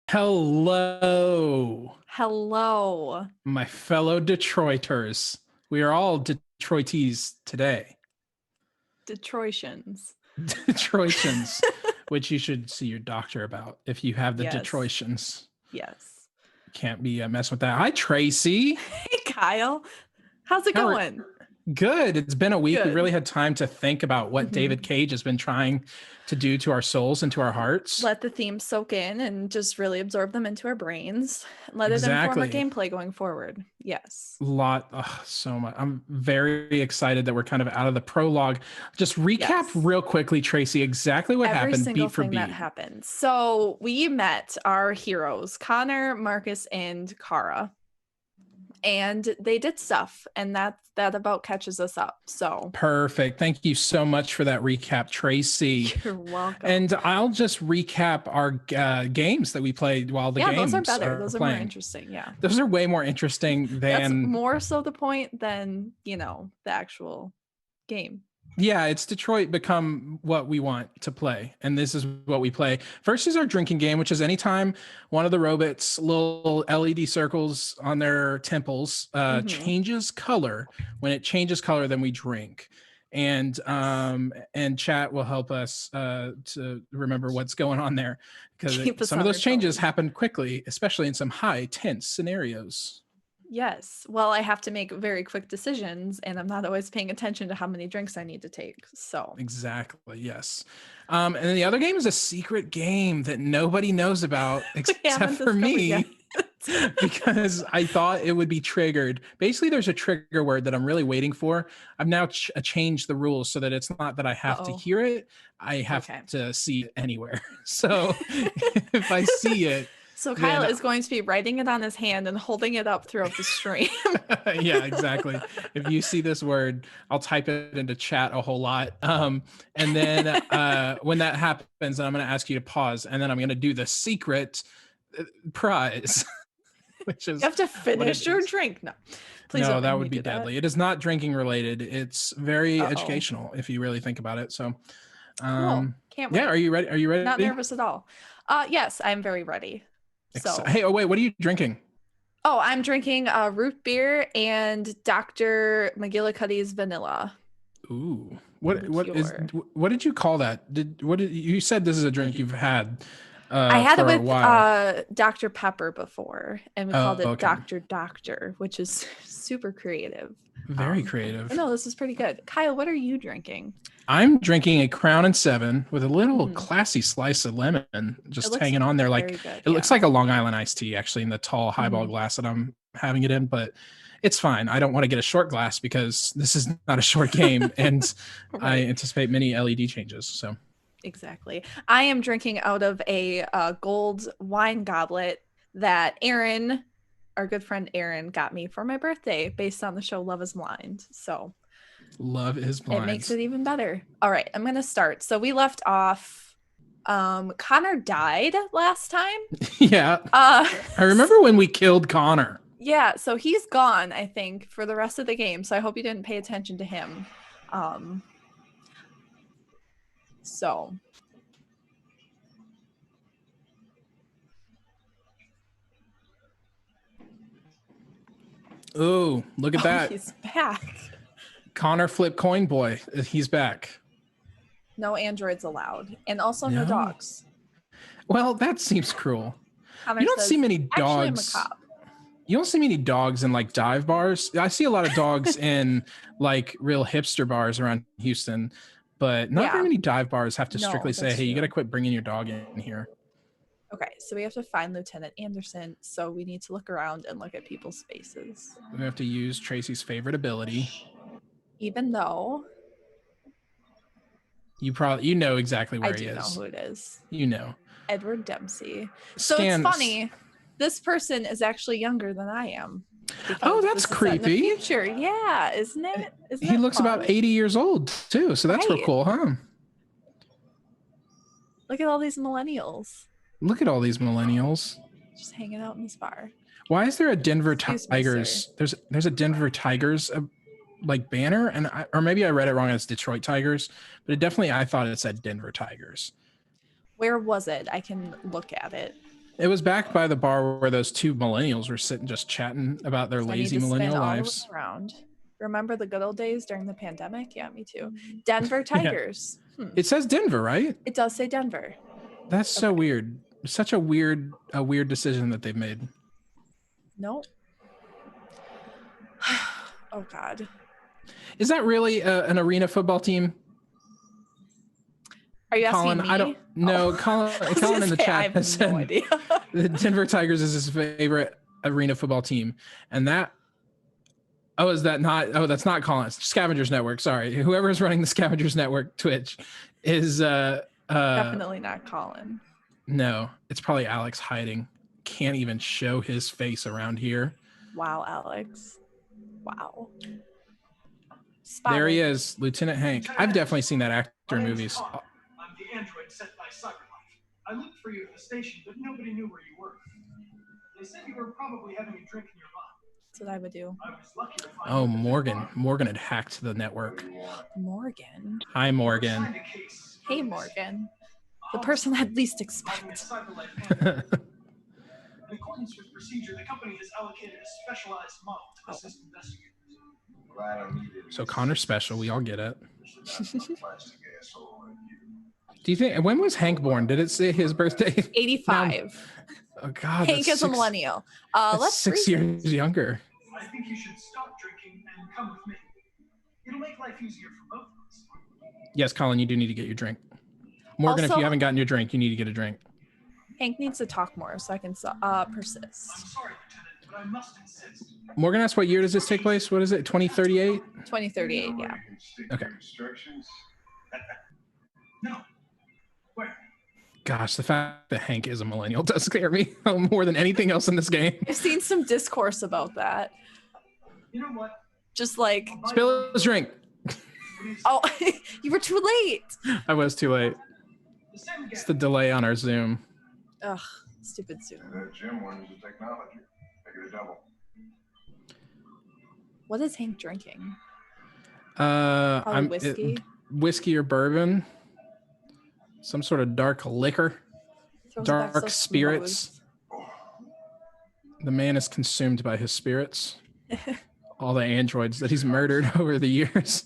Hello, Hello. my fellow Detroiters. We are all Detroities today. Detroitians. Detroitians, which you should see your doctor about if you have the Yes. Detroitians. Yes. Can't be messing with that. Hi, Tracy. Hey, Kyle. How's it How are going? good? It's been a week. We really Good. had time to think about what David hmm Cage has been trying to do to our souls and to our hearts. Let the themes soak in and just really absorb them into our brains. Let it inform our Exactly. gameplay going forward. Yes. So much. I'm very excited that we're kind of out of the prologue. Just recap Yes. real quickly, Tracy, exactly what Every happened single beat for thing that beat. happened. So we met our heroes, Connor, Marcus, and Kara. And they did stuff, and that about catches us up. So Perfect. Thank you so much for that recap, Tracy. you're welcome. And I'll just recap our games that we played while the Yeah, those are games better. are Those are more playing. interesting. Yeah. Those are way more interesting That's than, more so the point than, the actual game. yeah, it's Detroit become what we want to play. And this is what we play. First is our drinking game, which is anytime one of the robots' little LED circles on their temples Mm-hmm. changes color. When it changes color, then we drink. And Yes. and chat will help us to remember what's going on there because Keep us some of on those our changes toes. happen quickly, especially in some high tense scenarios. Yes. Well, I have to make very quick decisions, and I'm not always paying attention to how many drinks I need to take. So, Exactly. Yes. And then the other game is a secret game that nobody knows about we except haven't for discovered yet. me because I thought it would be triggered. Basically, there's a trigger word that I'm really waiting for. I've now changed the rules so that it's not that I have to Uh-oh. hear it, I have Okay. to see it anywhere. So if I see it, So Kyle then is going to be writing it on his hand and holding it up throughout the stream. yeah, exactly. If you see this word, I'll type it into chat a whole lot. And then when that happens, I'm going to ask you to pause, and then I'm going to do the secret prize, which You is have to what it finish your is. drink. No, please No, don't that make me would be do that. deadly. It is not drinking related. It's very Uh-oh. educational if you really think about it. So, Cool. Can't yeah, wait. are you ready? Are you Not ready? nervous at all. Yes, I'm very ready. So, Hey, oh wait, what are you drinking? oh, I'm drinking root beer and Dr. McGillicuddy's vanilla Ooh, liqueur. what did you call that? What did you said this is a drink you've had I had it for a with while? Dr. Pepper before, and we Oh, called it okay. Doctor, which is super creative. Very But creative. no, this is pretty good. Kyle, what are you drinking? I'm drinking a Crown and Seven with a little Mm, classy slice of lemon it just looks hanging on there. Like very good. it looks Yeah. like a Long Island iced tea actually in the tall highball hmm glass that I'm having it in, but it's fine. I don't want to get a short glass because this is not a short game and I Right. anticipate many LED changes. So Exactly. I am drinking out of a gold wine goblet that Aaron, our good friend Aaron, got me for my birthday based on the show Love is Blind. So love is it makes blind. it even better. All right, I'm going to start. So we left off. Connor died last time. Yeah. Uh, I remember when we killed Connor. yeah, so he's gone, I think, for the rest of the game. So I hope you didn't pay attention to him. Um, so Oh, look at oh, that. he's back. Connor Flip Coin Boy. He's back. No androids allowed, and also no No. dogs. Well, that seems cruel. You Connor don't see says, many "Actually, I'm a dogs. cop." You don't see many dogs in like dive bars. I see a lot of dogs in like real hipster bars around Houston, but not very Yeah, many dive bars have to strictly no, say, that's "Hey, you got to true. quit bringing your dog in here." Okay, so we have to find Lieutenant Anderson. So we need to look around and look at people's faces. We have to use Tracy's favorite ability. Even though You know exactly I where he do know is. who it is. You know. Edward Dempsey. So it's Scan. funny. This person is actually younger than I am Oh, because that's this is set in the creepy. future. Yeah, isn't it? Isn't He it looks fun? about 80 years old too, so that's real Right. cool, huh? Look at all these millennials Look at all these millennials. just hanging out in this bar. Why is there a Denver Excuse me, sir. Tigers? There's a Denver Tigers like banner, and or maybe I read it wrong as Detroit Tigers, but I thought it said Denver Tigers. Where was it? I can look at it. It was back by the bar where those two millennials were sitting just chatting about their So I need lazy to spin millennial all the way lives. around. Remember the good old days during the pandemic? Yeah, me too. Denver Tigers. It says Denver, right? It does say Denver. That's so weird. Such a weird decision that they've made. Nope. Oh God. Is that really an arena football team? Are you Colin, asking me? I don't know. Colin in the chat has said no idea. the Denver Tigers is his favorite arena football team, and that. Oh, is that not? Oh, that's not Colin. It's Scavengers Network. Sorry, whoever is running the Scavengers Network Twitch is Definitely not Colin. No, it's probably Alex hiding. Can't even show his face around here. Wow, Alex. Wow. There Spotted. he is, Lieutenant Hank. I've definitely seen that actor in movies. I'm the android sent by CyberLife. I looked for you at the station, but nobody knew where you were. They said you were probably having a drink in your mom. That's what I would do. I was lucky to find Oh, Morgan. Morgan had hacked the network. Morgan. Hi, Morgan. Hey, Morgan. The person I'd least expect. In accordance with procedure, the company has allocated a specialized model to assist investigators. So Connor's special. We all get it. Do you think? When was Hank born? Did it say his birthday? 85. Oh God. Hank is a millennial. Let's 6 years younger. I think you should stop drinking and come with me. It'll make life easier for both of us. Yes, Colin, you do need to get your drink. Morgan, if Also- you haven't gotten your drink, you need to get a drink. Hank needs to talk more so I can persist. I'm sorry, Lieutenant, but I must insist. Morgan asked, what year does this take place? What is it? 2038? 2038, yeah. Okay. No. Where? Gosh, the fact that Hank is a millennial does scare me more than anything else in this game. I've seen some discourse about that. You know what? Just like, Spill his drink. oh, you were too late. I was too late. It's the delay on our Zoom. Ugh, stupid Zoom. Jim wants the technology. Make it a double. What is Hank drinking? I'm whiskey? Whiskey or bourbon. Some sort of dark liquor. Throws it back Dark so spirits. The man is consumed by his spirits. All the androids that he's murdered over the years.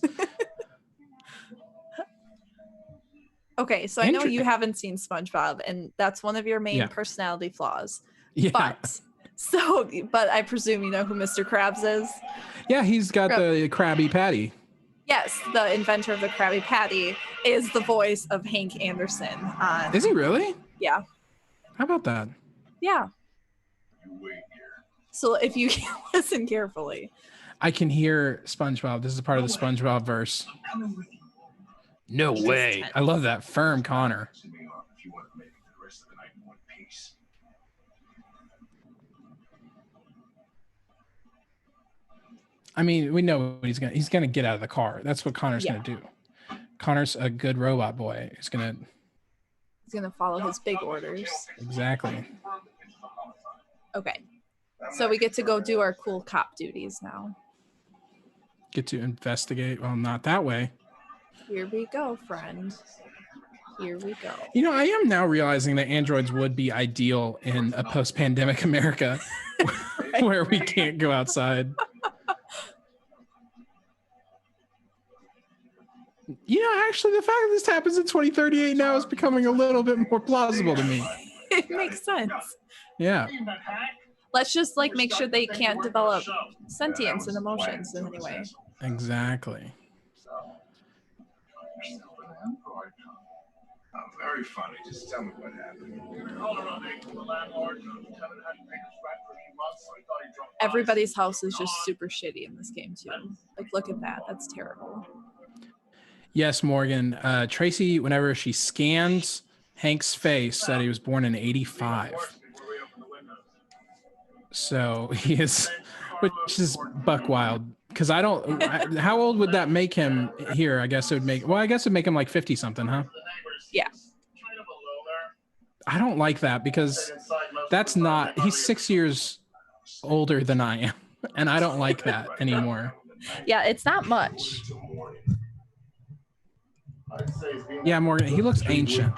Okay, so I know you haven't seen SpongeBob, and that's one of your main Yeah. personality flaws. Yeah. But I presume you know who Mr. Krabs is? Yeah, he's got the Krabby Patty. Yes, the inventor of the Krabby Patty is the voice of Hank Anderson on. Is he really? Yeah. How about that? Yeah. You wait here. So if you listen carefully. I can hear SpongeBob. This is part of the SpongeBob verse. No way. I love that. Firm Connor. Send me off if you want to make it the rest of the night in one piece. I mean, we know what he's gonna get out of the car. That's what Connor's gonna do. Connor's a good robot boy. He's gonna follow his big orders. exactly. Okay. So we get to go do our cool cop duties now. Get to investigate. Well, not that way. Here we go, friend. Here we go. You know, I am now realizing that androids would be ideal in a post-pandemic America where we can't go outside. You know, actually, the fact that this happens in 2038 now is becoming a little bit more plausible to me. It makes sense. Yeah. Let's just like make sure they can't develop sentience and emotions in any way. Exactly. Oh, very funny. Just tell me what happened. Everybody's house is just super shitty in this game too. Like, look at that. That's terrible. Yes, Morgan. Tracy, whenever she scans Hank's face, said he was born in 85. So he is, which is buck wild. Because I don't, how old would that make him here? I guess it would make, well, I guess it'd make him like 50 something, huh? Yeah. I don't like that because that's not, he's 6 years older than I am. And I don't like that anymore. Yeah, it's not much. Yeah, Morgan, he looks ancient.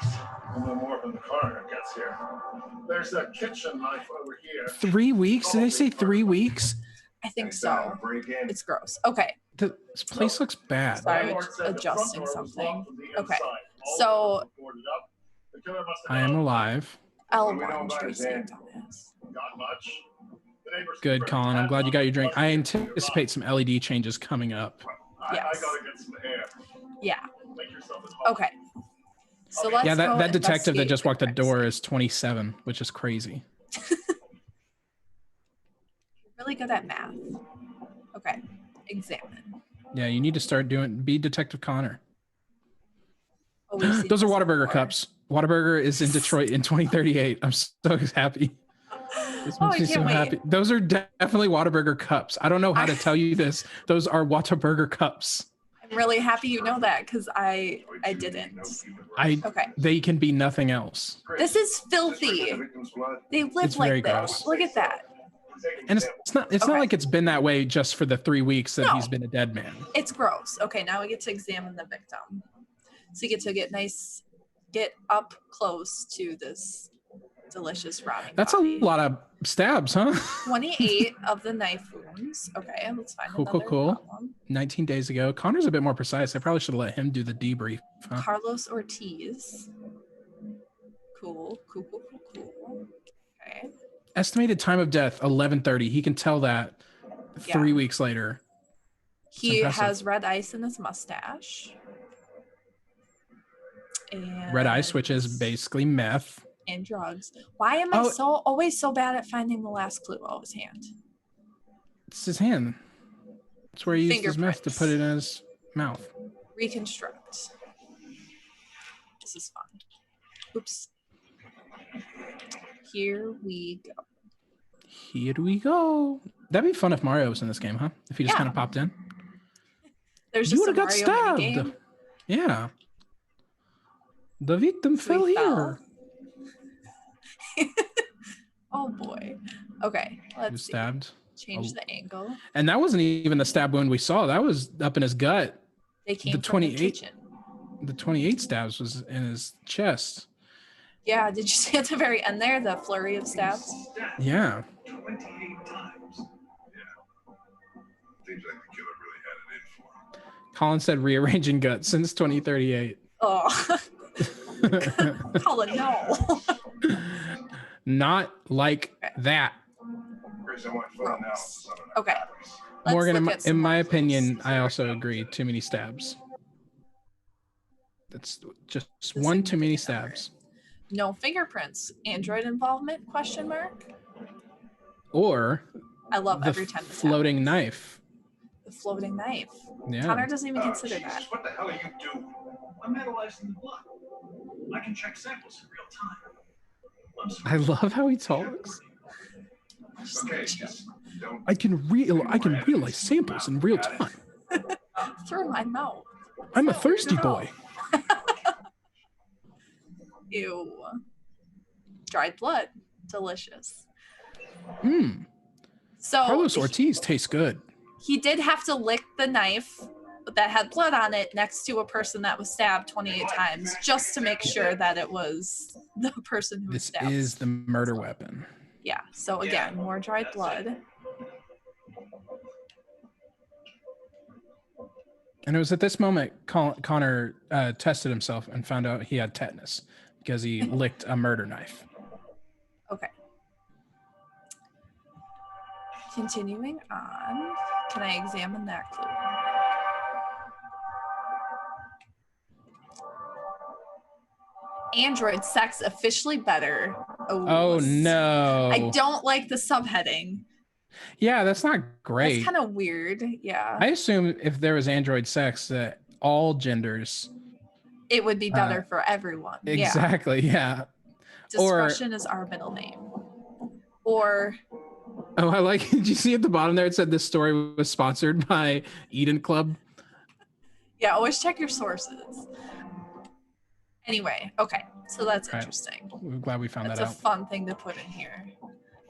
We'll know more when the coroner gets here. There's a kitchen knife over here. 3 weeks? Did they say 3 weeks? I think Next time, so. break in. It's gross. Okay. This place looks bad. Sorry, Landlord said the front adjusting door was something. locked from the Okay, inside. All so- doors were boarded up. The killer must have I am gone- alive. L1 we know about Tracy, Dan? dumbass. Not much. The neighbors Good, confirmed Colin. I'm had glad you got your drink. I must be anticipate some LED changes coming up. I Yes. gotta get some air. Yeah. Make yourself at home. Okay. So let's Yeah, go that detective that investigate just walked the crime door scene. is 27, which is crazy. Really good at math. Okay. Examine. Yeah, you need to be Detective Connor. Oh, we've seen Those are this Whataburger before. cups. Whataburger is in Detroit in 2038. I'm so happy. This Oh, makes I me can't so wait. happy. Those are definitely Whataburger cups. I don't know how to tell you this. Those are Whataburger cups. I'm really happy you know that because I didn't. Okay. They can be nothing else. This is filthy. They live It's very like this. gross. Look at that. And it's not Okay. like it's been that way just for the 3 weeks that No. he's been a dead man. It's gross. Okay, now we get to examine the victim. So you get up close to this delicious rotting That's body. a lot of stabs, huh? 28 of the knife wounds. Okay, let's find Cool, another cool. problem. 19 days ago. Connor's a bit more precise. I probably should have let him do the debrief. Huh? Carlos Ortiz. Cool. Okay. Estimated time of death 11:30. He can tell that Yeah. 3 weeks later. He impressive. has red ice in his mustache. And Red ice, which is basically meth. and drugs. Why am I Oh. always so bad at finding the last clue? Oh, his hand. It's his hand. It's where he used his meth to Fingerprints. put it in his mouth. Reconstruct. This is fun. Oops. Here we go. Here we go. That'd be fun if Mario was in this game, huh? If he just Yeah. kind of popped in. There's You just would a have got Mario stabbed. minigame. Yeah. The victim fell We here. Oh boy. Okay, He let's was see. stabbed. Change Oh. the angle. And that wasn't even the stab wound we saw. That was up in his gut. They came The from the 28 kitchen. The 28 stabs was in his chest. Yeah, did you see at the very end there the flurry of stabs? Yeah. 28 times. Seems like the killer really had it in for him. Colin said rearranging guts since 2038. Oh, Colin, no. Not like that. Chris, I want to find out Gross. some of that Okay. batteries. Let's Morgan, look in at some my more clues. opinion, I also agree. Too many stabs. That's just The one too many significant number. stabs. No fingerprints. Android involvement? Question mark. Or I love the every time this floating happens. knife. The floating knife. Yeah. Connor doesn't even consider Jesus, that. what the hell are you doing? I'm analyzing the blood. I can check samples in real time. I'm I sorry. love how he talks. Okay, just don't. I can realize samples in real time. Through my mouth. I'm a That's not weird thirsty at all. boy. Ew. Dried blood. Delicious. Mmm. So Carlos Ortiz tastes good. he did have to lick the knife that had blood on it next to a person that was stabbed 28 times just to make sure that it was the person who was This stabbed. is the murder weapon. Yeah. So again, more dried blood. And it was at this moment Connor tested himself and found out he had tetanus because he licked a murder knife. Okay. Continuing on. Can I examine that clue? Android sex officially better. Oh no. I don't like the subheading. Yeah, that's not That's great. kind of weird. Yeah. I assume if there was android sex that all genders. It would be better for everyone. Yeah. Exactly. Yeah. Or- Discretion is our middle name. Or Oh, I like. Did you see at the bottom there? It said this story was sponsored by Eden Club. yeah, always check your sources. Anyway, okay. So that's Right. interesting. We're glad we found That's that a out. fun thing to put in here.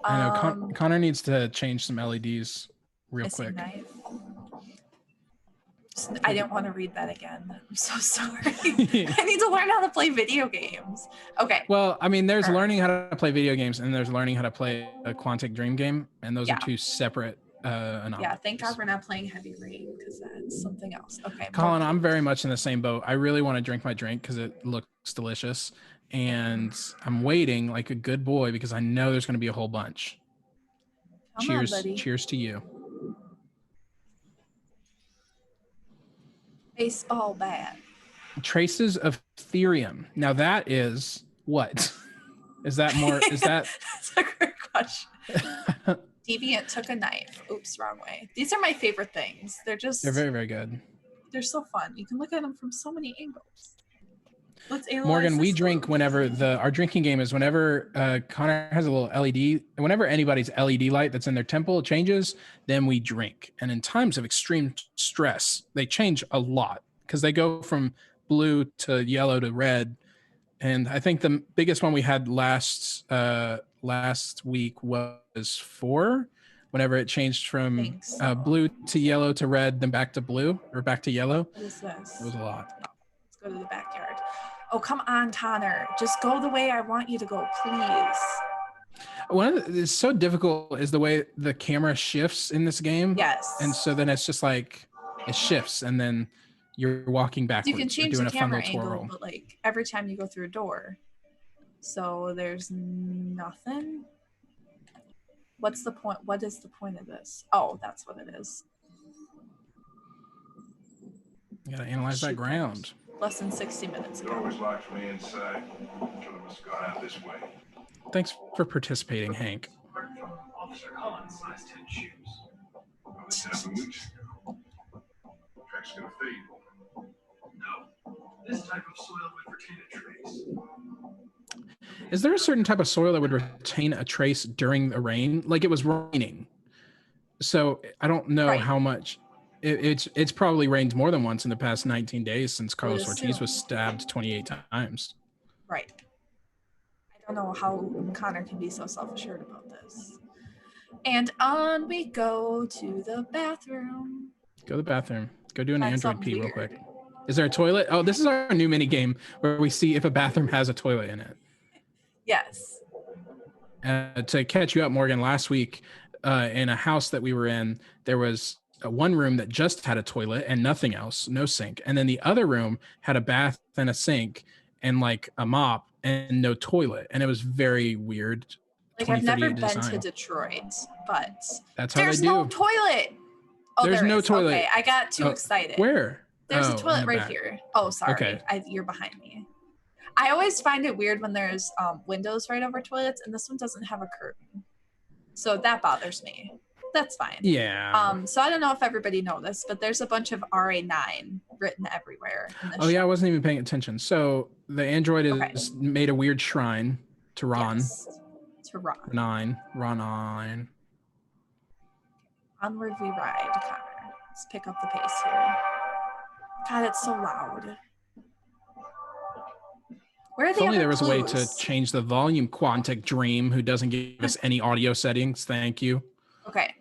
I know Connor needs to change some LEDs real missing quick. knife. I didn't want to read that again. I'm so sorry. I need to learn how to play video games. Okay. Well, I mean, there's Sure. learning how to play video games, and there's learning how to play a Quantic Dream game, and those Yeah. are two separate anomalies. Yeah, thank God we're not playing Heavy Rain because that's something else. Okay. Colin, I'm very much in the same boat. I really want to drink my drink because it looks delicious, and I'm waiting like a good boy because I know there's going to be a whole bunch. Come Cheers! on, buddy. Cheers to you. Baseball bat. Traces of Therium. Now that is what? Is that more? Is that? That's a great question. Deviant took a knife. Oops, wrong way. These are my favorite things. They're They're very good. they're so fun. You can look at them from so many angles. Let's analyze Morgan, we this drink one. whenever our drinking game is whenever Connor has a little LED, whenever anybody's LED light that's in their temple changes, then we drink. And in times of extreme stress, they change a lot because they go from blue to yellow to red. And I think the biggest one we had last week was 4, whenever it changed from Thanks. blue to yellow to red, then back to blue or back to yellow. What is this? It was a lot. Let's go to the backyard. Oh, come on, Connor. Just go the way I want you to go, please. One of it's so difficult is the way the camera shifts in this game. Yes. And so then it's just like it shifts and then you're walking backwards. you can or change doing the a fun camera little angle, twirl. but like every time you go through a door. So there's nothing. What's the point? What is the point of this? Oh, that's what it is. You gotta analyze that Shoot. ground. Less than 60 minutes It ago. always locks me inside. Killer must have gone out this way. Thanks for participating, Hank. Apart from Officer Collins' last 10 shoes. Probably 7 weeks ago. Track's gonna fade. No, this type of soil would retain a trace. Is there a certain type of soil that would retain a trace during the rain? Like it was raining. So I don't know Right. how much. It's probably rained more than once in the past 19 days since Carlos would Ortiz assume. was stabbed 28 times. Right. I don't know how Connor can be so self-assured about this. And on we go to the bathroom. Go to the bathroom. Go do an Find Android something pee real weird. quick. Is there a toilet? Oh, this is our new mini game where we see if a bathroom has a toilet in it. Yes. To catch you up, Morgan, last week in a house that we were in, there was one room that just had a toilet and nothing else, no sink. And then the other room had a bath and a sink and like a mop and no toilet. And it was very weird. Like I've never 2038 been to design. Detroit, but That's how there's they do. no toilet. Oh, There's there no is. toilet. Okay, I got too Oh, excited. Where? There's Oh, a in toilet the right back. here. Oh, sorry. Okay. You're behind me. I always find it weird when there's windows right over toilets, and this one doesn't have a curtain. So that bothers me. That's fine. Yeah. So I don't know if everybody know this, but there's a bunch of RA9 written everywhere. In this Oh yeah, I show. wasn't even paying attention. So the android is Okay. made a weird shrine to Ron. Yes. To Ron. Ron. Onward we ride, Connor. Let's pick up the pace here. God, it's so loud. Where are If the only other there was a way to clues? change the volume. Quantic Dream, who doesn't give us any audio settings. Thank you. Okay.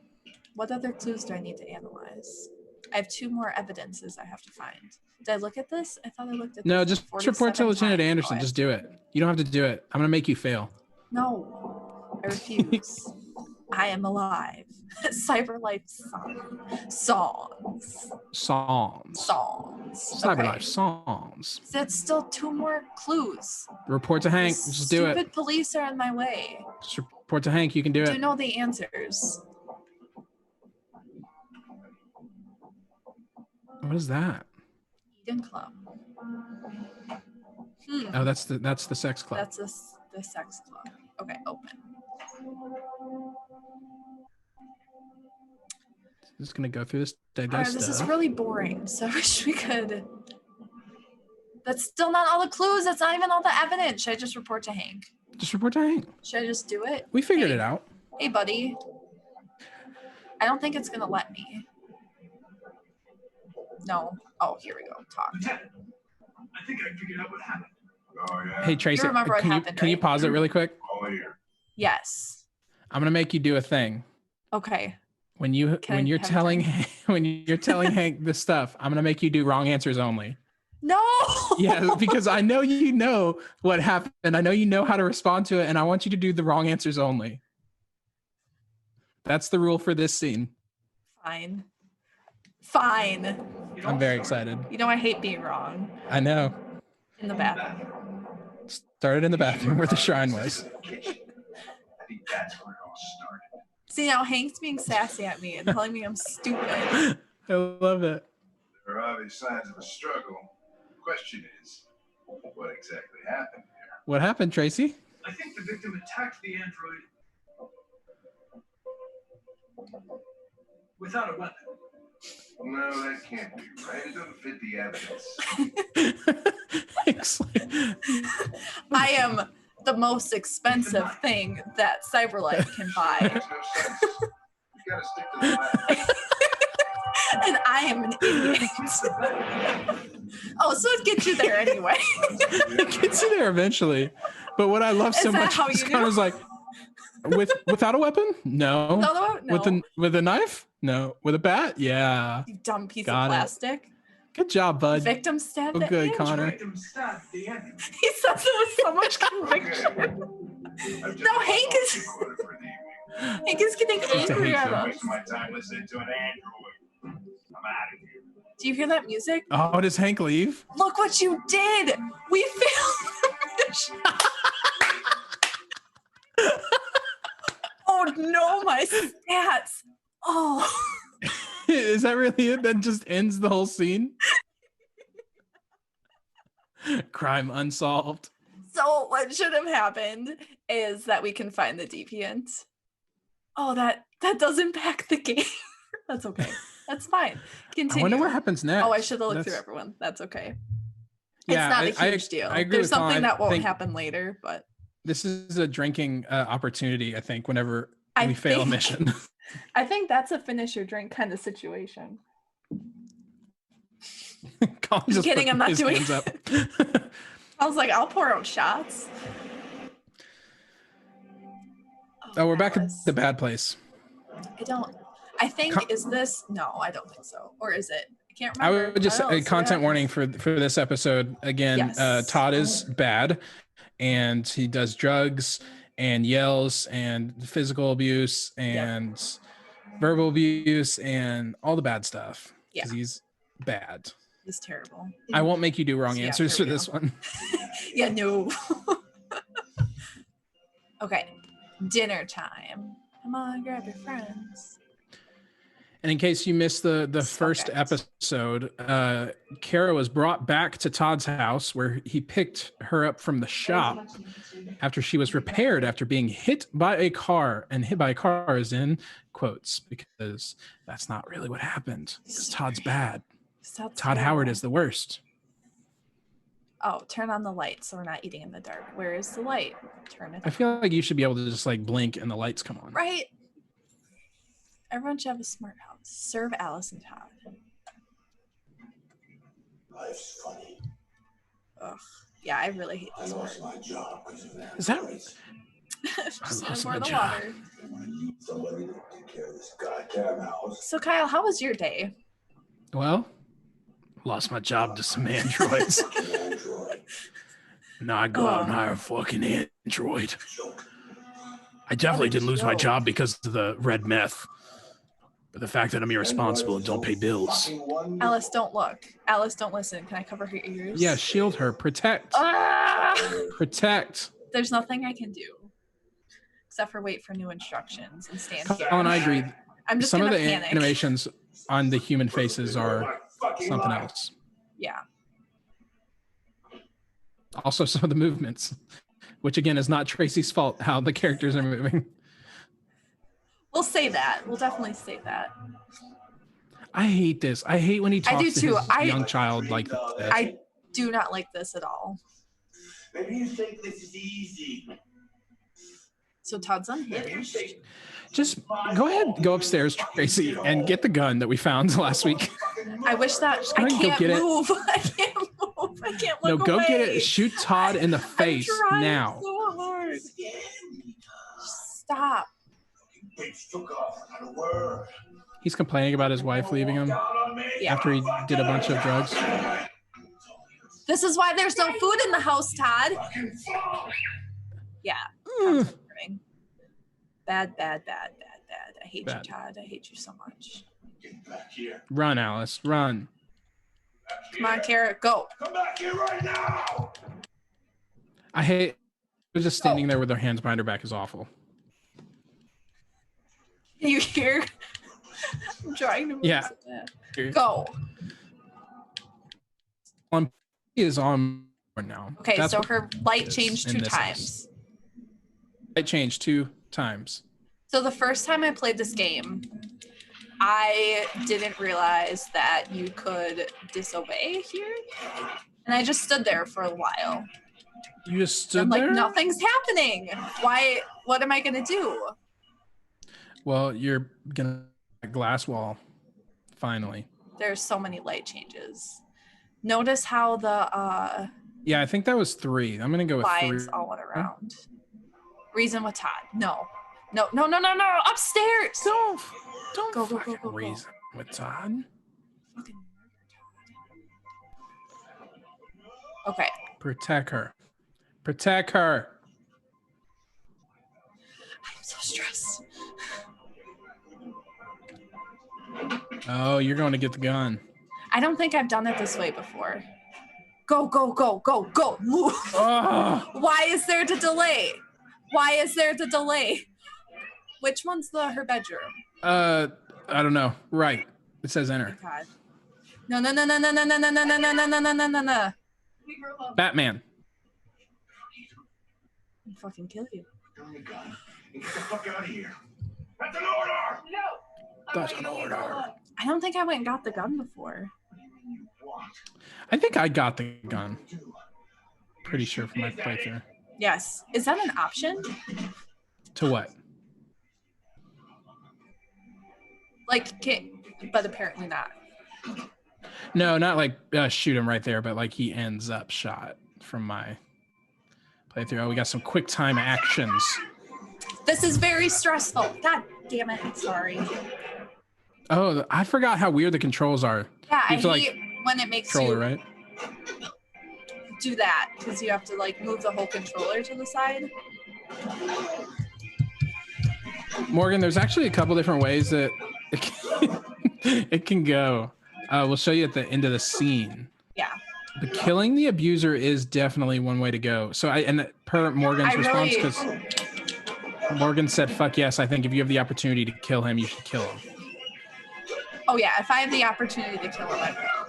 What other clues do I need to analyze? I have 2 more evidences I have to find. Did I look at this? I thought I looked at No, this just 47 report to Lieutenant times. Anderson. Oh, I- Just do it. You don't have to do it. I'm gonna make you fail. No, I refuse. I am alive. Cyberlife songs. Cyberlife Okay. songs. That's still 2 more clues. Report to Hank. The Just do it. Stupid police are in my way. Just report to Hank. You can do Do it. know the answers. What is that? Eden Club. Oh, that's the sex club. That's the sex club. Okay, open. Just gonna go through this dead guy Alright, this is stuff. really boring. So I wish we could. That's still not all the clues. That's not even all the evidence. Should I just report to Hank? Just report to Hank. Should I just do it? We figured Hey. it out. Hey, buddy. I don't think it's gonna let me. No. Oh, here we go. Talk. Lieutenant, I think I figured out what happened. Oh, yeah. Hey Tracy, remember what can happened, you right? pause it really quick? All here. Yes. I'm gonna make you do a thing. Okay. When you're Can I have a telling drink? when you're telling Hank this stuff, I'm gonna make you do wrong answers only. No. Yeah, because I know you know what happened. I know you know how to respond to it, and I want you to do the wrong answers only. That's the rule for this scene. Fine. Fine. I'm very excited. You know I hate being wrong. I know. In the bathroom. Started in the bathroom where the shrine was. I think that's where it all started. See, now Hank's being sassy at me and telling me I'm stupid. I love it. There are obvious signs of a struggle. The question is, what exactly happened here? What happened, Tracy? I think the victim attacked the android without a weapon. No, that can't be right. It doesn't fit the evidence. Excellent. I am the most expensive thing that CyberLife can buy. Makes no sense. You gotta stick to the lab. And I am an idiot. Oh, so it gets you there anyway. It gets you there eventually. But what I love so Is that much how is you Connor's knew? like, without a weapon? No. No. With a knife? No. With a bat? Yeah. You dumb piece Got of it. plastic. Good job, bud. Victim stabbed Oh, the good, android. Connor. Victim stabbed the android. He says it with so much conviction. I've just No, Hank is- lost you for the evening. Hank is getting a angry hate at show. us. Wasting my time listening to an android. I'm out of here. Do you hear that music? Oh, does Hank leave? Look what you did! We failed the mission. Oh no, my stats. Oh. Is that really it? That just ends the whole scene? Crime unsolved. So what should have happened is that we can find the deviant. Oh, that does impact the game. That's okay. That's fine. Continue. I wonder what happens next. Oh, I should have looked through That's- everyone. That's okay. Yeah, It's not a huge deal. I agree There's with Colin. something I that won't think happen later, but This is a drinking opportunity, I think, whenever I we fail a think- mission. I think that's a finish your drink kind of situation. Colin Just kidding, put I'm not his doing hands up. I was like, I'll pour out shots. Oh, we're back at Alice. the bad place. I think, Con- is this? No, I don't think so. Or is it? I can't I remember. would just don't know, say so content yeah. warning for this episode. Again, Yes. Todd is bad, and he does drugs and yells and physical abuse and verbal abuse and all the bad stuff. Yeah. 'Cause he's bad. It's terrible. I won't make you do wrong Yeah, answers for there we this go. one. Yeah, no. Okay, dinner time. Come on, grab your friends. And in case you missed the first Subject. episode, Kara was brought back to Todd's house where he picked her up from the shop after she was repaired after being hit by a car. And hit by a car is in quotes because that's not really what happened. 'Cause Todd's bad. Stop Todd Howard is the worst. Oh, turn on the light so we're not eating in the dark. Where is the light? Turn it I feel like you should be able to just like blink and the lights come on. right. Everyone should have a smart house. Serve Alice and Todd. Life's funny. Ugh. Yeah, I really hate I this lost word. my job because of that. Is that- Just lost pour my the job. water. I need somebody to take care of this goddamn house. So Kyle, how was your day? Well, lost my job to some androids. Android. Now I go out and Oh. hire a fucking android. Joke. I definitely What a didn't lose my joke. job because of the red meth. But the fact that I'm irresponsible and don't pay bills. Fucking wonderful. Alice, don't look. Alice, don't listen. Can I cover her ears? Yeah, shield her. Protect. Ah! Protect. There's nothing I can do except for wait for new instructions and stand here. Colin, I agree. I'm just Some of gonna the panic. animations on the human faces are My fucking something life. else. Yeah. Also, some of the movements, which again is not Tracy's fault how the characters are moving. We'll say that. We'll definitely say that. I hate this. I hate when he I talks do to too. his young child like this. I do not like this at all. Maybe you think this is easy. So Todd's Maybe you unhinged. think Just go ahead, go upstairs, Tracy, and get the gun that we found last week. I wish that I ahead and go can't get it. move. I can't move. I can't No, look go away. get it. Shoot Todd in the face I'm trying now. so hard. scared me. Stop. Bitch took off without a word. He's complaining about his wife leaving him Yeah. after he did a bunch of drugs. This is why there's no food in the house, Todd. Yeah. Mm. Concentrating. Bad. I hate Bad. you, Todd. I hate you so much. Get back here. Run, Alice, run. Come on, Carrot, go. Come back here right now. I hate her just standing there with her hands behind her back is awful. Can you hear? I'm trying to move. Yeah. Go. He is on now. Okay, That's so what her light it is changed in 2 this times. It changed 2 times. So the first time I played this game, I didn't realize that you could disobey here. And I just stood there for a while. You just stood I'm like, there? nothing's happening. Why? What am I going to do? Well, you're gonna glass wall. Finally. There's so many light changes. Notice how the Yeah, I think that was 3. I'm gonna go with lines 3. all went around. Reason with Todd. No. Upstairs. Don't Go. fucking reason with Todd. Fucking okay. Protect her. Protect her. I'm so stressed. Oh, you're going to get the gun. I don't think I've done it this way before. Go. Move. Oh, Why is there the delay? Which one's her bedroom? I don't know. Right. It says enter. God. No. Batman. I'll fucking kill you. Give me a gun. And get the fuck out of here. That's an order. That's an order. I don't think I went and got the gun before. I think I got the gun. Pretty sure from my playthrough. Yes. Is that an option? To what? But apparently not. No, not like shoot him right there, but like he ends up shot from my playthrough. Oh, we got some quick time actions. This is very stressful. God damn it. Sorry. Oh, I forgot how weird the controls are. Yeah, I You have to, hate when it makes Controller, you right? do that because you have to move the whole controller to the side. Morgan, there's actually a couple different ways that it can go. We'll show you at the end of the scene. Yeah. But killing the abuser is definitely one way to go. So per Morgan's response, because Morgan said, fuck yes, I think if you have the opportunity to kill him, you should kill him. Oh yeah, if I have the opportunity to kill him, I will.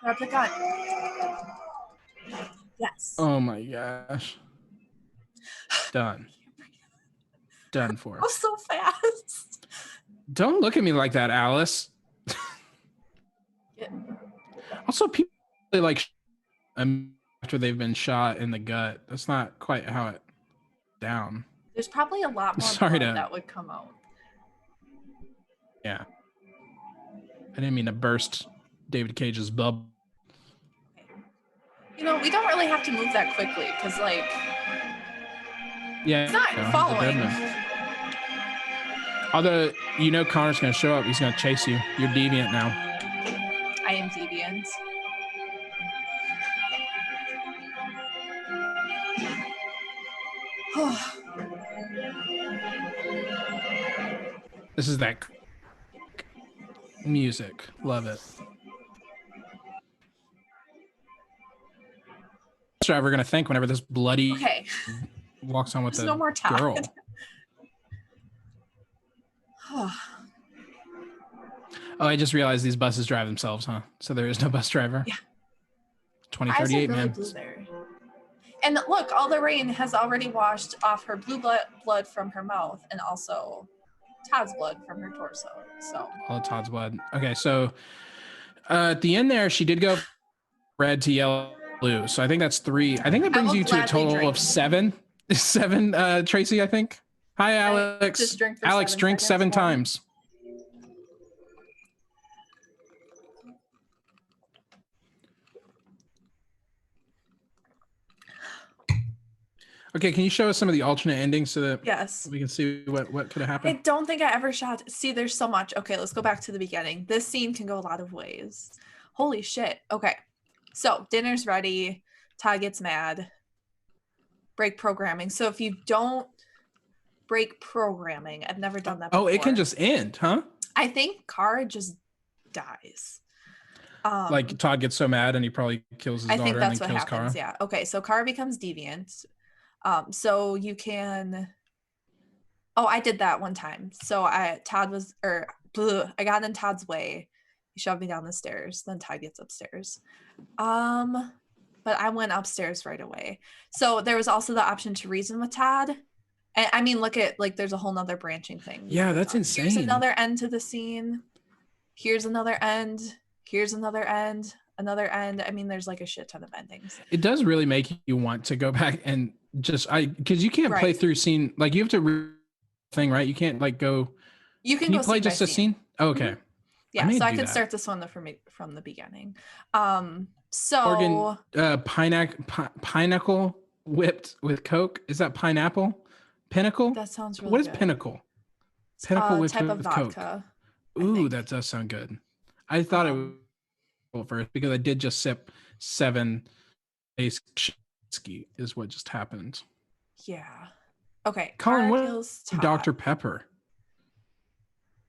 Grab the gun. Yes. Oh my gosh. Done. Done for. Oh, so fast. Don't look at me like that, Alice. Yeah. Also, people like after they've been shot in the gut. That's not quite how it down. There's probably a lot more Sorry blood to- that would come out. Yeah. I didn't mean to burst David Cage's bubble. We don't really have to move that quickly because Yeah. it's not no, he's a following. dead man. Although, Connor's going to show up. He's going to chase you. You're deviant now. I am deviant. This is that music. Love it. What's driver going to think whenever this bloody Okay. walks on with There's the no more time. girl? Oh, I just realized these buses drive themselves, huh? So there is no bus driver. Yeah. 2038, man. Blue there. And look, all the rain has already washed off her blue blood from her mouth and also Todd's blood from her torso. So All of Todd's blood. Okay, so at the end there, she did go red to yellow, blue. So I think that's 3. I think that brings will you to a gladly total drink. of 7. 7, Tracy, I think. Hi, Alex. just drink for Alex, 7 drink seconds 7 more. times. Okay, can you show us some of the alternate endings so that Yes. we can see what could have I happened? don't think I ever shot. See, there's so much. Okay, let's go back to the beginning. This scene can go a lot of ways. Holy shit. Okay. So dinner's ready. Todd gets mad. Break programming. So if you don't break programming, I've never done that before. Oh, it can just end, huh? I think Kara just dies. Like Todd gets so mad and he probably kills his I daughter think and that's then what kills happens. Kara. Yeah. Okay. So Kara becomes deviant. So you can. Oh, I did that one time. So I got in Todd's way. He shoved me down the stairs. Then Todd gets upstairs. But I went upstairs right away. So there was also the option to reason with Todd. And I mean, look at like there's a whole nother branching thing. Yeah, that's Here's insane. another end to the scene. Here's another end. Here's another end. Another end. I mean, there's like a shit ton of endings. It does really make you want to go back and just because you can't play Right. through scene, like you have to thing, right? You can't like go. You can Can you go play scene by just a scene? Oh, okay. Yeah, may so I do could that. start this one from the beginning. So Morgan, pineapple whipped with Coke. Is that pineapple? Pinnacle? that sounds really What is good. pinnacle? Pinnacle whipped type of with Coke. vodka. I Ooh, think. that does sound good. I thought it was first because I did just sip 7 whiskey is what just happened. Yeah. Okay. Colin, Kara what kills Todd. Dr. Pepper.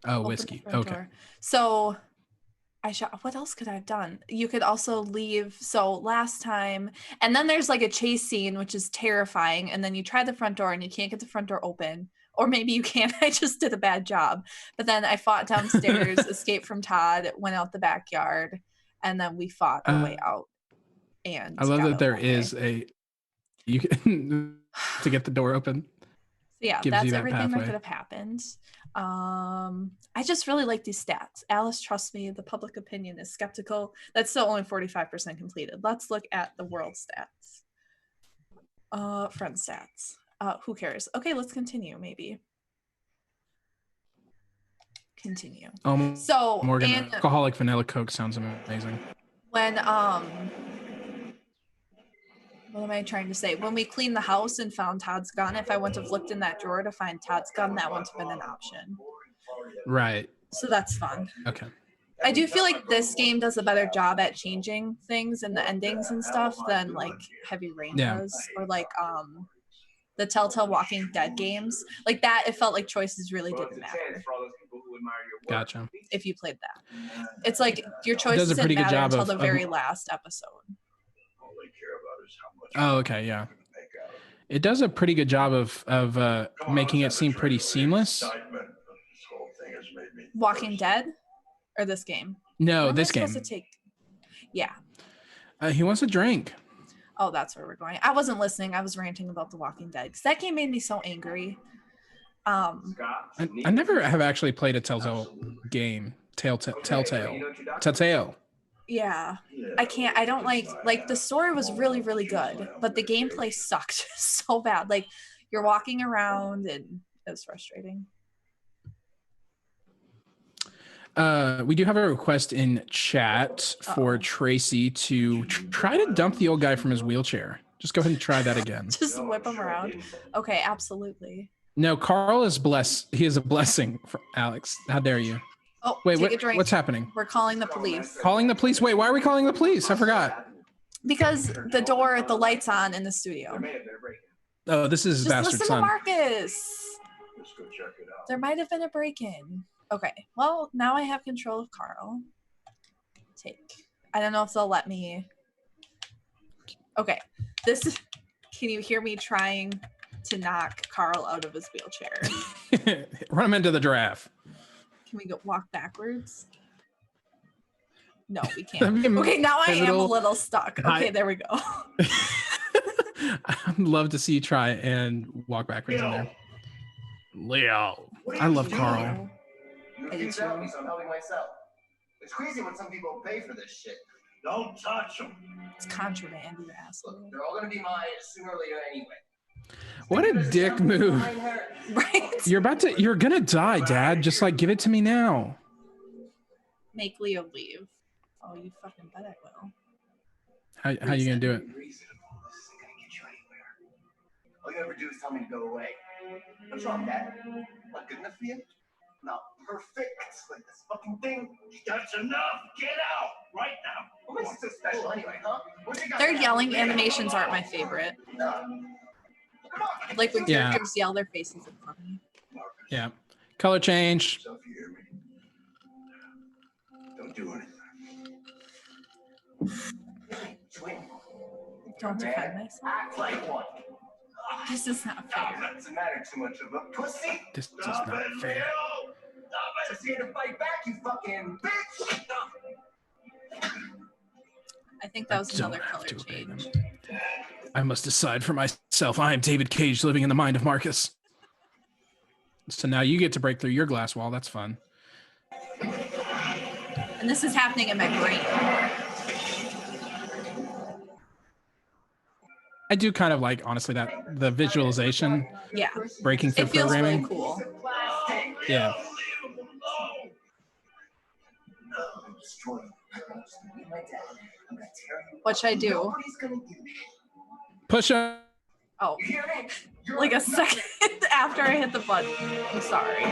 Oh, Open the whiskey. front Okay. door. So I shot. What else could I have done? You could also leave. So last time, and then there's like a chase scene, which is terrifying. And then you try the front door and you can't get the front door open. Or maybe you can. I just did a bad job. But then I fought downstairs, escaped from Todd, went out the backyard, and then we fought our way out. And I love got that out there that way. is you can to get the door open. Yeah, gives that's you that everything that pathway. could have happened. I just really like these stats. Alice, trust me, the public opinion is skeptical. That's still only 45% completed. Let's look at the world stats. Friend stats. Who cares? Okay, let's continue, maybe. Continue. So Morgan, in alcoholic vanilla Coke sounds amazing. when what am I trying to say? When we cleaned the house and found Todd's gun, if I wouldn't have looked in that drawer to find Todd's gun, that wouldn't have been an option. Right. So that's fun. Okay. I do feel like this game does a better job at changing things and the endings and stuff than like Heavy Rain does, or like the Telltale Walking Dead games. Like that, it felt like choices really didn't matter Gotcha. if you played that. It's like your does choices a pretty didn't good matter job until of- the of- very last episode. All they care about is how much Oh, okay, yeah. they can make out of it. It does a pretty good job of Come on, making it let's have a seem drink. pretty The seamless. excitement of this whole thing has made me Walking thirsty. Dead or this game? No, What am I this game. supposed to take? Yeah. He wants a drink. Oh, that's where we're going. I wasn't listening. I was ranting about The Walking Dead because that game made me so angry. I never have actually played a Telltale game. Telltale. Yeah. I don't like the story was really, really good, but the gameplay sucked so bad. Like you're walking around and it was frustrating. We do have a request in chat for Uh-oh. Tracy to try to dump the old guy from his wheelchair. Just go ahead and try that again. Just whip them around. Okay, absolutely. No, Carl is blessed. He is a blessing for Alex. How dare you? Oh, Wait, take a drink. what's happening? We're calling the police Calling the police? Wait, why are we calling the police? I forgot. because the light's on in the studio. Oh, this is his Just bastard listen son. to Marcus. Let's go check it out. There might have been a break-in. Okay, well, now I have control of Carl. I don't know if they'll let me. Okay, can you hear me trying to knock Carl out of his wheelchair? Run him into the giraffe. Can we walk backwards? No, we That'd can't. be Okay, now I am a pivotal. little stuck. Okay, there we go. I'd love to see you try and walk backwards in there. Leo. I love Carl. You I do keep telling too. me, so I'm helping myself. It's crazy what some people pay for this shit. Don't touch him. It's contraband, you Look, asshole. they're all gonna be mine sooner or later anyway. What a dick move. Right? You're gonna die, Dad. Just like give it to me now. Make Leo leave. Oh, you fucking bet I will. How you gonna do it? All you ever do is tell me to go away. What's wrong, Dad? Not good enough for you? Not perfect, like this fucking thing. That's enough. Get out right now. What makes it so special anyway, huh? What you got Their now? yelling animations aren't my favorite. Come on. Like when Yeah. characters yell their faces in front of me. Yeah. Color change. So if you hear me, don't do anything. Twin. Don't defend myself. Act like one. This is not fair. Doesn't matter too much of a pussy. This is Stop not it, fair. Leo. Stop it. Just here to fight back, you fucking bitch. I think that was I don't another have color to obey them. change. I must decide for myself. I am David Cage living in the mind of Marcus. So now you get to break through your glass wall. That's fun. And this is happening in my brain. I do kind of like, honestly, that the visualization Yeah. breaking through It feels programming. really cool. Yeah. Destroy you. My dad. I'm gonna tear you. Which I do. Nobody's gonna do it. Push up. Oh, You hear me? You're like a second after I hit the button. I'm sorry.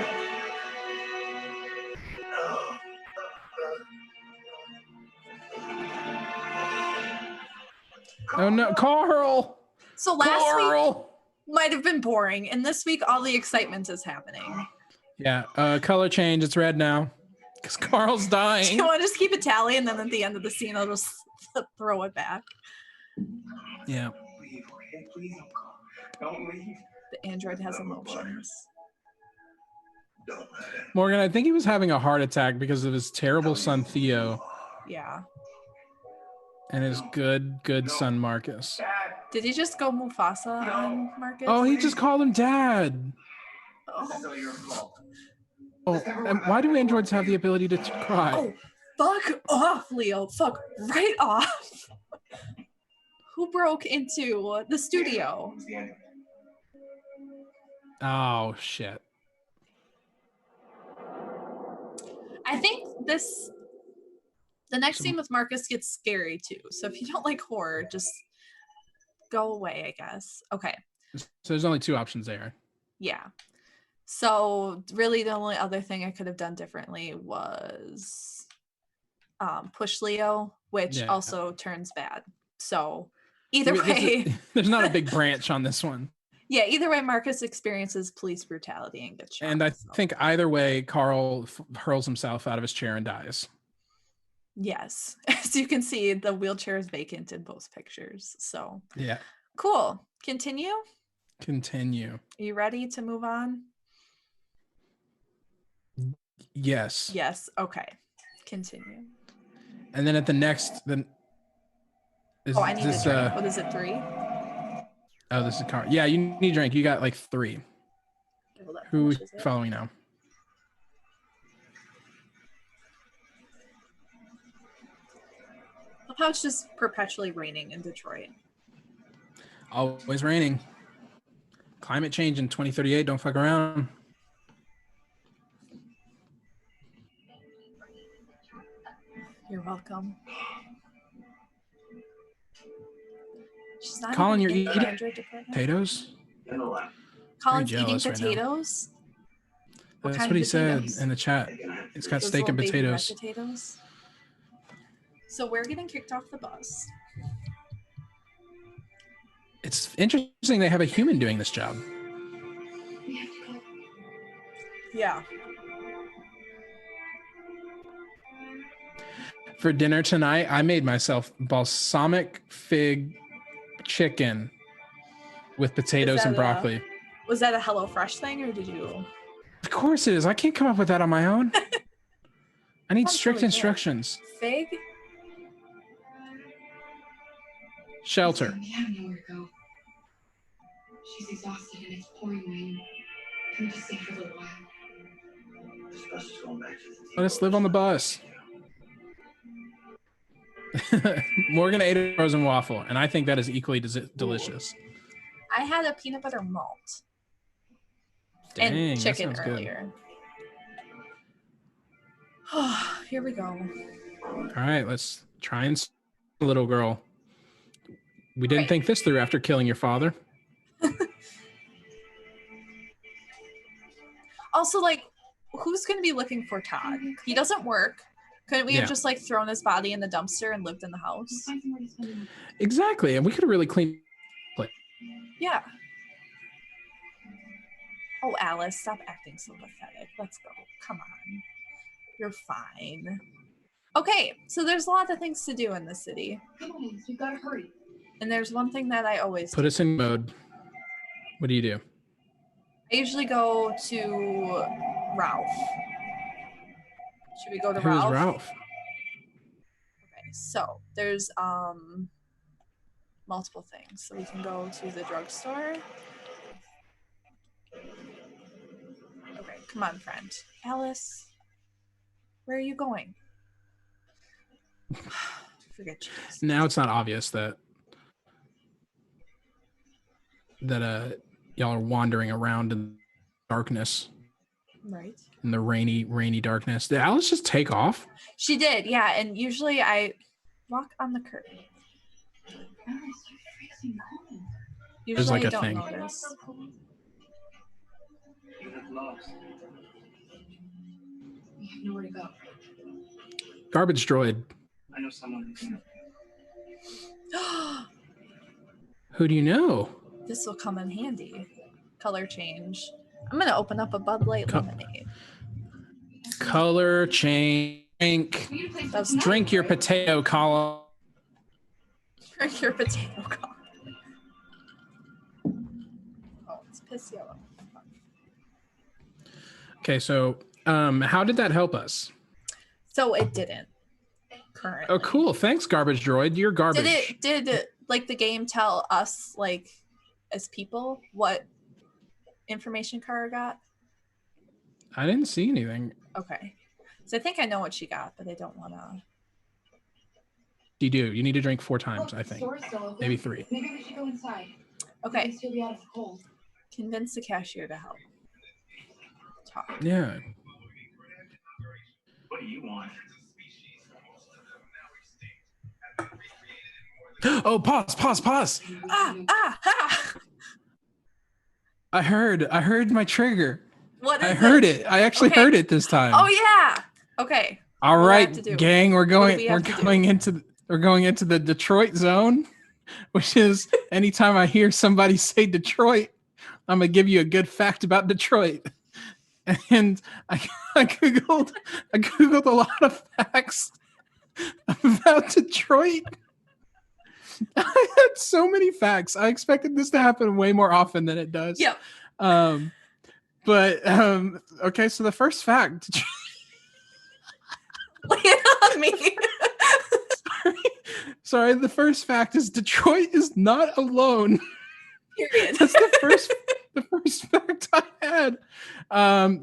Oh no, Carl! So last week Carl! might have been boring, and this week all the excitement is happening. Yeah, color change. It's red now. Because Carl's Do dying. you want to just keep a tally, and then at the end of the scene, I'll just throw it back? Yeah. Leave, okay? Please don't leave. The android has emotions. Don't let it. Morgan, I think he was having a heart attack because of his terrible son Theo Yeah. and his good son Marcus. Dad. Did he just go Mufasa on Marcus? Oh, he just called him dad. This is all your fault. Oh, and why do androids have the ability to cry? Oh, fuck off, Leo. Fuck right off. Who broke into the studio? It's the end. Oh, shit. I think the next scene with Marcus gets scary too. So if you don't like horror, just go away, I guess. Okay. So there's only two options there. Yeah. So really the only other thing I could have done differently was push Leo, which Yeah. also turns bad. So either I mean, this way, is- there's not a big branch on this one. yeah, either way, Marcus experiences police brutality and gets shot. And I so. think either way, Carl hurls himself out of his chair and dies. Yes. As you can see, the wheelchair is vacant in both pictures. So Yeah. cool. Continue. Are Continue. you ready to move on? Yes. Yes. Okay. Continue. And then at the next, then is Oh, I need this a drink. What is it? 3? oh, this is Carl. Yeah, you need a drink. You got like 3. Well, that Who finishes it. following now? Love how it's just perpetually raining in Detroit. Always raining. Climate change in 2038. Don't fuck around. You're welcome. She's not Colin, even you're in the eating Android department. Potatoes? In the lab. Colin's eating jealous right now. potatoes. What That's kind what of he said potatoes? in the chat. It's got Those steak and little baby red potatoes. potatoes. So we're getting kicked off the bus. It's interesting they have a human doing this job. We have to go. Yeah. For dinner tonight, I made myself balsamic fig chicken with potatoes and that, broccoli. Was that a HelloFresh thing or did you? Of course it is. I can't come up with that on my own. I need Sounds strict really good. instructions. Fig? Shelter. We have nowhere to go. She's exhausted and it's pouring rain. Can we just stay for a little while? This bus is going back to the Let us live on the bus. Morgan ate a frozen waffle, and I think that is equally delicious. I had a peanut butter malt Dang, and that chicken sounds good. earlier. Here we go. All right, let's try and little girl. We didn't Right. think this through after killing your father. Also, like, who's going to be looking for Todd? He doesn't work. Couldn't we Yeah. have just like thrown his body in the dumpster and lived in the house? We'll find somewhere to spend the night. Exactly. And we could have really cleaned. Yeah. Oh, Alice, stop acting so pathetic. Let's go. Come on. You're fine. Okay, so there's a lot of things to do in the city. Come on, Alice, we've got to hurry. And there's one thing that I always Put do. us in mode. What do you do? I usually go to Ralph. Should we go to Who's Ralph? Ralph? Okay, so there's multiple things. So we can go to the drugstore. Okay, come on, friend. Alice, where are you going? Forget you. Now it's not obvious that y'all are wandering around in darkness, Right. in the rainy darkness. Did Alice just take off? She did, yeah. And usually I walk on the curtain. Alice, you're freezing cold. Usually like you a don't thing. notice. You look lost. We have nowhere to go. Garbage droid. I know someone who can. Who do you know? This will come in handy. Color change. I'm gonna open up a Bud Light lemonade. Color change. Drink. We need a place to That's tonight. Drink your potato column. Drink your potato coffee. Oh, it's piss yellow. Okay, so how did that help us? So it didn't. Currently. Oh, cool. Thanks, garbage droid. You're garbage. Did like the game tell us, like, as people, what information Kara got? I didn't see anything. Okay. So I think I know what she got, but I don't want to. You do. You need to drink 4 Oh, times, I the think. store's still open. Maybe 3. Maybe we should go inside. At Okay. least you'll be out of the cold. Convince the cashier to help. Talk. Yeah. What do you want? Oh, pause. Ha! I heard my trigger. What is I heard it. I actually Okay. heard it this time. Oh yeah. Okay. All What do I right, have to do? gang, we're What do going we we're have to do? going into the Detroit zone, which is anytime I hear somebody say Detroit, I'm gonna give you a good fact about Detroit. And I googled a lot of facts about Detroit. I had so many facts. I expected this to happen way more often than it does. Yep. Okay, so the first fact. Lay it on me. Sorry, the first fact is Detroit is not alone. Period. That's the first fact I had.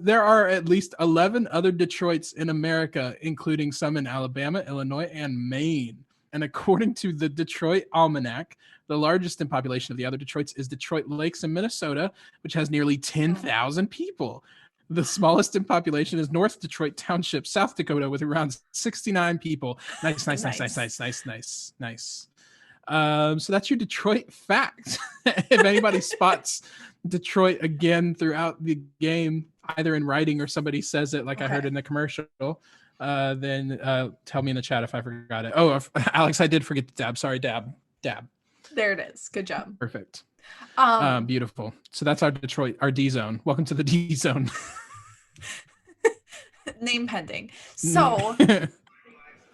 There are at least 11 other Detroits in America, including some in Alabama, Illinois, and Maine. And according to the Detroit Almanac, the largest in population of the other Detroits is Detroit Lakes in Minnesota, which has nearly 10,000 people. The smallest in population is North Detroit Township, South Dakota, with around 69 people. Nice. So that's your Detroit fact. If anybody spots Detroit again throughout the game, either in writing or somebody says it like I heard Okay. in the commercial, then tell me in the chat if I forgot it. Oh, Alex, I did forget to dab. Sorry, dab. There it is. Good job. Perfect. Um, Beautiful. So that's our Detroit, our D zone. Welcome to the D zone. name pending. So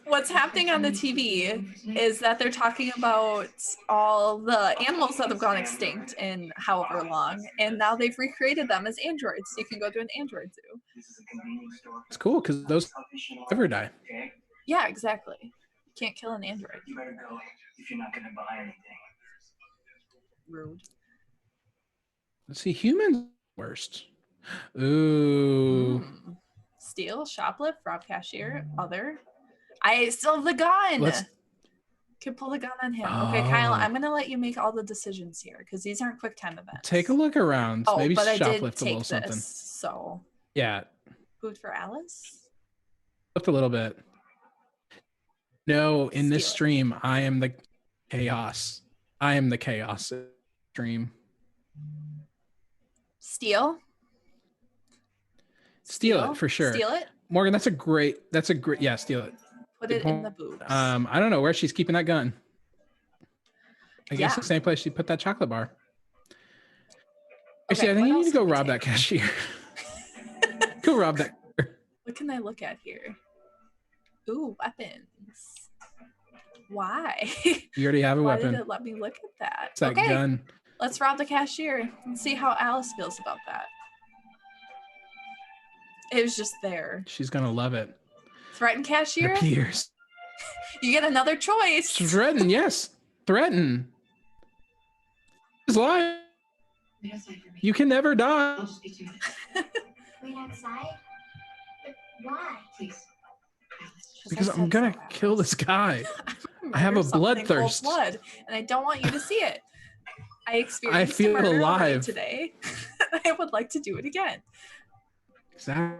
what's happening on the TV is that they're talking about all the animals that have gone extinct in however long, and now they've recreated them as androids. You can go to an android zoo. This is a convenience store. It's cool because those never die. Okay? Yeah, exactly. You can't kill an android. You better go if you're not gonna buy anything. Rude. Let's see, humans worst. Ooh. Steal, shoplift, rob cashier, other. I still have the gun. Let's- Can pull the gun on him. Okay, Kyle, Oh. I'm gonna let you make all the decisions here because these aren't quick time events. Take a look around. Oh, Maybe but I did shoplift a take little this, something. so Yeah, food for Alice. lift a little bit. No, in this Steal it. stream, I am the chaos. I am the chaos stream. Steal. Steal it for sure. Steal it. Morgan, that's a great, yeah, steal it. Put Good it in point. the boobs. I don't know where she's keeping that gun. I guess Yeah. the same place she put that chocolate bar. Okay, Actually, I think what you need else to go did we rob take? that cashier. Go rob that. What can I look at here? Ooh, weapons. Why? You already have a Why weapon. did it let me look at that? It's that Okay, gun. let's rob the cashier and see how Alice feels about that. It was just there. She's gonna love it. Threaten It cashier? appears. You get another choice. Threaten, yes. Threaten. It's life. Wait outside for me. You can never die. I'll just be 2 minutes. Wait outside? But why? Please. Alice, Because Because I I'm said gonna so, kill Alice. this guy. I'm I have murder a someone in cold bloodthirst. blood, and I don't want you to see it. I experienced feel a murder already alive. today. I would like to do it again. Exactly.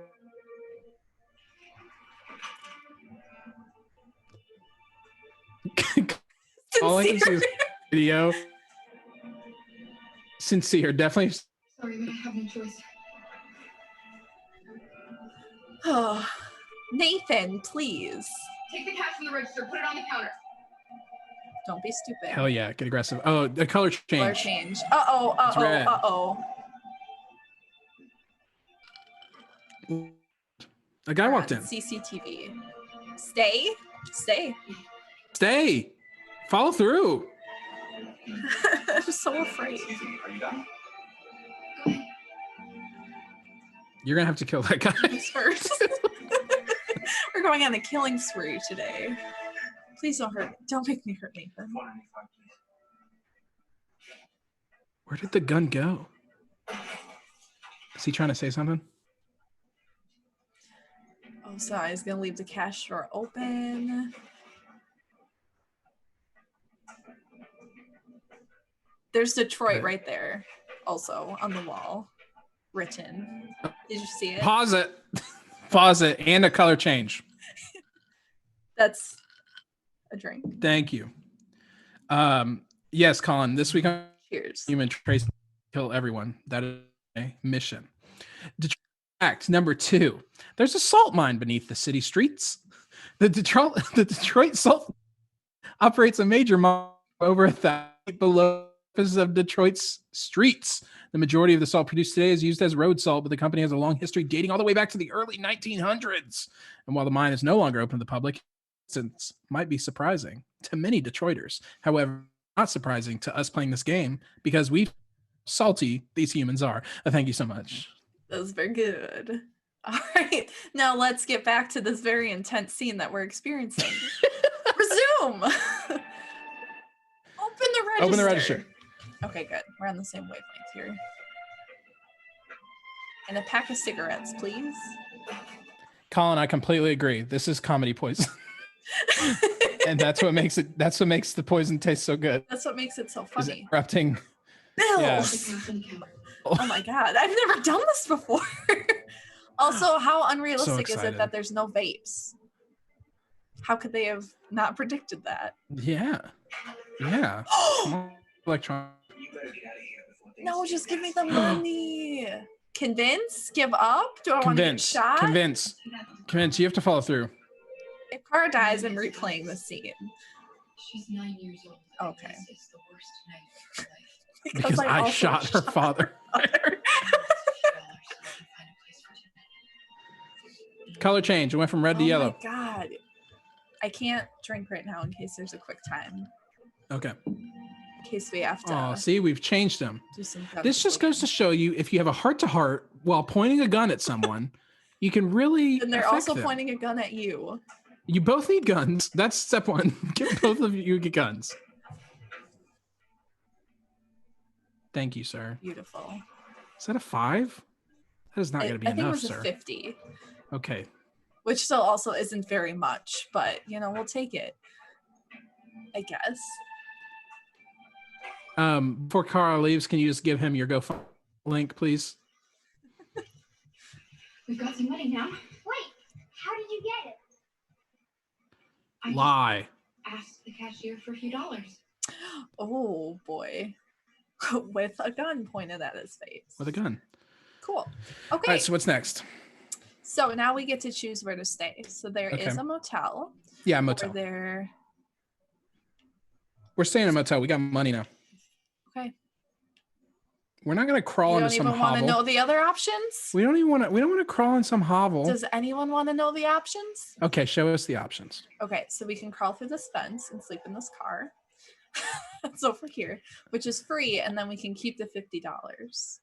All I can see Sincere. is video. Sincere, definitely. sorry, but I have no choice. Oh, Nathan, please. Take the cash from the register, put it on the counter. Don't be stupid. Hell yeah, get aggressive. Oh, the color Color change. change. Uh-oh, uh-oh, red. uh-oh. A guy We're walked on in. CCTV. Stay. Stay. Stay. Follow through. I'm so afraid. Are you done? Go ahead. You're gonna have to kill that guy. Who's first? We're going on a killing spree today. Please don't hurt. Don't make me hurt Nathan. 495, please. Where did the gun go? Is he trying to say something? Oh, sorry. He's gonna leave the cash drawer open. There's Detroit Okay. right there, also on the wall, written. Did you see it? Pause it. Pause it. And a color change. That's a drink. Thank you. Yes, Colin. This week on Cheers. Human Trace Kill Everyone. That is a mission. Detroit Act number 2. There's a salt mine beneath the city streets. The Detroit Salt operates a major mine over 1,000 feet below the surface of Detroit's streets. The majority of the salt produced today is used as road salt, but the company has a long history dating all the way back to the early 1900s. And while the mine is no longer open to the public, since might be surprising to many Detroiters. However, not surprising to us playing this game because we salty these humans are. Thank you so much. That was very good. All right. Now let's get back to this very intense scene that we're experiencing. Resume. Open the register. Open the register. Okay, good. We're on the same wavelength here. And a pack of cigarettes, please. Colin, I completely agree. This is comedy poison. And that's what makes the poison taste so good. That's what makes it so Is funny. interrupting. Bill! Yeah. Put the cash on the counter. Oh my god, I've never done this before. Also, how unrealistic is it excited. that there's no vapes? How could they have not predicted that? Yeah. Yeah. Electron. You better get out of here before things No, get just give me nasty. the money. Convince? Give up? Do I want to get Convince. shot? Convince. Convince. You have to follow through. If Kara dies, I'm replaying the scene. She's 9 years old. Okay. It's the worst night of her life. Because I also shot her father. Color change. It went from red to yellow. Oh my god. I can't drink right now in case there's a quick time. Okay. In case we have to Oh, see, we've changed them. do some This just goes to show you if you have a heart to heart while pointing a gun at someone, you can really. And they're affect also them. pointing a gun at you. You both need guns. That's step 1. Get both of you get guns. Thank you, sir. Beautiful. Is that a 5? That is not going to be I think it enough, was a sir. 50, Okay. which still also isn't very much, but you know, we'll take it. I guess. Before Carl leaves, can you just give him your GoFundMe link, please? We've got some money now. Wait, how did you get it? I just Lie. asked the cashier for a few dollars. Oh boy. With a gun pointed at his face. With a gun. Cool. All Okay. right, so what's next? So now we get to choose where to stay. So there is Okay. a motel. Yeah, Or motel. there. We're staying in a motel. We got money now. Okay. We're not gonna crawl You into don't some even want to hovel. know the other options? We don't want to crawl in some hovel. Does anyone want to know the options? Okay, show us the options. Okay, so we can crawl through this fence and sleep in this car. That's over here, which is free, and then we can keep the $50.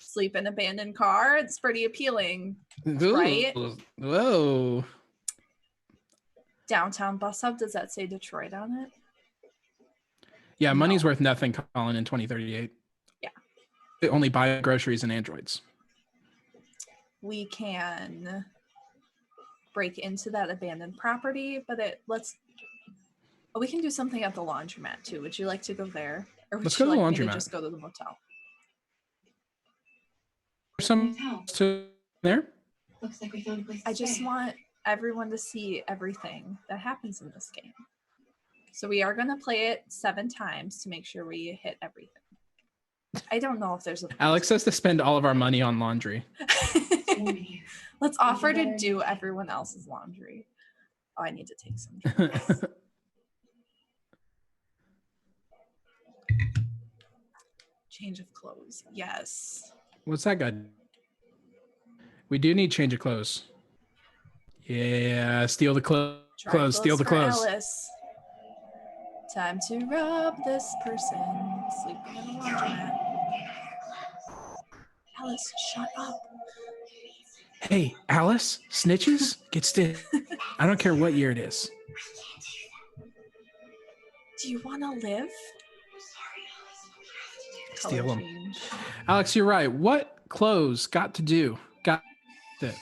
Sleep in abandoned car. It's pretty appealing. Right? Whoa. Downtown bus hub. Does that say Detroit on it? Yeah, money's No. worth nothing, Colin, in 2038. Yeah. They only buy groceries and androids. We can break into that abandoned property, but we can do something at the laundromat too. Would you like to go there, or would Let's you go to the like me to laundromat. just go to the motel? Some Motel. to there. Looks like we found a place to I just stay. want everyone to see everything that happens in this game. So we are going to play it 7 times to make sure we hit everything. I don't know if there's a Alex says to spend all of our money on laundry. It's warm in here. Let's offer to better. do everyone else's laundry. Oh, I need to take some drinks. Change of clothes. Yes. What's that guy? We do need change of clothes. Yeah, steal the Dry clothes. Steal the for clothes. Alice. Time to rub this person sleeping in a laundromat. Alice, shut up. Hey, Alice, snitches get still. I don't care what year it is. Do you want to live? Steal Color 'em. change. Alex, you're right. What clothes got to do? Got it.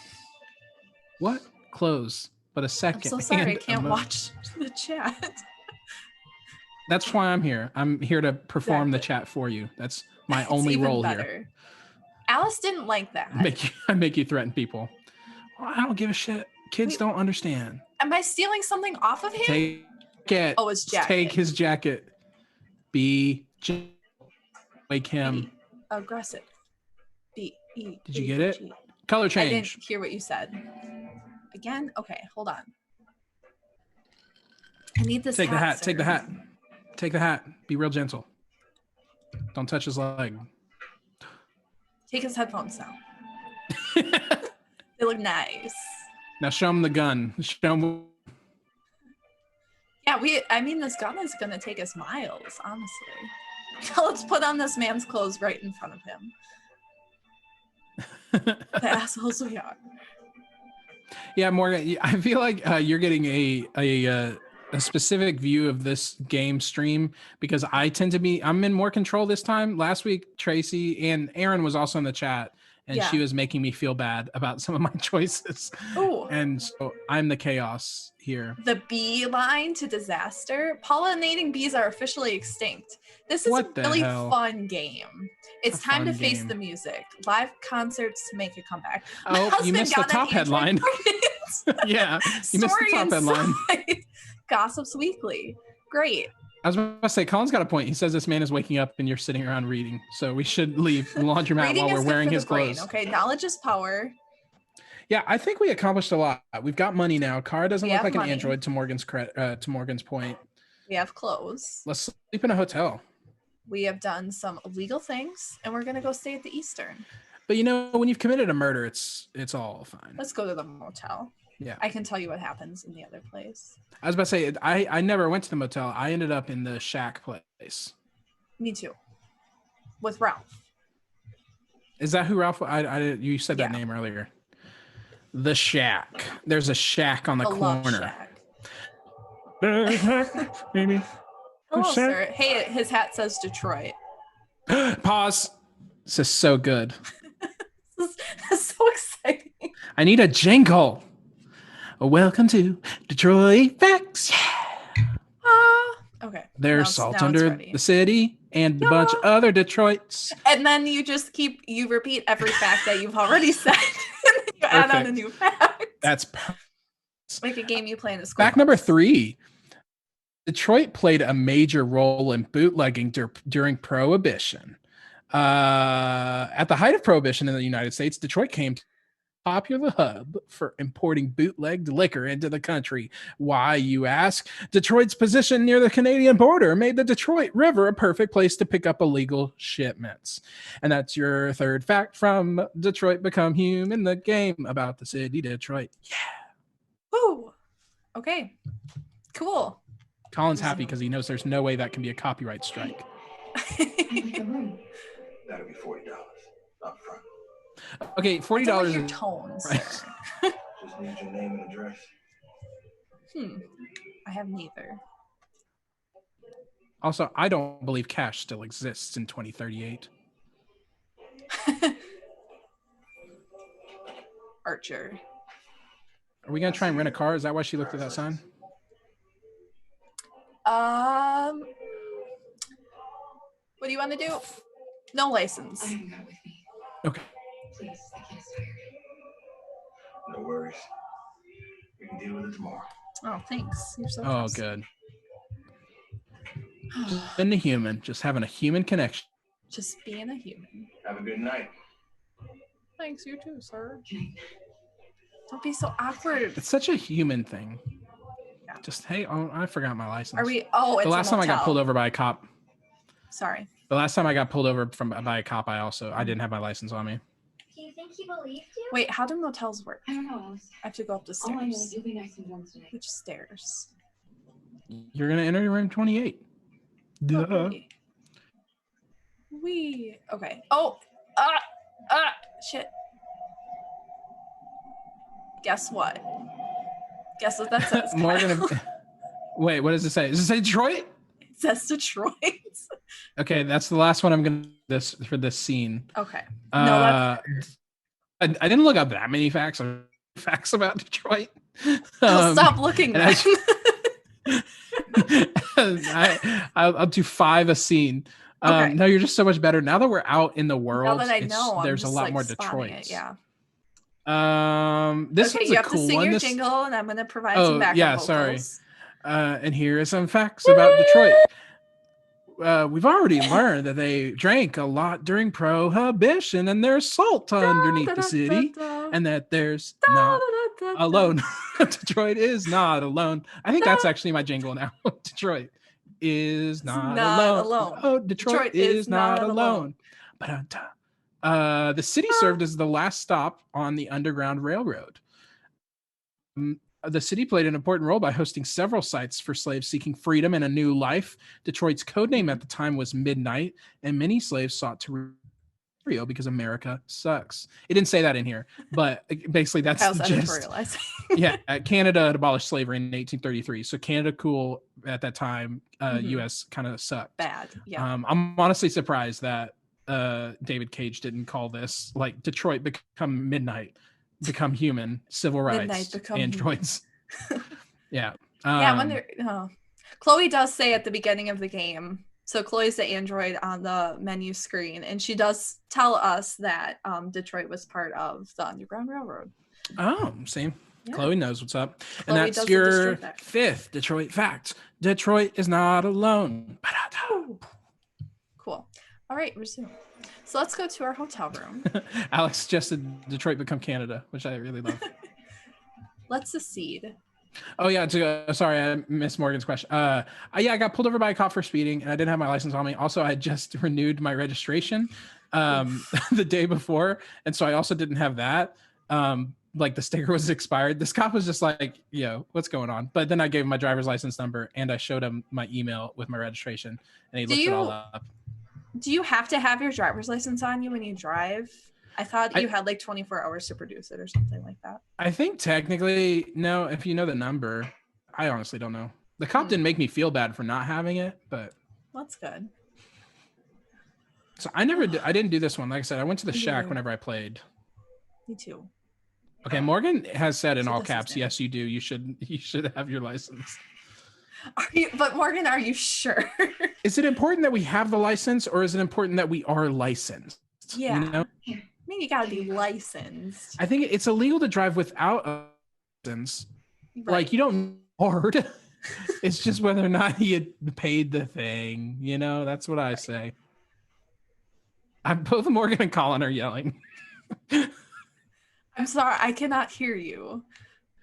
What clothes? But a I'm second. so sorry, I and a can't mo- watch the chat. That's why I'm here. I'm here to perform the Exactly. chat for you. That's my It's only even role here. better. Alice didn't like that. I make you threaten people. Well, I don't give a shit. Kids Wait. don't understand. Am I stealing something off of him? Take it. Oh, his jacket. Take his jacket. Wake him. Be aggressive. Did Did you get it? Color I didn't change. hear what you said. Again? Okay, hold on. I need this Take the hat. sir. Take the hat. Take the hat. Be real gentle. Don't touch his leg. Take his headphones now. They look nice. Now show him the gun. Show him. Yeah, this gun is gonna take us miles, honestly. Let's put on this man's clothes right in front of him. The assholes we are. Yeah, Morgan. I feel like you're getting a specific view of this game stream because I tend to be. I'm in more control this time. Last week, Tracy and Aaron was also in the chat, and Yeah. she was making me feel bad about some of my choices. Ooh. And so I'm the chaos here. The bee line to disaster. Pollinating bees are officially extinct. This is What the a really hell? fun game. It's A time to fun face game. the music. Live concerts to make a comeback. My Oh, you husband missed the got an top headline. Android. Yeah, you missed the Story top headline. inside. Gossips Weekly. Great. I was about to say, Colin's got a point. He says this man is waking up and you're sitting around reading. So we should leave the laundromat Reading while is we're good wearing for his the brain, clothes. okay, knowledge is power. Yeah, I think we accomplished a lot. We've got money now. Kara doesn't We look have like money. an android to Morgan's point. We have clothes. Let's sleep in a hotel. We have done some illegal things, and we're gonna go stay at the Eastern. But you know, when you've committed a murder, it's all fine. Let's go to the motel. Yeah. I can tell you what happens in the other place. I was about to say, I never went to the motel. I ended up in the shack place. Me too. With Ralph. Is that who Ralph? You said that Yeah. name earlier. The shack. There's a shack on the Love corner. Shack. Maybe. Hello, Shack. sir. Hey, his hat says Detroit. Pause. This is so good. This is so exciting. I need a jingle. Welcome to Detroit Facts. Ah. Okay. There's Now salt it's under ready. the city and a bunch of Yeah. other Detroits. And then you just you repeat every fact that you've already said. And then you add on a Perfect. new fact. That's Like a game you play in a school. fact number 3. Detroit played a major role in bootlegging during Prohibition. At the height of Prohibition in the United States, Detroit came popular hub for importing bootlegged liquor into the country. Why, you ask? Detroit's position near the Canadian border made the Detroit River a perfect place to pick up illegal shipments. And that's your third fact from Detroit Become Human, the game about the city Detroit. Yeah. Woo. Okay. Cool. Colin's happy because he knows there's no way that can be a copyright strike. I'd like a room. That'll be $40 up front. Okay, $40 That's your is tones. right. Sir. Just need your name and address. I have neither. Also, I don't believe cash still exists in 2038. Archer. Are we gonna try and rent a car? Is that why she looked at that sign? What do you want to do? No license. I haven't got it with me. Okay. Please, I can't aspire. No worries. We can deal with it tomorrow. Oh, thanks. You're so Oh, nice. good. And a human, just having a human connection. Just being a human. Have a good night. Thanks, you too, sir. Don't be so awkward. It's such a human thing. Yeah. Just, hey, oh, I forgot my license. Are we? Oh, it's The last a time I got motel. pulled over by a cop. Sorry. The last time I got pulled over by a cop, I didn't have my license on me. Do you think he believed you? Wait, how do motels work? I don't know, Alice. I have to go up the All I know is stairs. you'll be nice and warm today. Which stairs? You're gonna enter room 28. Duh. Okay. We okay. Oh, shit. Guess what? Guess what that says? Morgan. Kyle? Wait, what does it say? Does it say Detroit? It says Detroit. Okay, that's the last one I'm gonna this for this scene. Okay. No, that's I didn't look up that many facts about Detroit. stop looking. and Then. I'll do 5 a scene. Okay. No, you're just so much better now that we're out in the world. Now that I know, I'm there's a just, lot like, more spotting Detroit. it, yeah. This Okay, one's you a have cool to sing one. your This- jingle, and I'm gonna provide Oh, some backup yeah, vocals. sorry. And here are some facts about Detroit. We've already learned that they drank a lot during Prohibition, and there's salt underneath the city, and that there's not alone. Detroit is not alone. I think that's actually my jingle now. Detroit is not, alone. Oh, Detroit is not alone. Ba-dum-ta. The city served as the last stop on the Underground Railroad. The city played an important role by hosting several sites for slaves seeking freedom and a new life. Detroit's code name at the time was Midnight, and many slaves sought to Rio because America sucks. It didn't say that in here, but basically that's Kyle's the gist. editorializing. Yeah, Canada had abolished slavery in 1833, so Canada cool at that time. U.S. kind of sucked. Bad. Yeah. I'm honestly surprised that David Cage didn't call this like Detroit become Midnight, become human, civil rights, Midnight become androids. Yeah. Yeah, when they're Chloe does say at the beginning of the game, so Chloe's the android on the menu screen, and she does tell us that Detroit was part of the Underground Railroad. Oh, see, Yeah. Chloe knows what's up. Chloe And does that's the your Detroit fact. 5th Detroit fact. Detroit is not alone. Ooh. Cool. All right, resume. So let's go to our hotel room. Alex suggested Detroit become Canada, which I really love. Let's secede. Oh yeah, sorry, I missed Morgan's question. Yeah, I got pulled over by a cop for speeding, and I didn't have my license on me. Also, I had just renewed my registration the day before, and so I also didn't have that. Like the sticker was expired. This cop was just like, "Yo, what's going on?" But then I gave him my driver's license number, and I showed him my email with my registration, and he looked it all up. Do you have to have your driver's license on you when you drive? I thought you had like 24 hours to produce it or something like that. I think technically, no, if you know the number. I honestly don't know. The cop didn't make me feel bad for not having it, but That's good. so I didn't do this one. Like I said, I went to the Me shack neither. whenever I played. Me too. Okay, Morgan has said in So all this is caps, it. yes, you do. You should have your license. But Morgan, are you sure? Is it important that we have the license, or is it important that we are licensed? Yeah. You know? I mean, you gotta be licensed. I think it's illegal to drive without a license. Right. Like you don't hard. It's just whether or not you paid the thing. You know, that's what I say. Both Morgan and Colin are yelling. I'm sorry, I cannot hear you.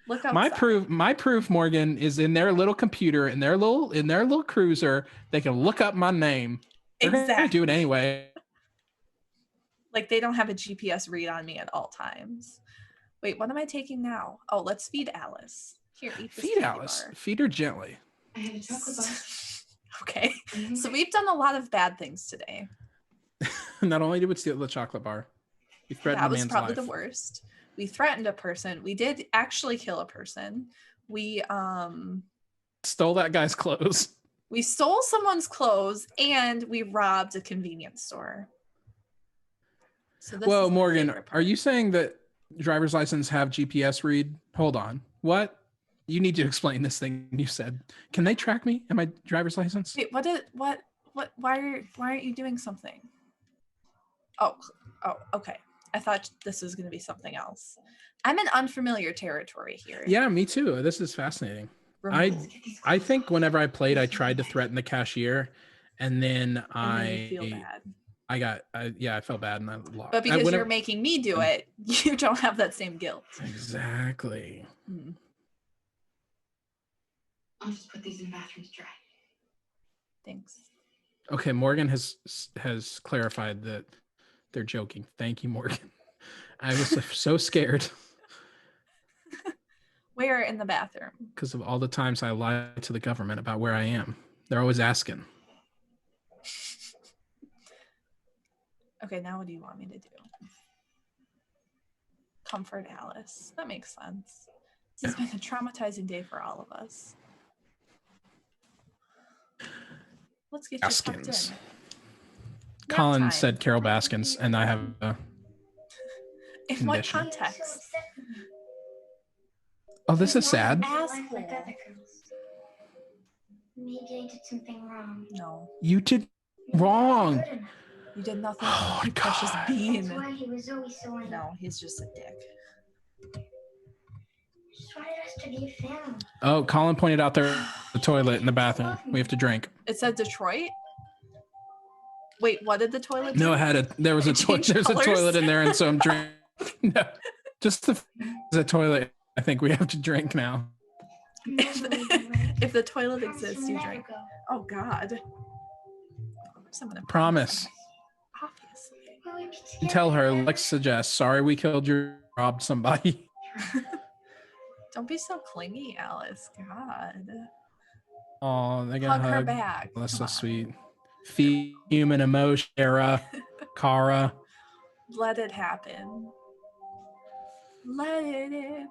Look outside. My proof, Morgan, is in their little computer, in their little cruiser. They can look up my name. They're gonna do it anyway. Like they don't have a GPS read on me at all times. Wait, what am I taking now? Oh, let's feed Alice. Here, eat this Feed Alice. bar. Feed her gently. I have a chocolate bar. Okay. So we've done a lot of bad things today. Not only did we steal the chocolate bar, we threatened That a was man's probably life. the worst. We threatened a person. We did actually kill a person. We Stole that guy's clothes. we stole someone's clothes and we robbed a convenience store. So this Whoa, is my Morgan, favorite are part. you saying that driver's license have GPS read? Hold on. What? You need to explain this thing you said. Can they track me and my driver's license? Wait, why aren't you doing something? Oh, okay. I thought this was going to be something else. I'm in unfamiliar territory here. Yeah, me too. This is fascinating. Remove. I think whenever I played, I tried to threaten the cashier, and then And then you feel bad. I felt bad and I lost. But because you're making me do it, you don't have that same guilt. Exactly. I'll just put these in the bathroom to dry. Thanks. Okay, Morgan has clarified that they're joking. Thank you, Morgan. I was so scared Where in the bathroom? because of all the times I lied to the government about where I am. They're always asking. Okay, now what do you want me to do? Comfort Alice. That makes sense. This has been a traumatizing day for all of us. Let's get you tucked Baskins. in. Colin Nap time. said Carol Baskins, and I have a In what condition. context? Oh, this is sad. Like other girls. Maybe I did something wrong. No, You did wrong. Good enough. you did nothing. Oh, you precious God. bean. That's why he was always so angry. No, he's just a dick. Just wanted us to be a family. Oh, Colin pointed out the toilet in the bathroom. We have to drink. It said Detroit. Wait, what did the toilet do? No, there was a It changed there's colors? a toilet in there, and so I'm drinking. No, just the toilet. I think we have to drink now. If the toilet Promise exists, we'll you never drink. go. Oh God. Someone Promise. Obviously. Well, we could You tell her, Lex suggests, sorry we killed you, robbed somebody. Don't be so clingy, Alice. God. Oh, they got Hug her hug. back. That's so Come on. sweet. Feel human emotion, Kara. Let it happen. Let it in.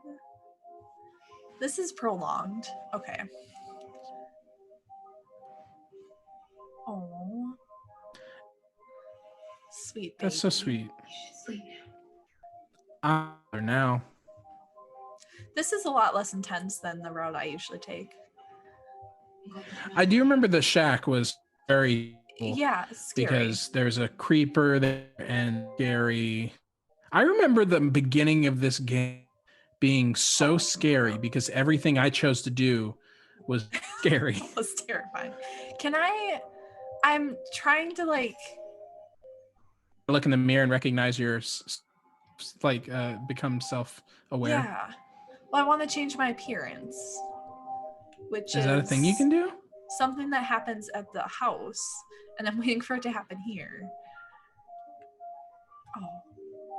This is prolonged. Okay. Oh. Sweet baby. That's so sweet. You should sleep now. Now. This is a lot less intense than the route I usually take. I'm going to I do remember the shack was very cool Yeah, it's scary. because there's a creeper there and scary. I remember the beginning of this game being so scary because everything I chose to do was scary. That was terrifying. I'm trying to Look in the mirror and recognize your become self-aware. yeah. Well, I want to change my appearance, which Is that a thing you can do? something that happens at the house, and I'm waiting for it to happen here. Oh,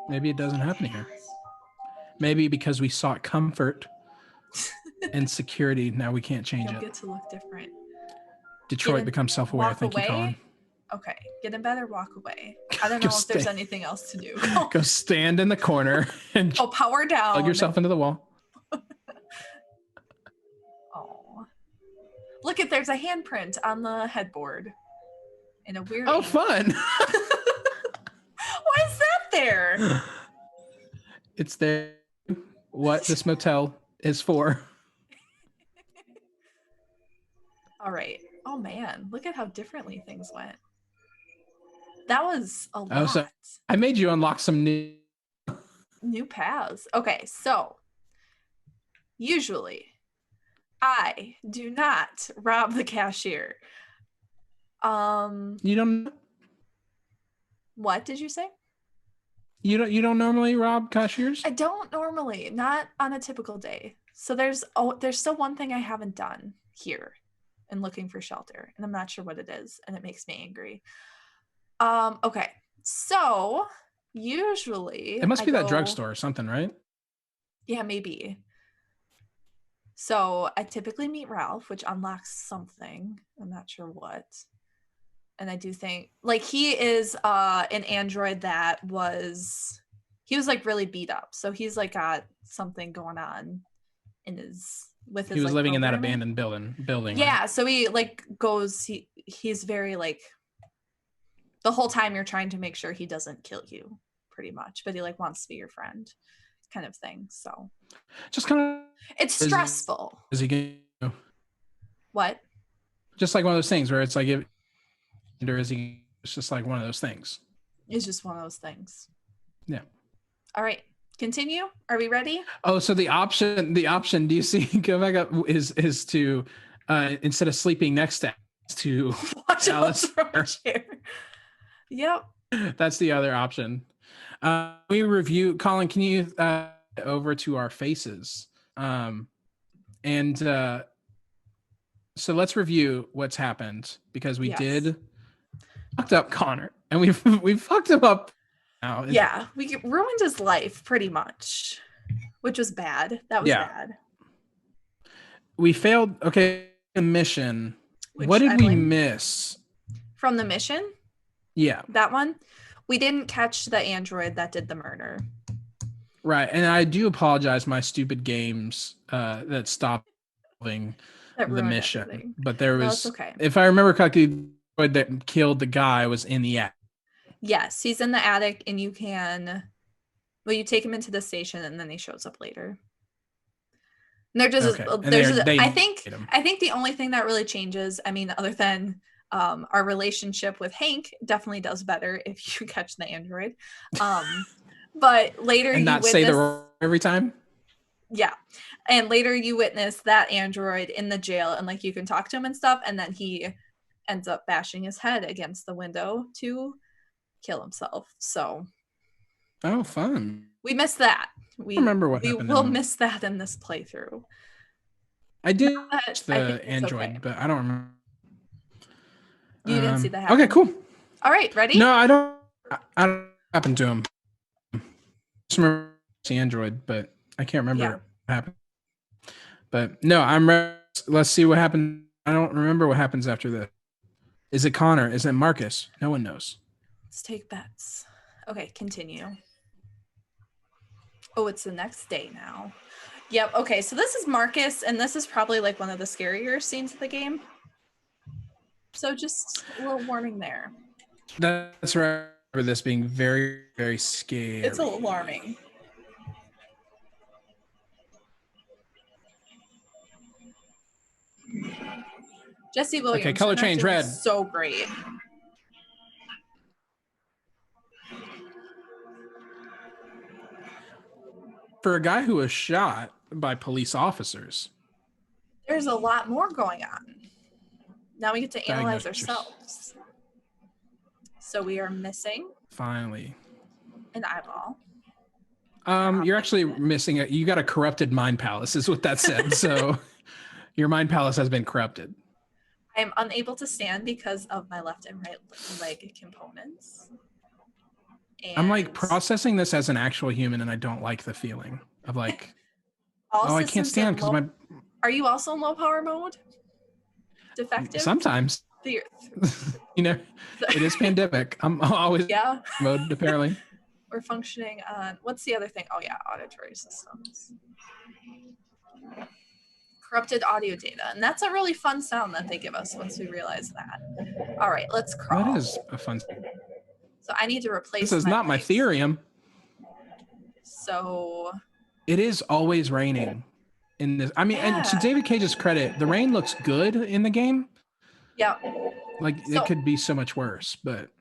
Maybe it doesn't happen here. Maybe because we sought comfort and security, now we can't change you'll it. get to look different. Detroit in- becomes self-aware. walk Thank you, away. Colin. Okay, get in bed or walk away. I don't Go know if there's stay. anything else to do. Go stand in the corner and Oh, power down. plug yourself into the wall. Oh, look at there's a handprint on the headboard. In a weird. Oh, angle. fun! Why is that there? It's there. What this motel is for. All right. Oh man, look at how differently things went. That was a lot. Oh, so- I made you unlock some new. New paths. Okay, so usually I do not rob the cashier. You don't. What did you say? You don't normally rob cashiers? I don't normally, not on a typical day. So there's still one thing I haven't done here in looking for shelter, and I'm not sure what it is, and it makes me angry. Okay. So usually It must I be that go- drugstore or something, right? Yeah, maybe. So I typically meet Ralph, which unlocks something. I'm not sure what. And I do think like he is an android that was like really beat up. So he's like got something going on in his with his He was like, living in that programming. abandoned building. Yeah, Right? so he like goes he's very like the whole time you're trying to make sure he doesn't kill you pretty much, but he like wants to be your friend kind of thing. So Just kind it's Is- stressful. of is he What? just like one of those things where it's like or is he? It's just like one of those things. It's just one of those things. Yeah. All right. Continue. Are we ready? Oh, so the option, do you see, go back up, is to instead of sleeping next to Watch Alice. out from a chair. Yep. That's the other option. We review, Colin, can you over to our faces? So let's review what's happened because we Yes. did fucked up Connor and we've fucked him up now. Yeah, we ruined his life pretty much, which was bad. That was bad. We failed. Okay, the mission. Which What I did we blame- miss? From the mission, Yeah, that one, we didn't catch the android that did the murder. right. And I do apologize, my stupid games that stopped solving That the ruined mission. everything. But there No, was, it's okay. if I remember correctly, the droid that killed the guy was in the act. Yes, he's in the attic, and you take him into the station, and then he shows up later. And they're just Okay. And they I think hit him. the only thing that really changes, I mean, other than our relationship with Hank, definitely does better if you catch the android. But later And you not witness, say the wrong every time. yeah, and later you witness that android in the jail, and like you can talk to him and stuff, and then he ends up bashing his head against the window to kill himself. So Oh, fun. we missed that. We remember what we happened will in- miss that in this playthrough. I did But watch I think the it's android, okay. but I don't remember. You didn't see that happen. Okay, cool. All right, ready? No, I don't what happened to him. Just remember the android, but I can't remember Yeah. what happened. But no, I'm ready. Let's see what happened. I don't remember what happens after this. Is it Connor? Is it Marcus? No one knows. Let's take bets. Okay, continue. Oh, it's the next day now. Yep. Okay, so this is Marcus, and this is probably like one of the scarier scenes of the game. So just a little warning there. That's right. I remember this being very, very scary. It's alarming. Jesse Williams. Okay, color her change, acting is red. So great. For a guy who was shot by police officers. There's a lot more going on. Now we get to analyze Diagnose yourself. ourselves. So we are missing Finally. an eyeball. You're actually missing it. You got a corrupted mind palace, is what that said. So your mind palace has been corrupted. I am unable to stand because of my left and right leg components. I'm like And processing this as an actual human, and I don't like the feeling of like, all oh, I can't systems in stand because low- my Are you also in low power mode? Defective? sometimes, The- you know, it is pandemic. I'm always Yeah, mode apparently. we're functioning on, what's the other thing? Oh yeah, auditory systems. Corrupted audio data. And that's a really fun sound that they give us once we realize that. All right, let's crawl. That is a fun. So I need to replace This is not my lights. theorem. So It is always raining in this. I mean, and to Yeah. David Cage's credit, the rain looks good in the game. yeah. Like So- it could be so much worse, but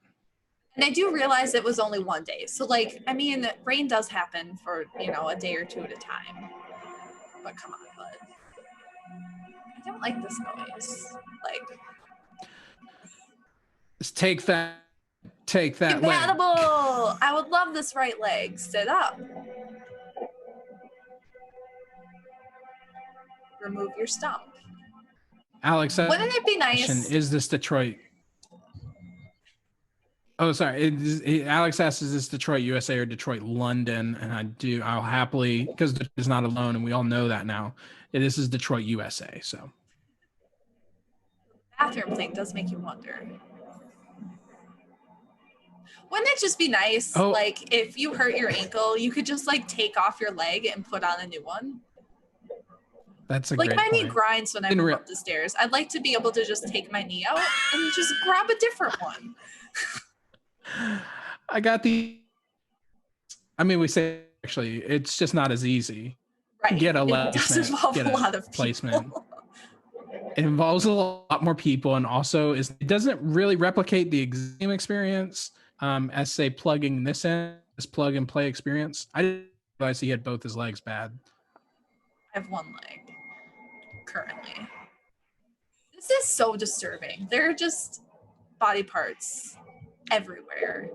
And I do realize it was only one day. So like, I mean, rain does happen for, you know, a day or two at a time. But come on, bud. I don't like this noise. Like, let's take that Take that leg. Compatible. I would love this right leg. Sit up. Remove your stump. Alex, Wouldn't it be nice? is this Detroit? Oh, sorry. Alex asks, is this Detroit, USA or Detroit, London? And I'll happily, because it's not alone, and we all know that now. This is Detroit, USA. So Bathroom thing does make you wonder. Wouldn't it just be nice, like, if you hurt your ankle, you could just, like, take off your leg and put on a new one? That's a like, great my knee point. grinds when I move up the stairs. I'd like to be able to just take my knee out and just grab a different one. I got the. I mean, we say actually, it's just not as easy. Right. Get a It does involve a lot of placement. people. It involves a lot more people, and also it doesn't really replicate the exam experience as say plugging this in, this plug and play experience. I didn't realize he had both his legs bad. I have one leg currently. This is so disturbing. There are just body parts everywhere.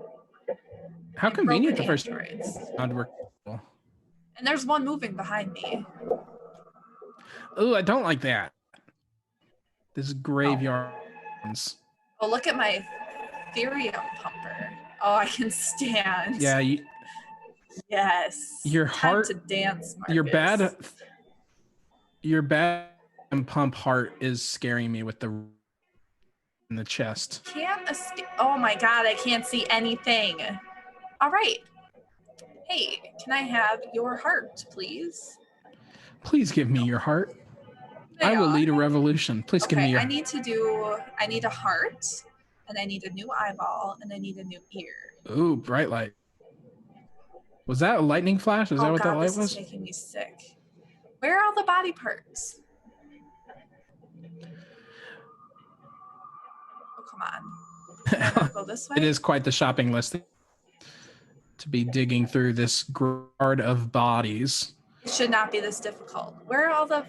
How and convenient the broken first androids. round work. And there's one moving behind me. Oh, I don't like that. This is graveyard. Oh, look at my Therium pumper. Oh, I can stand. Yeah, Yes. your Time heart, to dance, Marcus. your bad and pump heart is scaring me with the in the chest. Can't escape. Oh my god, I can't see anything. All right. Hey, can I have your heart, please? Please give me your heart. I will lead a revolution. Please give me your. I need a heart, and I need a new eyeball, and I need a new ear. Ooh, bright light. Was that a lightning flash? Is that what that light this was? is making me sick. Where are all the body parts? Oh, come on. Can I not go this way? It is quite the shopping list to be digging through this guard of bodies. It should not be this difficult. Where are all the...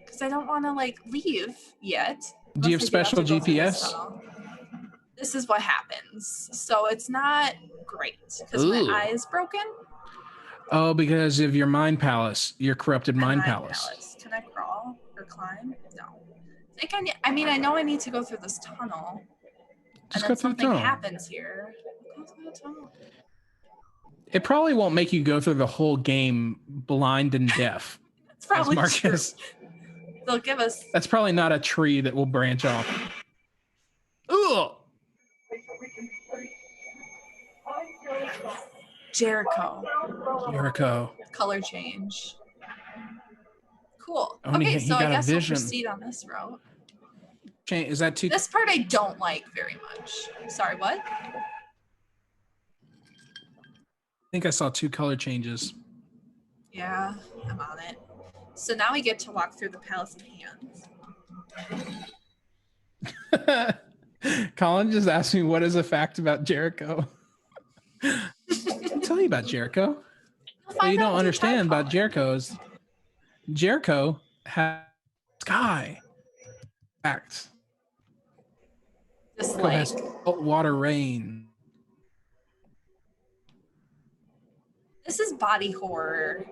Because I don't want to, like, leave yet. Do you have special GPS? This is what happens. So it's not great because my eye is broken. Oh, because of your mind palace, your corrupted mind palace. Can I crawl or climb? No. I mean, I know I need to go through this tunnel. Just and go then through the something tunnel. happens here. Go through the tunnel. It probably won't make you go through the whole game blind and deaf. It's probably Marcus. true. They'll give us... That's probably not a tree that will branch off. Ugh! Jericho. Color change. Cool. Oh, okay, he so I got a guess we'll vision. proceed on this route. Is that too? This part I don't like very much. Sorry, what? I think I saw 2 color changes. Yeah, I'm on it. So now we get to walk through the Palace of Hands. Colin just asked me what is a fact about Jericho. I'll tell you about Jericho. What you don't understand about Jericho is Jericho has sky. Fact. This Jericho has lake. saltwater rain. This is body horror.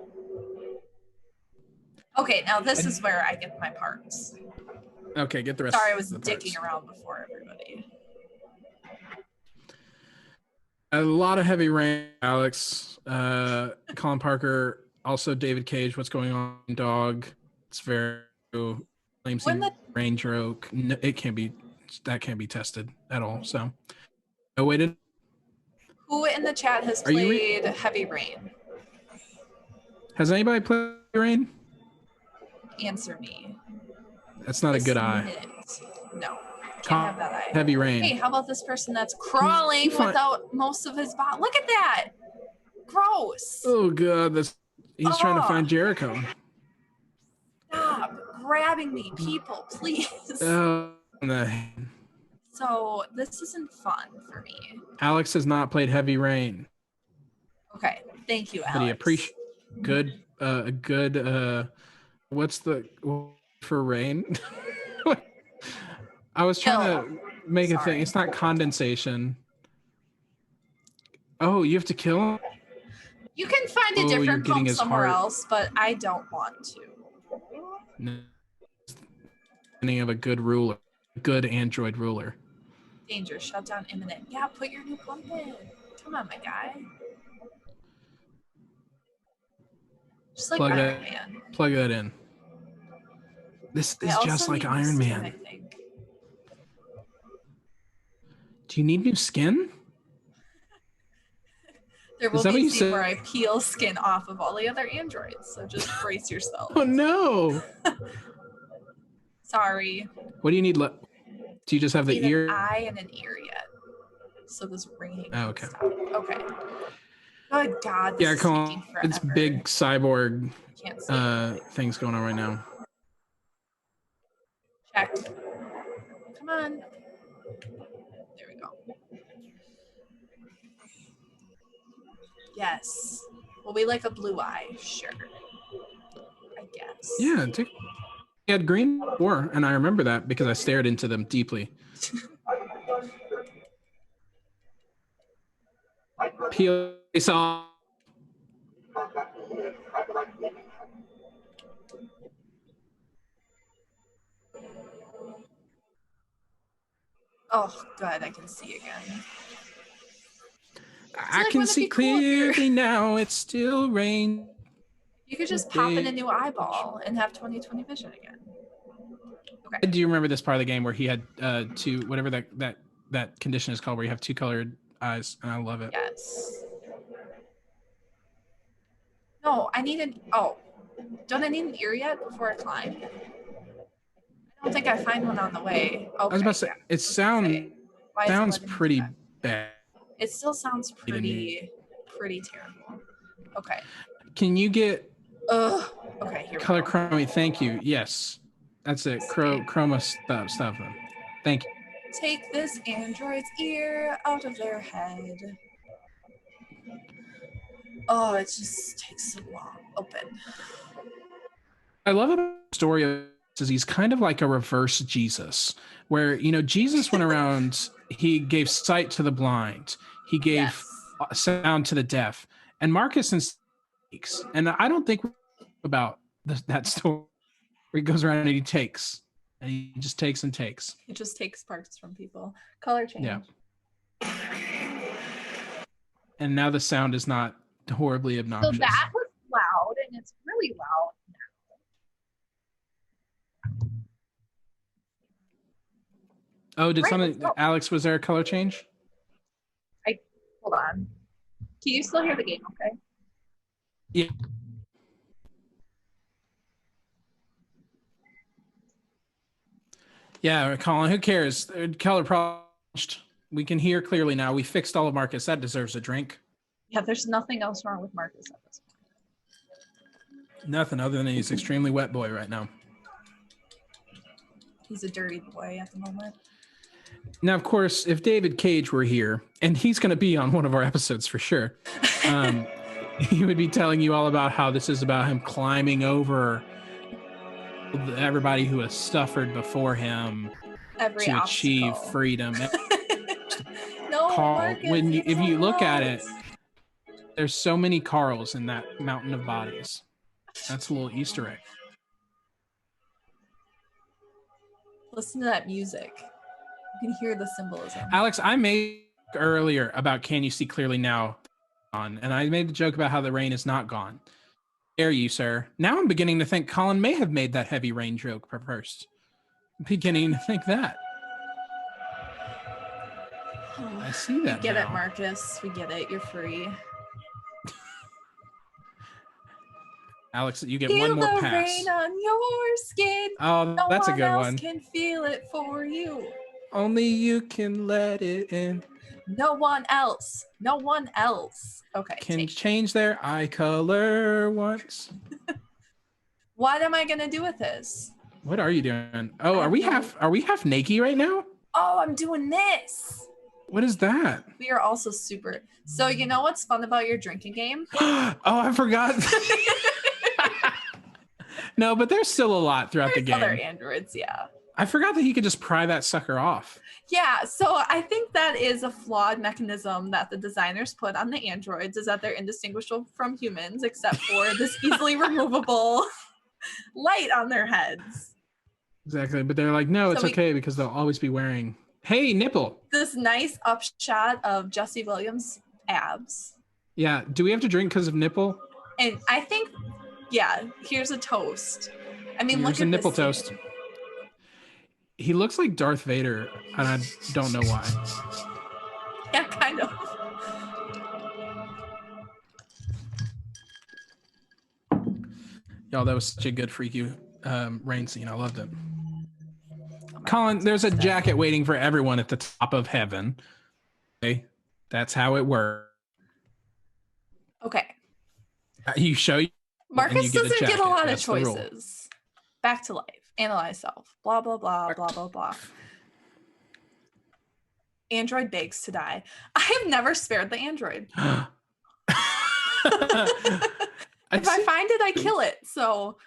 Okay, now this is where I get my parts. Okay, get the rest. Sorry, I was of the dicking parts. around before everybody. A lot of heavy rain, Alex. Colin Parker, also David Cage. What's going on, dog? It's very claims When the- rain joke. No, it can't be. That can't be tested at all. So, I waited. Who in the chat has Are you played Heavy Rain? Has anybody played rain? Answer me. That's not a good eye. minute. No. Can't Con- have that eye. Heavy rain. Hey, how about this person that's crawling fine. without most of his body? Look at that. Gross. Oh god, he's trying to find Jericho. Stop grabbing me, people, please. No. So this isn't fun for me. Alex has not played Heavy Rain, Okay, thank you, Alex. but he appreciates good. What's the for rain? I was trying to. make a Sorry. thing. It's not condensation. Oh, you have to kill him? You can find a Oh, you're different getting home his somewhere heart. else, but I don't want to. No. Beginning of a good ruler. Good android ruler. Danger, shutdown imminent. Yeah, put your new pump in. Come on, my guy. Just like Plug Iron that- Man. Plug that in. This I is also just like need new Iron skin, Man. I think. Do you need new skin? There will Is that be what a you scene said? where I peel skin off of all the other androids, so just brace yourself. Oh no! Sorry. What do you need? Do you just have the Need ear? an eye and an ear yet. So this ringing. Oh, okay. Stuff. Okay. Good God. This Yeah, is Colin. taking forever. It's big cyborg Can't see. things going on right now. Check. Come on. There we go. Yes. Will we like a blue eye? Sure. I guess. Yeah, he had green before, and I remember that because I stared into them deeply. Peel off. Oh, good. I can see again. I like, can wouldn't it see be cool if you're- clearly now. It's still rain. You could just pop in a new eyeball and have 20/20 vision again. Okay. Do you remember this part of the game where he had two, whatever that condition is called, where you have two colored eyes, and I love it. Yes. No, I need an. Oh, don't I need an ear yet before I climb? I don't think I find one on the way. Okay, I was about to say yeah. it sounds Okay. Why is it sounds letting me do pretty that? bad. It still sounds didn't pretty terrible. Okay. Can you get Ugh. Okay, here color we go. chroma? Thank you. Yes, that's it. Chroma stuff them. Thank you. Take this android's ear out of their head. Oh, it just takes so long. Open. I love about the story of this is he's kind of like a reverse Jesus, where Jesus went around, he gave sight to the blind, he gave Yes. sound to the deaf, and Marcus and speaks. And I don't think about that story where he goes around and he takes, and he just takes and takes. It just takes parts from people. Color change. Yeah. And now the sound is not horribly So obnoxious. that was loud, and it's really loud now. Oh, did Right, something, let's go. Alex, was there a color change? Hold on. Can you still hear the game? Okay. Yeah. Yeah, Colin, who cares? Color problem. We can hear clearly now. We fixed all of Marcus. That deserves a drink. Yeah, there's nothing else wrong with Marcus at this point. Nothing other than he's extremely wet boy right now. He's a dirty boy at the moment. Now, of course, if David Cage were here, and he's going to be on one of our episodes for sure, he would be telling you all about how this is about him climbing over everybody who has suffered before him Every to achieve obstacle. freedom. No, Carl, Marcus, if you look at it, no. there's so many Carls in that mountain of bodies. That's a little Easter egg. Listen to that music. You can hear the symbolism. Alex, I made earlier about Can You See Clearly Now on, and I made the joke about how the rain is not gone. Dare you, sir. Now I'm beginning to think Colin may have made that heavy rain joke first. I'm beginning to think that. I see that We get now. it, Marcus. We get it. You're free. Alex, you get Feel one more the pass. rain on your skin. Oh, No that's a one good else one. can feel it for you. Only you can let it in. No one else. No one else. Okay. Can take- change their eye color once. What am I gonna do with this? What are you doing? Oh, are we half naked right now? Oh, I'm doing this. What is that? We are also super. So you know what's fun about your drinking game? Oh, I forgot. No, but there's still a lot throughout the There's other game. androids, yeah. I forgot that he could just pry that sucker off. Yeah, so I think that is a flawed mechanism that the designers put on the androids, is that they're indistinguishable from humans except for this easily removable light on their heads. Exactly, but they're like, no, it's So okay because they'll always be wearing. Hey, nipple. This nice upshot of Jesse Williams' abs. Yeah. Do we have to drink because of nipple? And I think, yeah, here's a toast. I mean, Here's look a at nipple this toast. dude. He looks like Darth Vader, and I don't know why. Yeah, kind of. Y'all, that was such a good freaky rain scene. I loved it. Colin, there's a jacket waiting for everyone at the top of heaven. Okay, that's how it works. Okay. You show you. Marcus get a doesn't get jacket. a lot of That's the rule. choices. Back to life. Analyze self. Blah, blah, blah, blah, blah, blah. Android begs to die. I have never spared the android. If I find it, I kill it. So,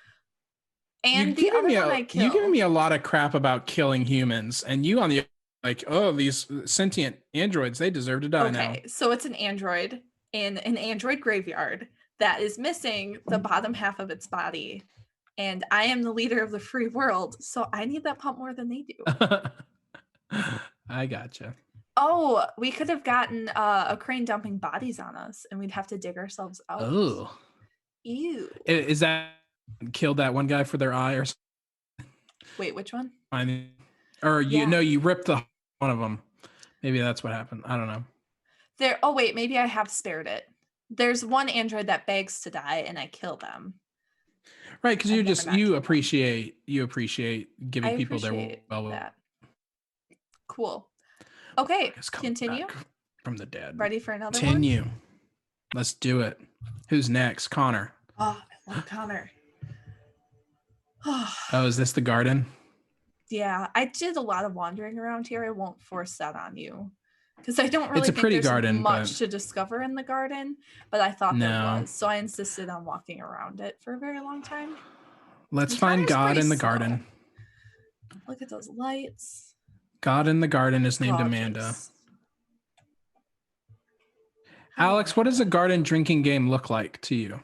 and the other one I kill. You're giving me a lot of crap about killing humans, and you on the like, oh, these sentient androids, they deserve to die now. Okay, so it's an android in an android graveyard that is missing the bottom half of its body. And I am the leader of the free world, so I need that pump more than they do. I gotcha. Oh, we could have gotten a crane dumping bodies on us, and we'd have to dig ourselves out. Oh. Ew. Is that killed that one guy for their eye or something? Wait, which one? I mean, or you ripped the one of them. Maybe that's what happened. I don't know. There. Oh wait, maybe I have spared it. There's one android that begs to die, and I kill them. Right, because you appreciate giving people their well. That. Cool. Okay, continue. From the dead. Ready for another one? Continue. Let's do it. Who's next? Connor. Oh, I love Connor. Oh, is this the garden? Yeah, I did a lot of wandering around here. I won't force that on you because I don't really It's a think pretty there's garden, much to discover in the garden, but I thought there No. was, so I insisted on walking around it for a very long time. Let's And find Connor's God pretty in the slow. garden. Look at those lights. God in the garden is named Amanda. Gorgeous. Alex, what does a garden drinking game look like to you?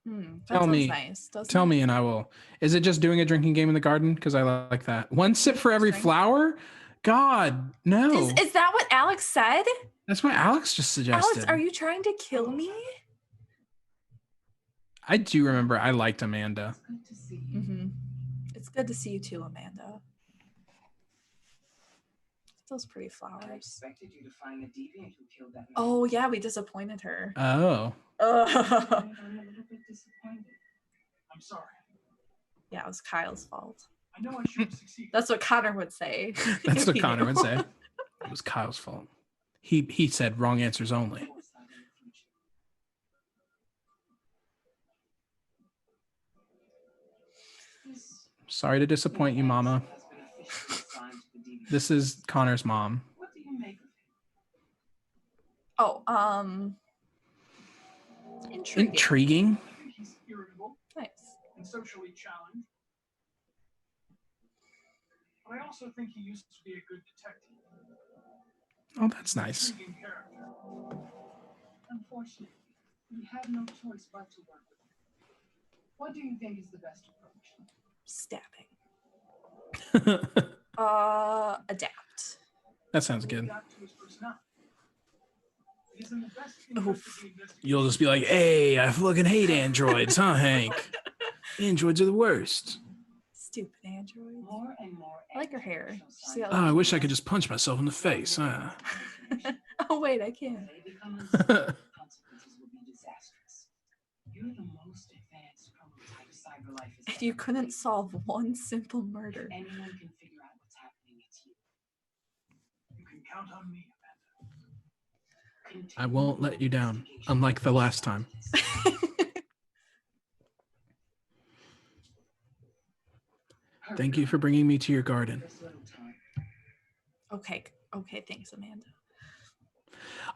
That Tell sounds me. nice, doesn't Tell it? me and I will. Is it just doing a drinking game in the garden? Because I like that. One sip for every Drink. flower? God, no. Is that what Alex said? That's what Alex just suggested. Alex, are you trying to kill me? I do remember I liked Amanda. Good to see you. Mm-hmm. It's good to see you too, Amanda. Those pretty I flowers. expected you to find the deviant who killed that man. Oh yeah, we disappointed her. Oh. Ugh. I'm a little bit disappointed. I'm sorry. Yeah, it was Kyle's fault. I know I should have succeeded. That's what Connor would say. That's if what he Connor knew. would say. It was Kyle's fault. He said wrong answers only. Foresight in the future. This Sorry to disappoint you, Mama. has been officially assigned to the deviant. This is Connor's mom. What do you make of him? Oh, intriguing. Intriguing. I think he's irritable Nice. and socially challenged. But I also think he used to be a good detective. Oh, that's nice. Intriguing character. Unfortunately, we have no choice but to work with him. What do you think is the best approach? Stabbing. Adapt. That sounds We'll good. adapt to his personality. It is in the best interest of the investigation. You'll just be like, hey, I fucking hate androids, huh, Hank? Androids are the worst. Stupid android. More and more. I like her hair. extraterrestrial See how- Oh, I wish I could just punch myself in the face. Huh? Oh wait, I can. If they become unstable, consequences will be disastrous. You're the most advanced prototype cyber life has If you ever couldn't created. solve one simple murder. If anyone can figure out what's happening, it's you. You can count on me, Amanda. I won't let you down, unlike the last time. Thank you for bringing me to your garden. There's little time. Okay. Okay. Thanks, Amanda.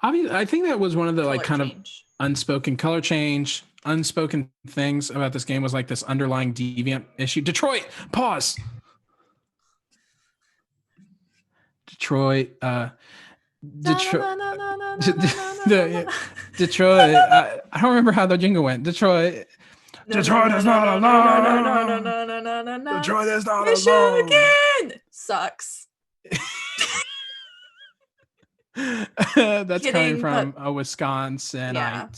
Obviously, I think that was one of the like Color kind of change. unspoken color change, unspoken things about this game was like this underlying deviant issue. Detroit, pause. Detroit. Detroit. Da-na-na-na-na-na-na-na-na-na. Detroit. I don't remember how the jingle went. Detroit. Detroit is not alone. Detroit is not alone. Michigan sucks. That's Kidding, coming from but- a Wisconsinite. Yeah.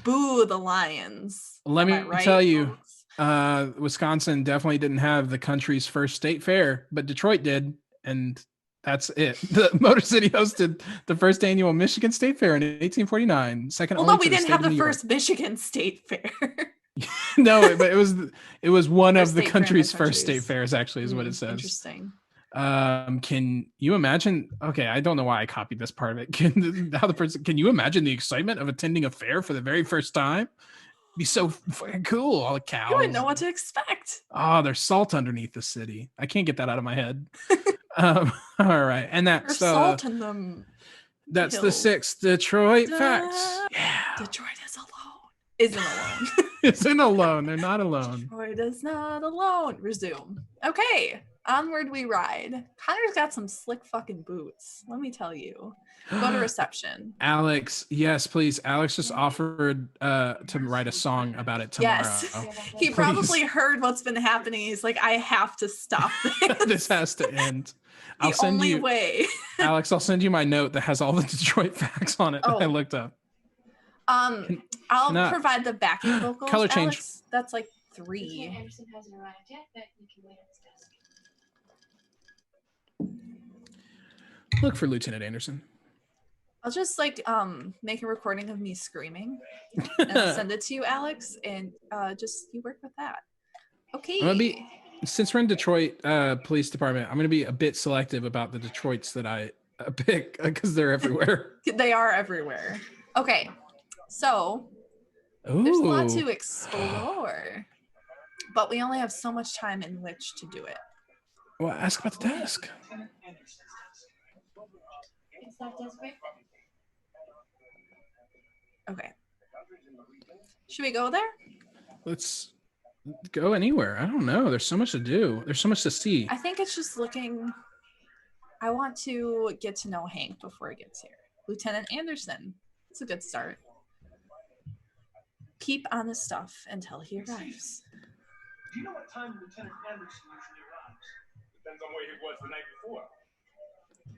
Boo the Lions. Let Am me I right, tell you, folks? Wisconsin definitely didn't have the country's first state fair, but Detroit did, and that's it. The Motor City hosted the first annual Michigan State Fair in 1849. Second Well, only no, we to the didn't state have of the New York. first Michigan State Fair. No, but it was one First of the state fair in the country's first state countries. fairs. Actually, is what it says. Interesting. Can you imagine? Okay, I don't know why I copied this part of it. Can you imagine the excitement of attending a fair for the very first time? Be so fucking cool. All the cows. You wouldn't know what to expect. Oh, there's salt underneath the city. I can't get that out of my head. All right, and There's that's salt in them. that's the hills. 6th Detroit facts. Da- Yeah, Detroit is alone. Isn't alone. isn't alone. They're not alone. Detroit is not alone. Resume. Okay, onward we ride. Connor's got some slick fucking boots. Let me tell you. Go to reception. Alex, yes, please. Alex just offered to write a song about it tomorrow. Yes. He probably heard what's been happening. He's like, I have to stop this. This has to end. I'll The send only you, way. Alex. I'll send you my note that has all the Detroit facts on it that I Oh. looked up. I'll Nah. provide the backing vocals. Color change. Alex. That's like Lieutenant 3. Anderson hasn't arrived yet, but you can wait at his desk. Look for Lieutenant Anderson. I'll just like make a recording of me screaming and I'll send it to you, Alex, and just you work with that. Okay. I'm gonna be, since we're in Detroit Police Department, I'm gonna be a bit selective about the Detroits that I pick because they're everywhere. They are everywhere. Okay. So there's a lot to Ooh. explore, but we only have so much time in which to do it. Well, ask about the desk. Is that desk right? Okay. Should we go there? Let's go anywhere. I don't know. There's so much to do. There's so much to see. I think it's just looking. I want to get to know Hank before he gets here. Lieutenant Anderson. It's a good start. Keep on his stuff until he arrives. Do you know what time Lieutenant Anderson usually arrives? Depends on where he was the night before.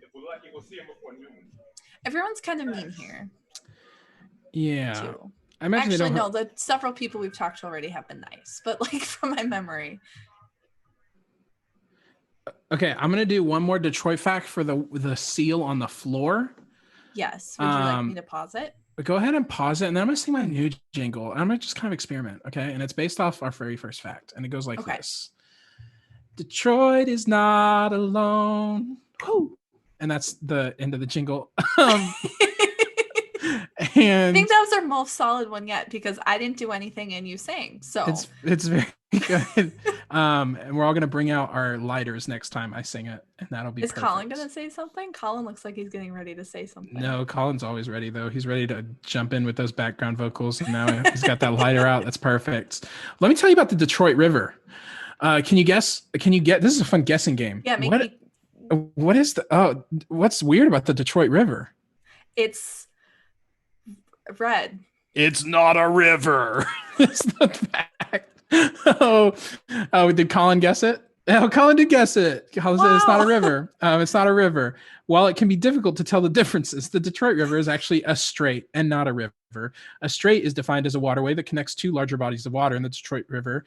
If we're lucky, we'll see him before noon. Everyone's kind of mean here, Yeah. too. I imagine they Actually, don't no, the several people we've talked to already have been nice, but like from my memory. Okay, I'm gonna do one more Detroit fact for the seal on the floor. Yes. Would you like me Um, to pause it? But go ahead and pause it, and then I'm gonna sing my new jingle. And I'm gonna just kind of experiment, okay? And it's based off our very first fact, and it goes like Okay. this: Detroit is not alone. Woo! And that's the end of the jingle. I And think that was our most solid one yet because I didn't do anything and you sang. So it's very good. And we're all gonna bring out our lighters next time I sing it, and that'll be. is Colin perfect. gonna say something? Colin looks like he's getting ready to say something. No, Colin's always ready though. He's ready to jump in with those background vocals, and now he's got that lighter out. That's perfect. Let me tell you about the Detroit River. Can you guess? Can you get? This is a fun guessing game. Yeah, make What? me. What is the? Oh, what's weird about the Detroit River? It's red. It's not a river. It's the fact. Oh, did Colin guess it? Oh, Colin did guess it. Colin said it's not a Wow. river. It's not a river. While it can be difficult to tell the differences, the Detroit River is actually a strait and not a river. A strait is defined as a waterway that connects two larger bodies of water, and the Detroit River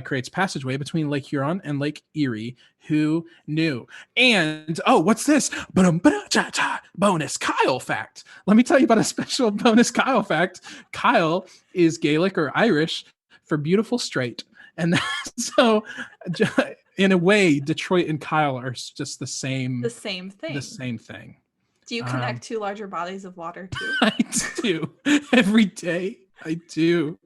creates passageway between Lake Huron and Lake Erie. Who knew? And oh, what's this? Bonus Kyle fact. Let me tell you about a special bonus Kyle fact. Kyle is Gaelic or Irish for beautiful strait, and so in a way, Detroit and Kyle are just the same. The same thing. The same thing. Do you connect two larger bodies of water too? I do every day. I do.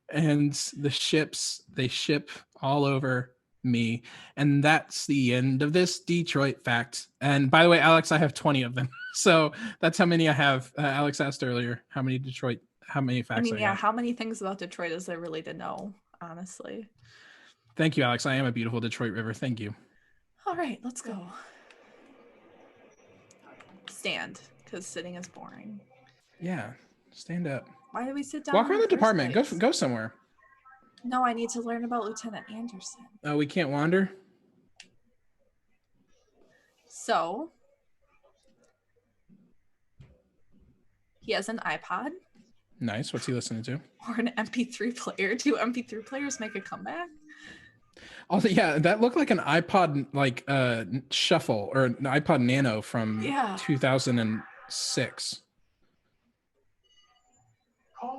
And the ships, they ship all over me. And that's the end of this Detroit fact. And by the way, Alex, I have 20 of them. So that's how many I have. Alex asked earlier how many facts I mean, yeah, have. how many things about Detroit is there really to know, honestly? Thank you, Alex. I am a beautiful Detroit River. Thank you. All right, let's go. stand because sitting is boring. Yeah, stand up. Why did we sit down? Walk in around the first department. place? Go somewhere. No, I need to learn about Lieutenant Anderson. Oh, we can't wander. So he has an iPod Nice. What's he listening to? or an MP3 player. Do MP3 players make a comeback? Also, yeah, that looked like an iPod like shuffle or an iPod Nano from 2006.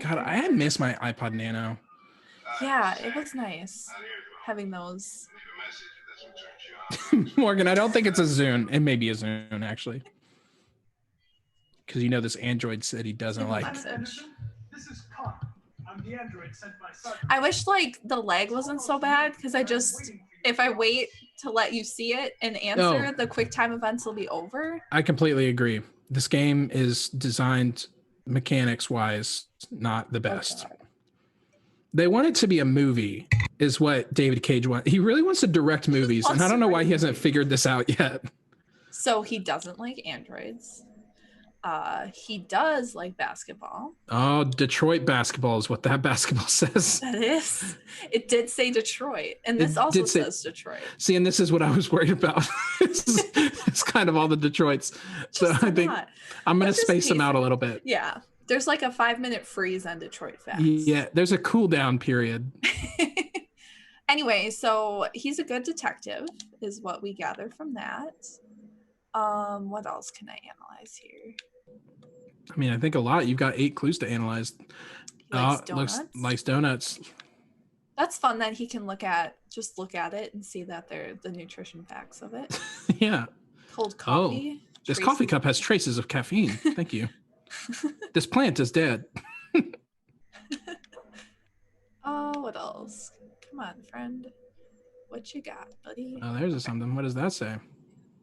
God, I miss my iPod Nano. Yeah, it was nice having those. Morgan, I don't think it's a Zune. It may be a Zune, actually. Because you know this Android said he doesn't like. Message. This is Connor. I'm the android sent by Cyberlife. I wish like the lag wasn't so bad because if I wait to let you see it and answer, the quick time events will be over. I completely agree. This game is designed mechanics wise, not the best. They want it to be a movie, is what David Cage wants. He really wants to direct movies, and I don't know why he hasn't figured this out yet. So he doesn't like androids. He does like basketball. Oh, Detroit basketball is what that basketball says. That is. It did say Detroit, and this also says Detroit. See, and this is what I was worried about. It's kind of all the Detroits. So I think I'm going to space them out a little bit. Yeah. There's like a 5-minute freeze on Detroit Facts. Yeah, there's a cool down period. Anyway, so he's a good detective, is what we gather from that. What else can I analyze here? I mean, I think a lot. You've got 8 clues to analyze. He likes donuts. Likes donuts. That's fun that he can look at it and see that they're the nutrition facts of it. Yeah. Cold coffee. Oh, this coffee cup has traces of caffeine. Thank you. This plant is dead. Oh, what else? Come on, friend. What you got, buddy? Oh, there's something. What does that say?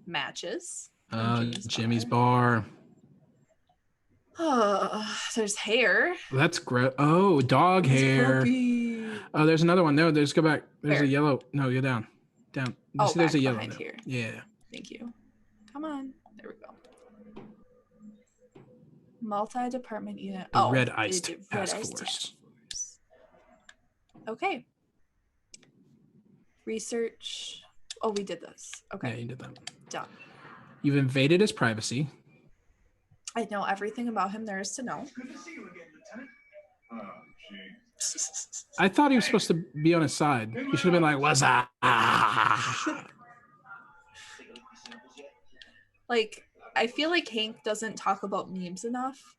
Matches. Jimmy's bar. Oh, there's hair. That's gross. Oh, dog hair. Puppy. Oh, there's another one. No, there's go back. There's Where? a yellow. No, you're down. Down. Oh, See, there's a yellow behind now. here. Yeah. Thank you. Come on. There we go. Multi-department unit. The Red Ice Red Task Ice Force. Task Force. Okay. Research. Oh, we did this. Okay. Yeah, you did that. Done. You've invaded his privacy. I know everything about him there is to know. Good to see you again, Lieutenant. Oh, gee. I thought he was supposed to be on his side. He should have been like, what's up? Like, I feel like Hank doesn't talk about memes enough.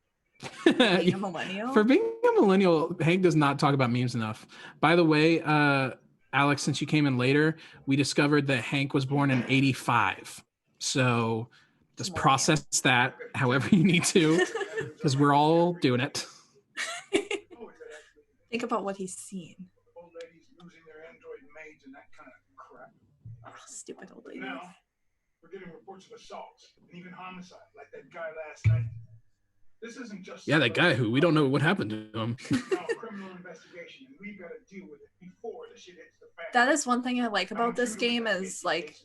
Being a millennial. For being a millennial, Hank does not talk about memes enough. By the way, Alex, since you came in later, we discovered that Hank was born in 85. So just process that however you need to, because we're all doing it. Think about what he's seen. Old ladies losing their android maids and that kind of crap. Oh, stupid old lady. Now, we're getting reports of assaults and even homicide, like that guy last night. This isn't just Yeah, that guy who we don't know what happened to him. now a criminal investigation, and we've got to deal with it before the shit hits the fan. That is one thing I like about this game is like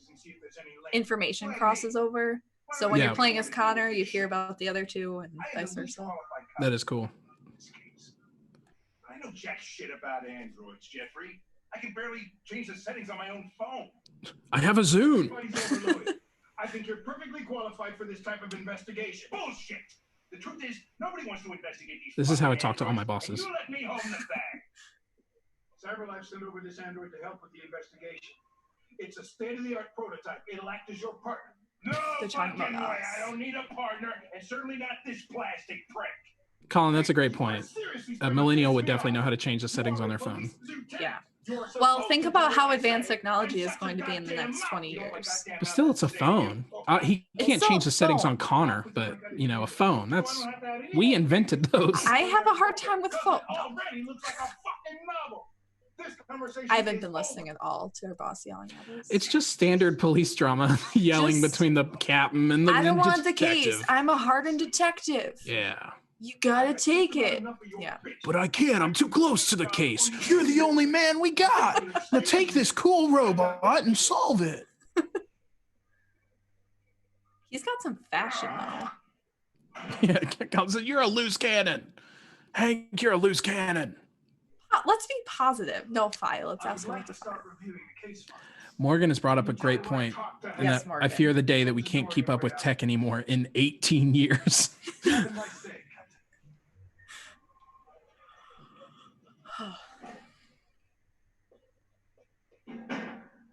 information crosses over. So when you're playing as Connor, you hear about the other two and vice versa. That is cool. I know jack shit about androids, Jeffrey. I can barely change the settings on my own phone. I have a Zune. Everybody's overloaded. I think you're perfectly qualified for this type of investigation. Bullshit! The truth is, nobody wants to investigate these. This is how I fucking talk to all my androids, bosses. and you let me home the bag. CyberLife sent over this android to help with the investigation. It's a state-of-the-art prototype. It'll act as your partner. No They're talking fucking about way. us. I don't need a partner, and certainly not this plastic prick. Colin, that's a great point. A millennial would definitely know how to change the settings on their phone. Yeah. Well, think about how advanced technology is going to be in the next 20 years. But still, it's a phone. He can't change the settings on Connor, but you know, a phone. That's we invented those. I have a hard time with phone. Already looks like a fucking novel. This conversation I haven't is been over. listening at all to our boss yelling at us. It's just standard police drama, yelling Just- between the captain and the I don't want the detective. case. I'm a hardened detective. Yeah. You gotta take it. Yeah. But I can't. I'm too close to the case. You're the only man we got. Now take this cool robot and solve it. He's got some fashion though. Yeah, comes in, you're a loose cannon. Hank, you're a loose cannon. Let's be positive. No, Fi. Let's I ask would him like to to start fire. reviewing the case file. Morgan has brought up a great point. And Yes, that I Morgan. fear the day that we can't keep up with tech anymore in 18 years. Have a nice day, Captain.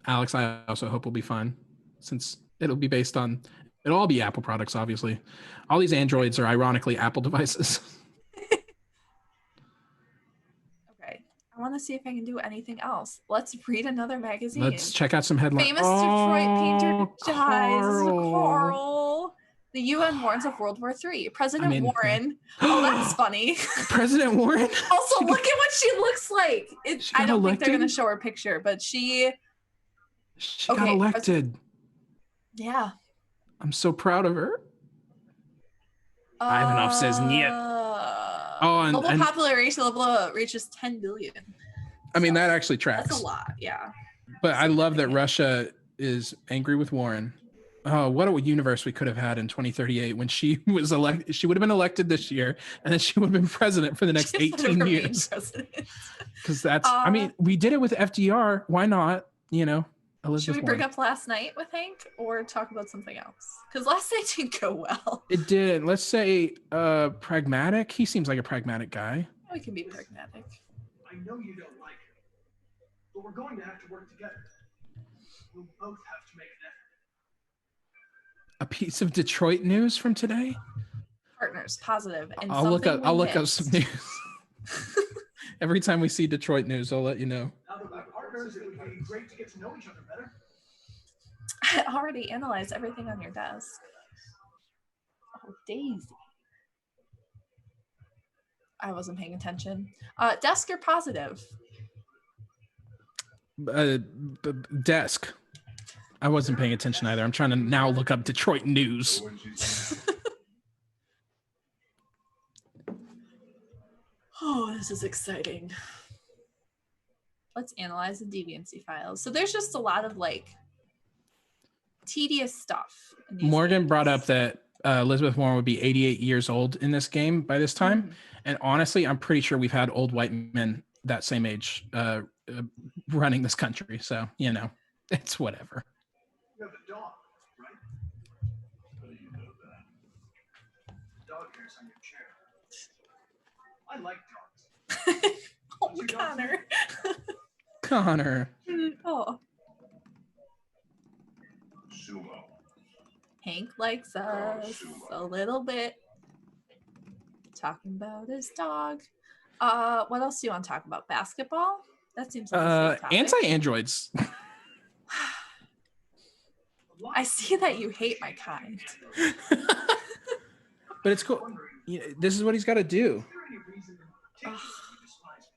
Alex, I also hope will be fine, since it'll be based on, it'll all be Apple products, obviously. All these Androids are ironically Apple devices. Okay. I want to see if I can do anything else. Let's read another magazine. Let's check out some headlines. Famous Detroit painter dies. Carl. Carl. The UN warns of World War III. President I mean, Warren. Oh, that's funny. President Warren. Also, look at what she looks like. She I got don't think they're going to elected? show her picture, but she. Got Okay, elected. Yeah. I'm so proud of her. Ivanov says niet. Oh, and global population level reaches 10 billion. I mean, that actually tracks. That's a lot, yeah. But I love that Russia is angry with Warren. Oh, what a universe we could have had in 2038 when she was elected. She would have been elected this year, and then she would have been president for the next 18 years. Because that's, I mean, we did it with FDR. Why not? You know, Elizabeth Should we bring Warren. up last night with Hank or talk about something else? Because last night didn't go well. It did. Let's say pragmatic. He seems like a pragmatic guy. We can be pragmatic. I know you don't like her, but we're going to have to work together. We'll both have to make an effort. A piece of Detroit news from today. Partners, positive. And I'll look up. something we I'll look up missed. some news. Every time we see Detroit news, I'll let you know. Now that we're partners, it would be great to get to know each other better. I already analyzed everything on your desk. Oh, Daisy. I wasn't paying attention. Desk or positive? Desk. I wasn't paying attention either. I'm trying to now look up Detroit news. Oh, this is exciting. Let's analyze the deviancy files. So there's just a lot of like tedious stuff. in these Morgan games. brought up that Elizabeth Warren would be 88 years old in this game by this time. Mhm. And honestly, I'm pretty sure we've had old white men that same age running this country. So, you know, it's whatever. You have a dog, right? How do you know that? Dog hairs on your chair. I like dogs. Oh, What's your dog's Connor. Connor. Oh, Sumo. Hank likes us a little bit. Talking about his dog. What else do you want to talk about? Basketball? That seems like a safe topic. Anti-androids. I see that you hate my kind. But it's cool. You know, this is what he's got to do. Is there any reason in particular Ugh. you despise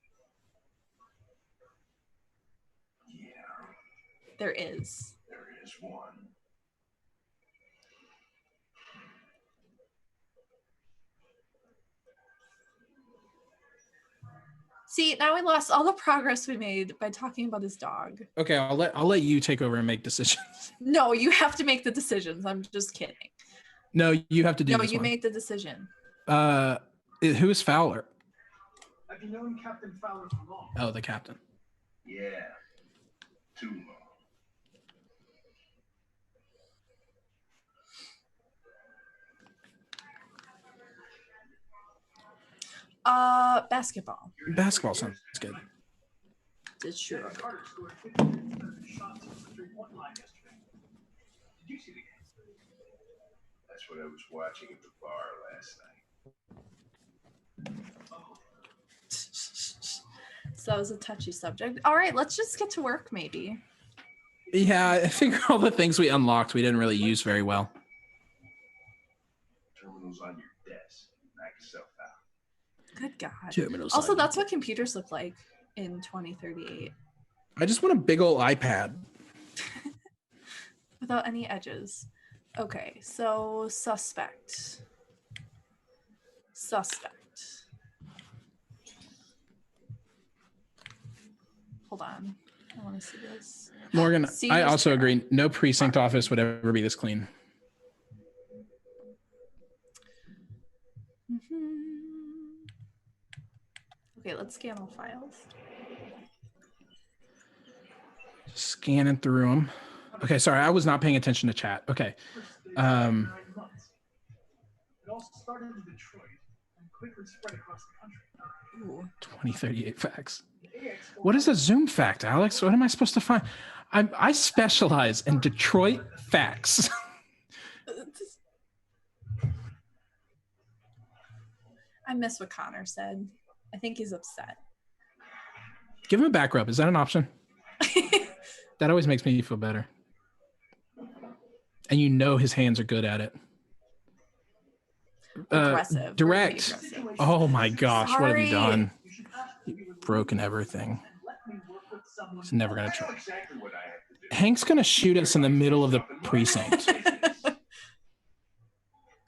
me? Yeah, There is. there is one. See, now we lost all the progress we made by talking about his dog. Okay, I'll let you take over and make decisions. No, you have to make the decisions. I'm just kidding. No, you have to do No, this you one. made the decision. Who is Fowler? Have you known Captain Fowler for long? Oh, the captain. Yeah, too long. Basketball. Basketball sounds good. It's true. Kevin Carter scored 50% shots from the three-point line yesterday. Did you see the game? That's what I was watching at the bar last night. Oh, So that was a touchy subject. All right, let's just get to work, maybe. Yeah, I think all the things we unlocked we didn't really use very well. Terminals on your desk. Knock yourself out. Good God. Terminals Also, on that's what computers look like in 2038 I just want a big old iPad. without any edges. Okay, so suspect. Hold on. I want to see this. Morgan, See, I Mr. also agree. No precinct office would ever be this clean. Okay, let's scan all files. Scanning through them. Okay, sorry, I was not paying attention to chat. Okay. First, they spent 9 months. It all started in Detroit and quickly spread across the country. Ooh. 2038 facts. The AX What is a Zoom fact, Alex? What am I supposed to find? I specialize in Detroit facts. I miss what Connor said. I think he's upset. Give him a back rub. Is that an option? That always makes me feel better. And you know his hands are good at it. Aggressive. Direct. Very aggressive. Oh my gosh, what have you Sorry. done? You've broken everything. It's never gonna try. Exactly what I have to do. Hank's gonna shoot us in the middle of the precinct.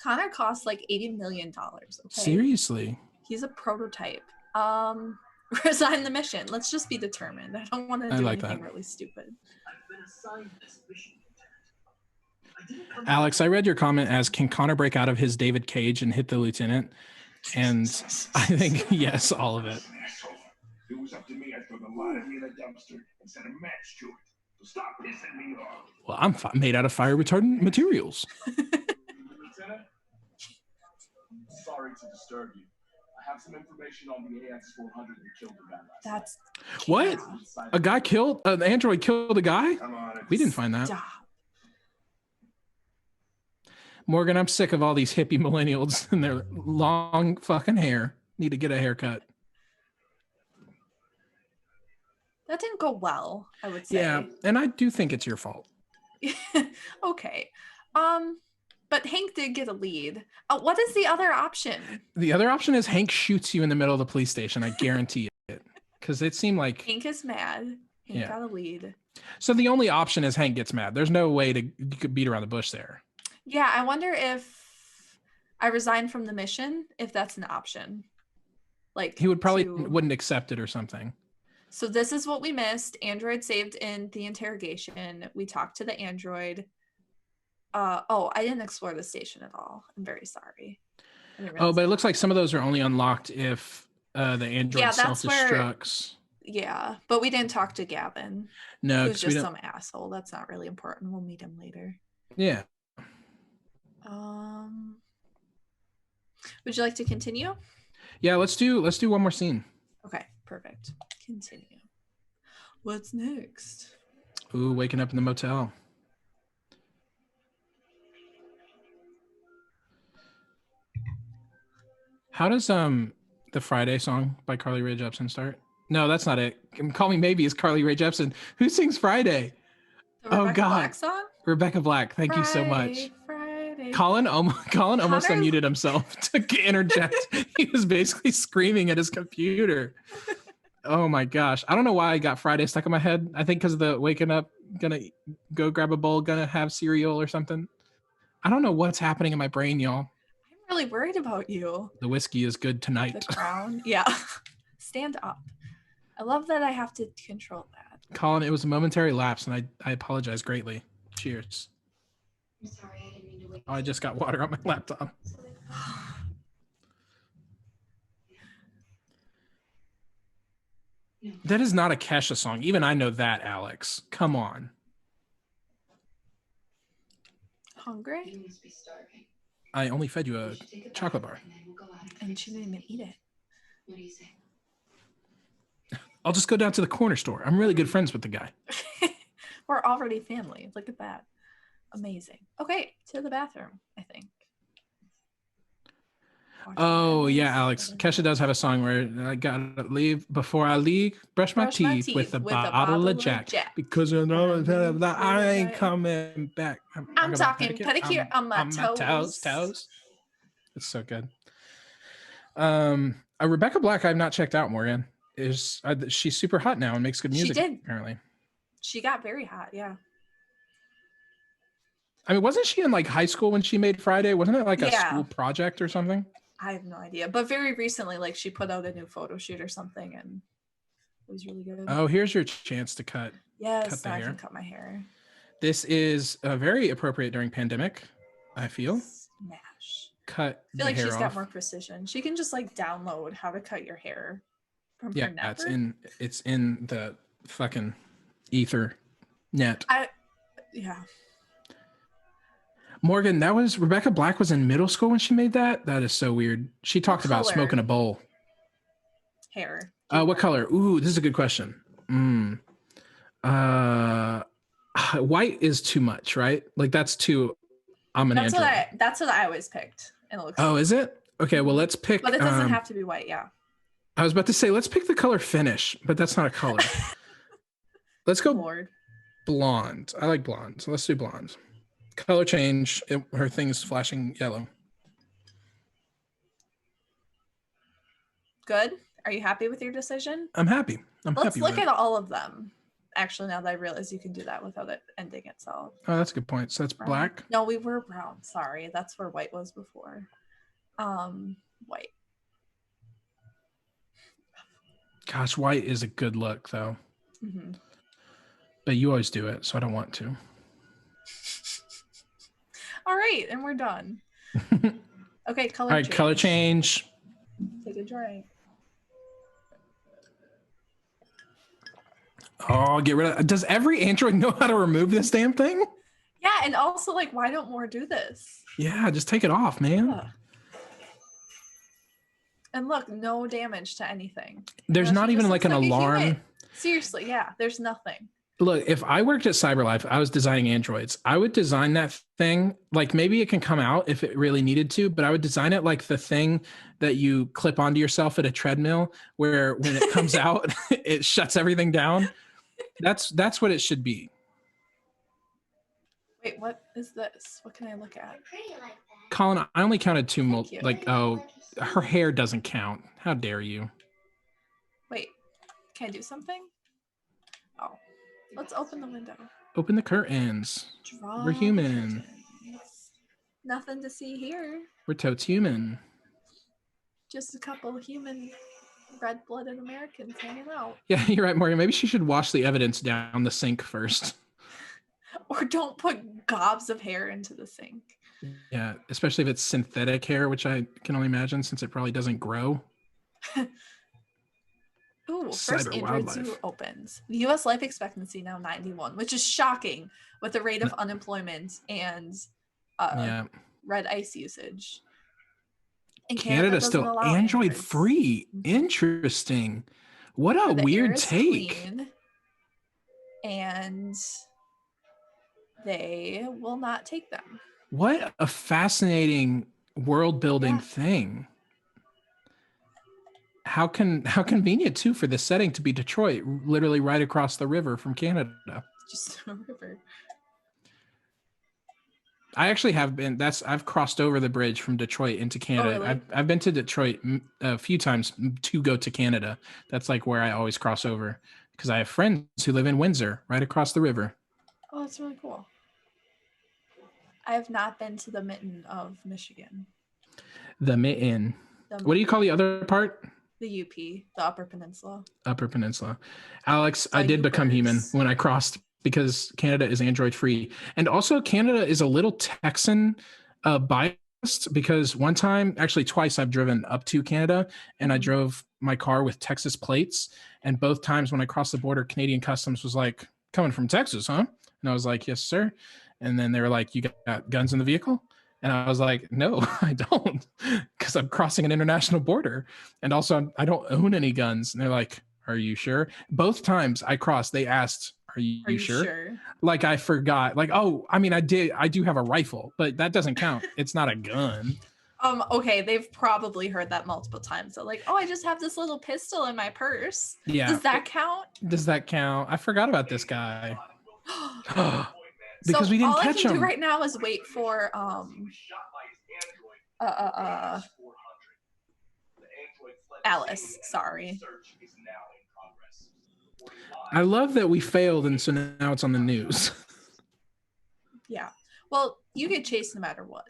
Connor costs like $80 million. Okay? Seriously. He's a prototype. Resign the mission. Let's just be determined. I don't want to I do like anything that. really stupid. I've been assigned this mission, Lieutenant. I didn't come Alex, I read your comment as, can Connor break out of his David Cage and hit the lieutenant? And I think, yes, all of it. Asshole. If it was up to me, I'd throw the lot of you in a dumpster and set a match to it. So stop pissing me off. Well, I'm made out of fire retardant materials. Lieutenant, sorry to disturb you. I have some information on the AX-400 that killed the guy last night. That's What? A guy killed, an android killed a guy? Come on. We didn't find that. stop. Morgan, I'm sick of all these hippie millennials and their long fucking hair. Need to get a haircut. That didn't go well, I would say. Yeah, and I do think it's your fault. Okay. But Hank did get a lead. What is the other option? The other option is Hank shoots you in the middle of the police station. I guarantee it. Because it seemed like... Hank is mad. Hank Yeah. got a lead. So the only option is Hank gets mad. There's no way to you could beat around the bush there. Yeah, I wonder if I resign from the mission, if that's an option. Like He would probably to- wouldn't accept it or something. So this is what we missed. Android saved in the interrogation. We talked to the android. Oh, I didn't explore the station at all. I'm very sorry. I didn't Oh, realize but it that. looks like some of those are only unlocked if the android Yeah, that's where- self-destructs. Yeah, but we didn't talk to Gavin. No, Who's 'cause we just don't. some asshole. That's not really important. We'll meet him later. Yeah. Would you like to continue? Yeah, let's do one more scene. Okay, perfect. Continue. What's next? Ooh, waking up in the motel. How does the Friday song by Carly Rae Jepsen start? No, that's not it. Call Me Maybe is Carly Rae Jepsen. Who sings Friday? The Oh, Rebecca God. Black song? Rebecca Black. Thank you so much. Friday. Colin almost Connor- unmuted himself to interject. He was basically screaming at his computer. Oh my gosh. I don't know why I got Friday stuck in my head. I think because of the waking up, gonna go grab a bowl, gonna have cereal or something. I don't know what's happening in my brain, y'all. I'm really worried about you. The whiskey is good tonight. The crown. Yeah. Stand up. I love that I have to control that. Colin, it was a momentary lapse and I apologize greatly. Cheers. I'm sorry, I didn't mean to wake Oh, I just got water on my laptop. No. That is not a Kesha song. Even I know that, Alex. Come on. Hungry? You must be starving. I only fed you We a should take a chocolate bath, bar. And then we'll go out And fix she didn't even eat it. What do you say? I'll just go down to the corner store. I'm really good friends with the guy. We're already family. Look at that. Amazing. Okay, to the bathroom, I think. Oh yeah, Alex. Kesha does have a song where I gotta leave before I leave. Brush my teeth with a bottle of Jack because you know that I ain't coming back. I'm talking pedicure on my toes. Toes. It's so good. Rebecca Black, I've not checked out. Morgan she's super hot now and makes good music. She did. Apparently. She got very hot. Yeah. I mean, wasn't she in like high school when she made Friday? Wasn't it like a Yeah. school project or something? I have no idea. But very recently, like she put out a new photo shoot or something, and it was really good. Oh, here's your chance to cut yes, the now I hair. can cut my hair. This is very appropriate during pandemic, I feel. Smash. Cut I the feel like hair she's off. got more precision. She can just like download how to cut your hair From Yeah, her network? it's in the fucking ether net. Yeah. Morgan, that was Rebecca Black was in middle school when she made that. That is so weird. She talked about color? smoking a bowl. Hair. What color? Ooh, this is a good question. White is too much, right? Like that's too. I'm an android. That's what I always picked. And it looks Oh, is it? Okay, well let's pick. But it doesn't have to be white, yeah. I was about to say let's pick the color finish, but that's not a color. Let's go blonde. I like blonde, so let's do blonde. Color change. Her thing is flashing yellow. Good. Are you happy with your decision? I'm happy. Let's look at all of them. Actually, now that I realize you can do that without it ending itself. Oh, that's a good point. So that's brown. Black. No, we were brown. Sorry, that's where white was before. White. Gosh, white is a good look though. Mm-hmm. But you always do it, so I don't want to. All right, and we're done. Okay, color. All right, color change. Take a drink. Oh, get rid of. Does every Android know how to remove this damn thing? Yeah, and also like, why don't more do this? Yeah, just take it off, man. Yeah. And look, no damage to anything. There's not even like an alarm. Seriously, yeah, there's nothing. Look, if I worked at CyberLife, I was designing androids. I would design that thing like maybe it can come out if it really needed to, but I would design it like the thing that you clip onto yourself at a treadmill, where when it comes out, it shuts everything down. That's what it should be. Wait, what is this? What can I look at? Pretty like that. Colin, I only counted two. Thank you. Like, oh, her hair doesn't count. How dare you? Wait, can I do something? Oh, let's open the window. Open the curtains. Draw We're human. curtains. Nothing to see here. We're totes human. Just a couple of human red-blooded Americans hanging out. Yeah, you're right, Morgan. Maybe she should wash the evidence down the sink first. Or don't put gobs of hair into the sink. Yeah, especially if it's synthetic hair, which I can only imagine since it probably doesn't grow. Ooh, first Cyber Android wildlife. Zoo opens. The U.S. life expectancy now 91, which is shocking with the rate of unemployment and Yeah. red ice usage. And Canada's doesn't still allow Android androids. free. Interesting. What a The air weird is take. clean, and they will not take them. What a fascinating world building thing. How convenient too for the setting to be Detroit, literally right across the river from Canada. Just a river. I actually have been. I've crossed over the bridge from Detroit into Canada. really? I've been to Detroit a few times to go to Canada. That's like where I always cross over because I have friends who live in Windsor, right across the river. Oh, that's really cool. I have not been to the Mitten of Michigan. The Mitten. What do you call the other part? The UP, the Upper Peninsula. Upper Peninsula. Alex, So I did become human Upers. when I crossed because Canada is Android free. And also Canada is a little Texan biased because one time, actually twice, I've driven up to Canada and I drove my car with Texas plates. And both times when I crossed the border, Canadian Customs was like, coming from Texas, huh? And I was like, yes, sir. And then they were like, you got guns in the vehicle? And I was like, no, I don't, because I'm crossing an international border. And also, I don't own any guns. And they're like, are you sure? Both times I crossed, they asked, are you sure? Like, I forgot. Like, oh, I mean, I do have a rifle, but that doesn't count. It's not a gun. Okay, they've probably heard that multiple times. So like, oh, I just have this little pistol in my purse. Yeah. Does that count? Does that count? I forgot about this guy. Because So we didn't all catch I can him. do right now is wait for Alice. Sorry. I love that we failed, and so now it's on the news. Yeah. Well, you get chased no matter what.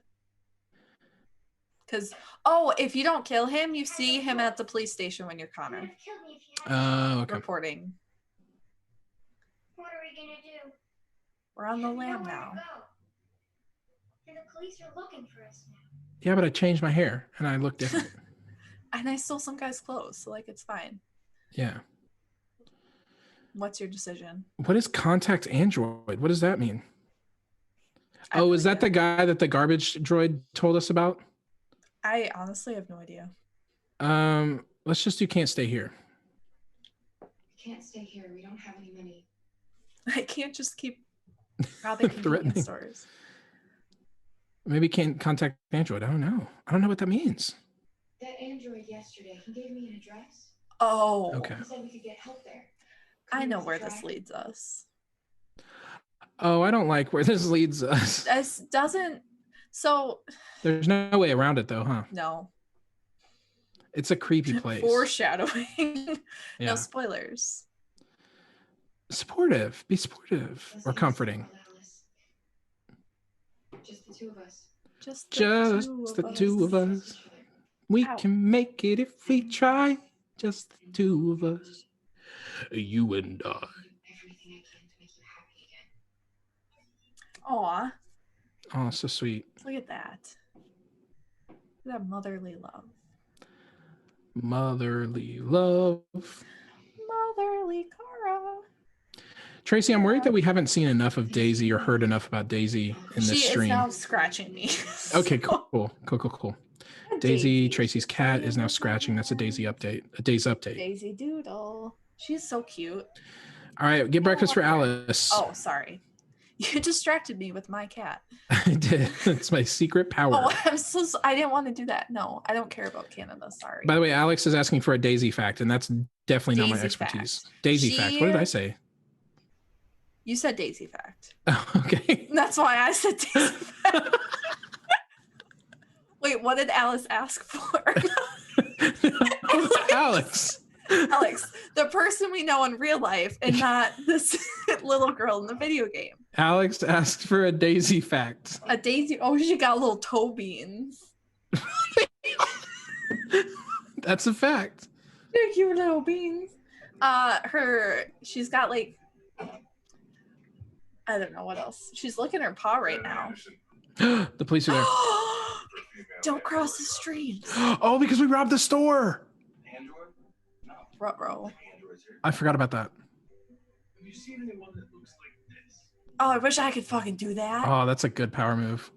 Because if you don't kill him, you see him at the police station when you're Connor Oh, okay. reporting. What are we gonna do? We're on the We know lam where to now. go. And the police are looking for us now. Yeah, but I changed my hair and I look different. And I stole some guy's clothes, so like it's fine. Yeah. What's your decision? What is contact Android? What does that mean? I have Oh, no is that the idea. guy that the garbage droid told us about? I honestly have no idea. Let's just do can't stay here. We can't stay here. We don't have any money. I can't just keep robbing Threatening. convenience stores. Maybe can't contact Android. I don't know. I don't know what that means. That android yesterday, he gave me an address. Oh, Okay. He said we could get help there. I know Come where try. this leads us. Oh, I don't like where this leads us. This doesn't. So There's no way around it though, huh? no. It's a creepy place. Foreshadowing. Yeah. No spoilers. Supportive. Be supportive Let's or leave this comforting. alone, Alice. Just the two of us. Just Just the two of us. Each other. We Ow. can make it if we try. Just the two of us. You and I. Everything I can to make you happy again. Aw, Oh, so sweet. look at that. Look at that motherly love. Motherly love. Motherly Cara. Tracy, I'm worried that we haven't seen enough of Daisy or heard enough about Daisy in this She stream. is now scratching me. Okay, cool. Daisy, Tracy's cat, is now scratching. That's a Daisy update. A Days update. Daisy Doodle. She's so cute. All right, get breakfast for Alice. Oh, sorry. You distracted me with my cat. I did. It's my secret power. Oh, I didn't want to do that. No, I don't care about Canada. Sorry. By the way, Alex is asking for a Daisy fact, and that's definitely not my Daisy expertise. fact. Daisy She- fact. What did I say? You said Daisy fact. Oh, okay. That's why I said Daisy fact. Wait, what did Alice ask for? Alex. Alex, the person we know in real life and not this little girl in the video game. Alex asked for a Daisy fact. A Daisy. Oh, she got little toe beans. That's a fact. They're cute little beans. She's got like, I don't know what else. She's licking her paw right now. The police are there. Don't cross the street. Oh, because we robbed the store. Android? No. Ruh-roh. Android's here. I forgot about that. Have you seen anyone that looks like this? Oh, I wish I could fucking do that. Oh, that's a good power move.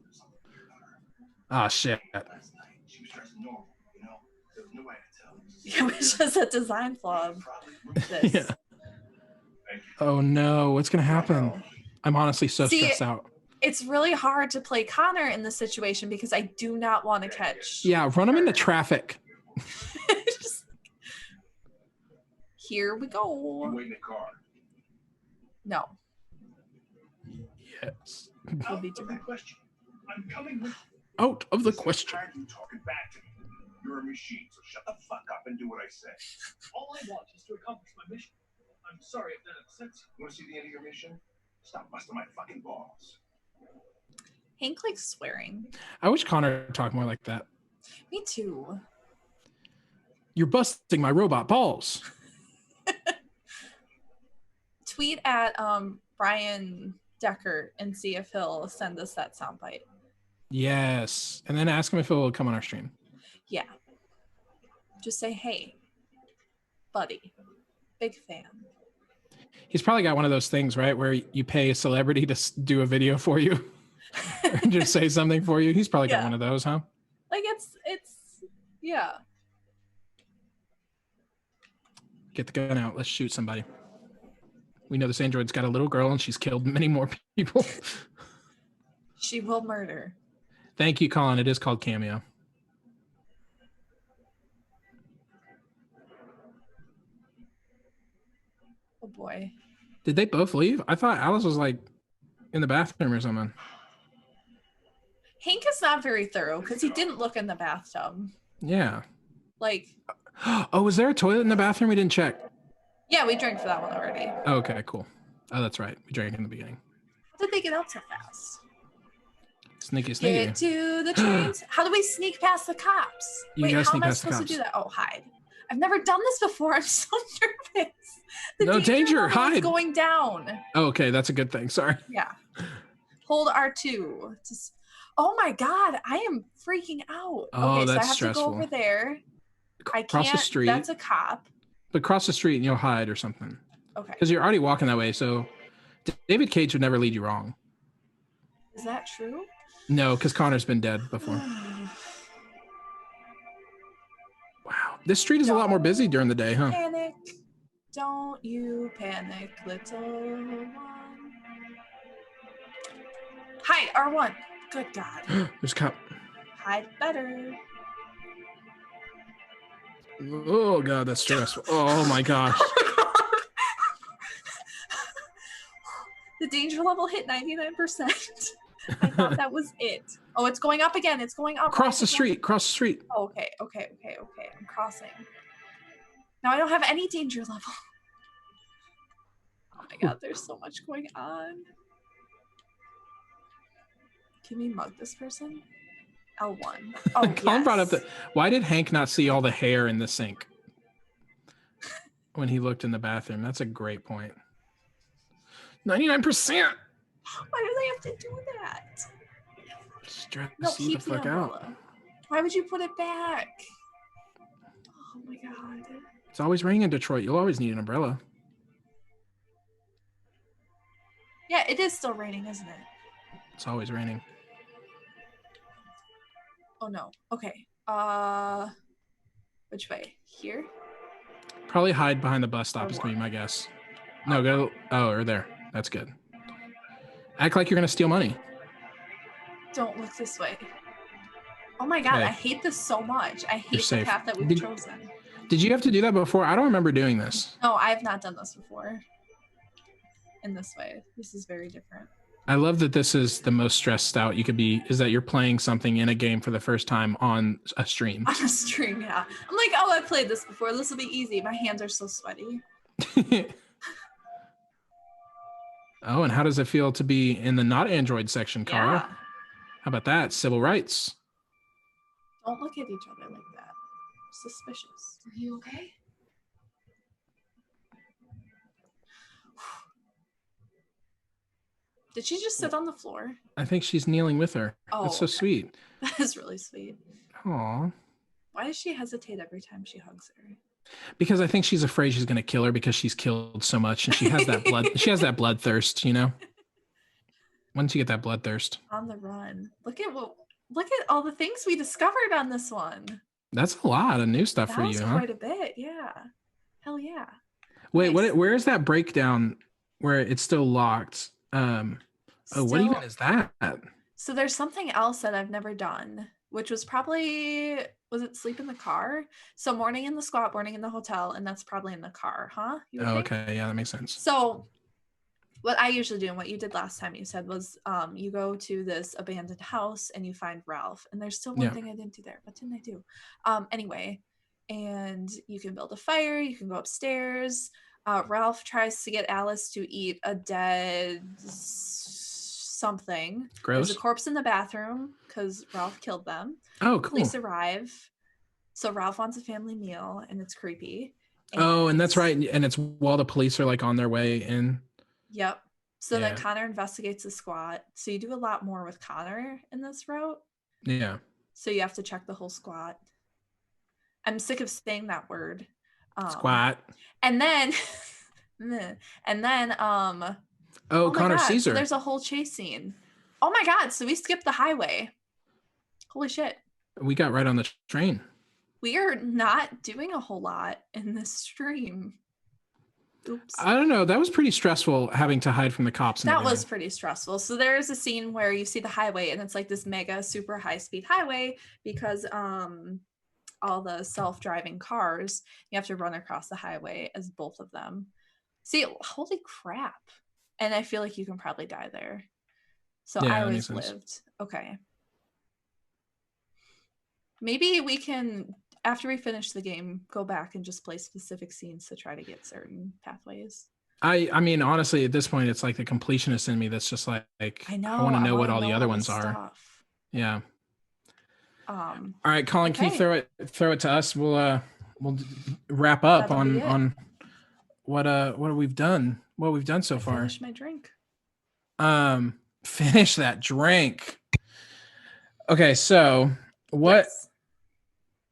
Ah, shit. Last night, she was dressed normal, you know? There was no way to tell. It was just a design flaw of this. Yeah. Oh no, what's gonna happen? I'm honestly so See, stressed out. It's really hard to play Connor in this situation because I do not want to catch. Yeah, run him into traffic. Just- Here we You go. wait in the car. No. Yes. We'll be Out of the direct. question. I'm coming with Out of the This is question. tired of you talking back to me. You're a machine, so shut the fuck up and do what I say. all I want is to accomplish my mission. I'm sorry if that upsets you. You want to see the end of your mission? Stop busting my fucking balls. Hank likes swearing. I wish Connor talked more like that. Me too. You're busting my robot balls. Tweet at Brian Decker and see if he'll send us that soundbite. Yes. And then ask him if he'll come on our stream. Yeah. Just say, hey, buddy, big fan. He's probably got one of those things, right? Where you pay a celebrity to do a video for you or just say something for you. He's probably got Yeah. one of those, huh? Like yeah. Get the gun out. Let's shoot somebody. We know this android's got a little girl and she's killed many more people. She will murder. Thank you, Colin. It is called Cameo. Oh boy. Did they both leave? I thought Alice was like in the bathroom or something. Hank is not very thorough because he didn't look in the bathtub. Yeah. Like, Oh, was there a toilet in the bathroom? We didn't check. yeah, we drank for that one already. How Oh, okay, cool. Oh, that's right. We drank in the beginning. did they get out so fast? Sneaky, sneaky. Get to the trains. How do we sneak past the cops? You Wait, gotta how sneak am I past the supposed to do cops. that? Oh, hide. I've never done this before. I'm so nervous. The No, danger, level is hide. going down. Oh, okay, that's a good thing. Sorry. Yeah. Hold R2. Oh my god, I am freaking out. Oh, okay, so I that's have to stressful. go over there. I Cross can't. the street. That's a cop. But cross the street and you'll hide or something. Okay. Because you're already walking that way. So David Cage would never lead you wrong. Is that true? No, because Connor's been dead before. Wow. This street is a lot more busy during the day, huh? Panic. Don't you panic, little one. Hide, R1. Good God. There's a cop. Hide better. Oh, God, that's stressful. Oh, my gosh. The danger level hit 99%. I thought that was it. Oh, it's going up again. It's going up. Cross the street. Cross the street. Oh, okay. I'm crossing. Now I don't have any danger level. Oh my God, there's so much going on. Can we mug this person? L1. Oh, Colin brought up yes. why did Hank not see all the hair in the sink when he looked in the bathroom? That's a great point. 99%. Why do they have to do that? Stress No, the keep the fuck out. umbrella. Why would you put it back? Oh my God. It's always raining in Detroit. You'll always need an umbrella. Yeah, it is still raining, isn't it? It's always raining. Oh no. Okay. Which way? Here? Probably hide behind the bus stop Or is gonna be what? my guess. No, go. Oh, or there. That's good. Act like you're gonna steal money. Don't look this way. Oh my God, Okay. I hate this so much. I hate the safe. path that we've Did- chosen. Did you have to do that before? I don't remember doing this. No, I have not done this before. In this way. This is very different. I love that this is the most stressed out you could be, is that you're playing something in a game for the first time on a stream. On a stream, yeah. I'm like, oh, I've played this before. This will be easy. My hands are so sweaty. Oh, and how does it feel to be in the not Android section, Kara? Yeah. How about that? Civil rights. Don't look at each other like that. Suspicious. Are you okay? Did she just sit on the floor? I think she's kneeling with her. That's so okay. sweet. That is really sweet. Aw. Why does she hesitate every time she hugs her? Because I think she's afraid she's going to kill her because she's killed so much and she has that blood. She has that bloodthirst, you know? When did you get that bloodthirst? On the run. Look at all the things we discovered on this one. That's a lot of new stuff That for was you, huh? quite a bit, yeah. Hell yeah. Wait, Nice. where is that breakdown where it's still locked? What even Still- is that? So there's something else that I've never done, which was probably, was it sleep in the car? So morning in the squat, morning in the hotel, and that's probably in the car, huh? You would Oh, think? okay. Yeah, that makes sense. So what I usually do and what you did last time you said was you go to this abandoned house and you find Ralph. And there's still one Yeah. thing I didn't do there. What didn't I do? Anyway, and you can build a fire, you can go upstairs. Ralph tries to get Alice to eat a dead something. Gross. There's a corpse in the bathroom because Ralph killed them. Oh, cool. Police arrive. So Ralph wants a family meal and it's creepy. Oh, and that's right. And it's while the police are like on their way in. Yep. So then Yeah. Connor investigates the squat. So you do a lot more with Connor in this route. Yeah. So you have to check the whole squat. I'm sick of saying that word. Squat. And then Oh, oh my Connor God, so Caesar. there's a whole chase scene. Oh my God, so we skipped the highway. Holy shit. We got right on the train. We are not doing a whole lot in this stream. Oops. I don't know. That was pretty stressful having to hide from the cops. And That was everything. pretty stressful. So there's a scene where you see the highway and it's like this mega super high speed highway because all the self-driving cars, you have to run across the highway as both of them. See, holy crap. And I feel like you can probably die there. So Yeah, I that always makes sense. lived. Okay. Maybe we can, after we finish the game, go back and just play specific scenes to try to get certain pathways. I mean, honestly, at this point, it's like the completionist in me that's just like, I know. I want to know what wanna all the other all ones this are. stuff. Yeah. All right, Colin, can okay. you throw it to us? We'll wrap up That'll be it. on what we've done. What we've done so far. Finish my drink. Finish that drink. Okay, so what Yes.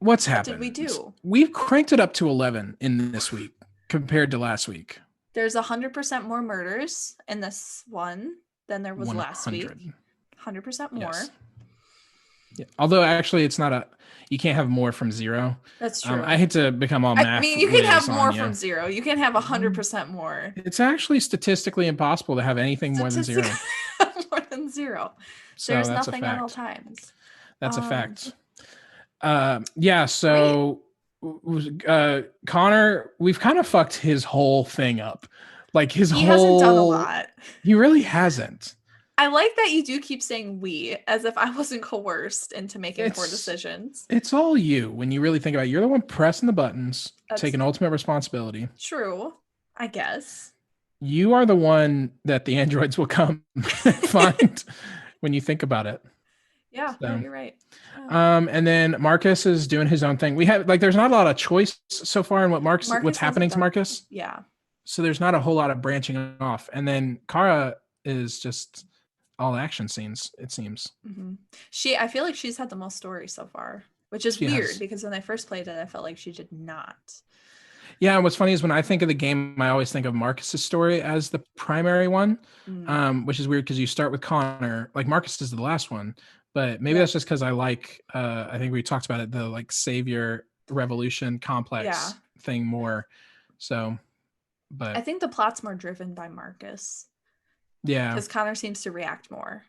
What's What happened? did we do? We've cranked it up to 11 in this week compared to last week. There's 100% more murders in this one than there was last week. 100% more. Yes. Yeah. Although actually, it's not you can't have more from 0. That's true. I hate to become all math. I mean, you can have whiz more on ya. from 0. You can have 100% more. It's actually statistically impossible to have anything more than 0. More than 0. So There's that's a nothing at all fact. times. That's a fact. Yeah. So Connor, we've kind of fucked his whole thing up. Like he hasn't done a lot. He really hasn't. I like that you do keep saying we, as if I wasn't coerced into making poor decisions. It's all you when you really think about it. You're the one pressing the buttons, taking ultimate responsibility. True, I guess. You are the one that the androids will come find when you think about it. Yeah, So, you're right. And then Marcus is doing his own thing. We have there's not a lot of choice so far in what's happening to Marcus. Yeah. So there's not a whole lot of branching off. And then Kara is just all action scenes, it seems. Mm-hmm. I feel like she's had the most stories so far, which is weird because when I first played it, I felt like she did not. Yeah, and what's funny is when I think of the game, I always think of Marcus's story as the primary one, which is weird because you start with Connor. Like Marcus is the last one, but maybe that's just because I like. I think we talked about it, the like savior revolution complex thing more. So, but I think the plot's more driven by Marcus. Yeah, because Connor seems to react more.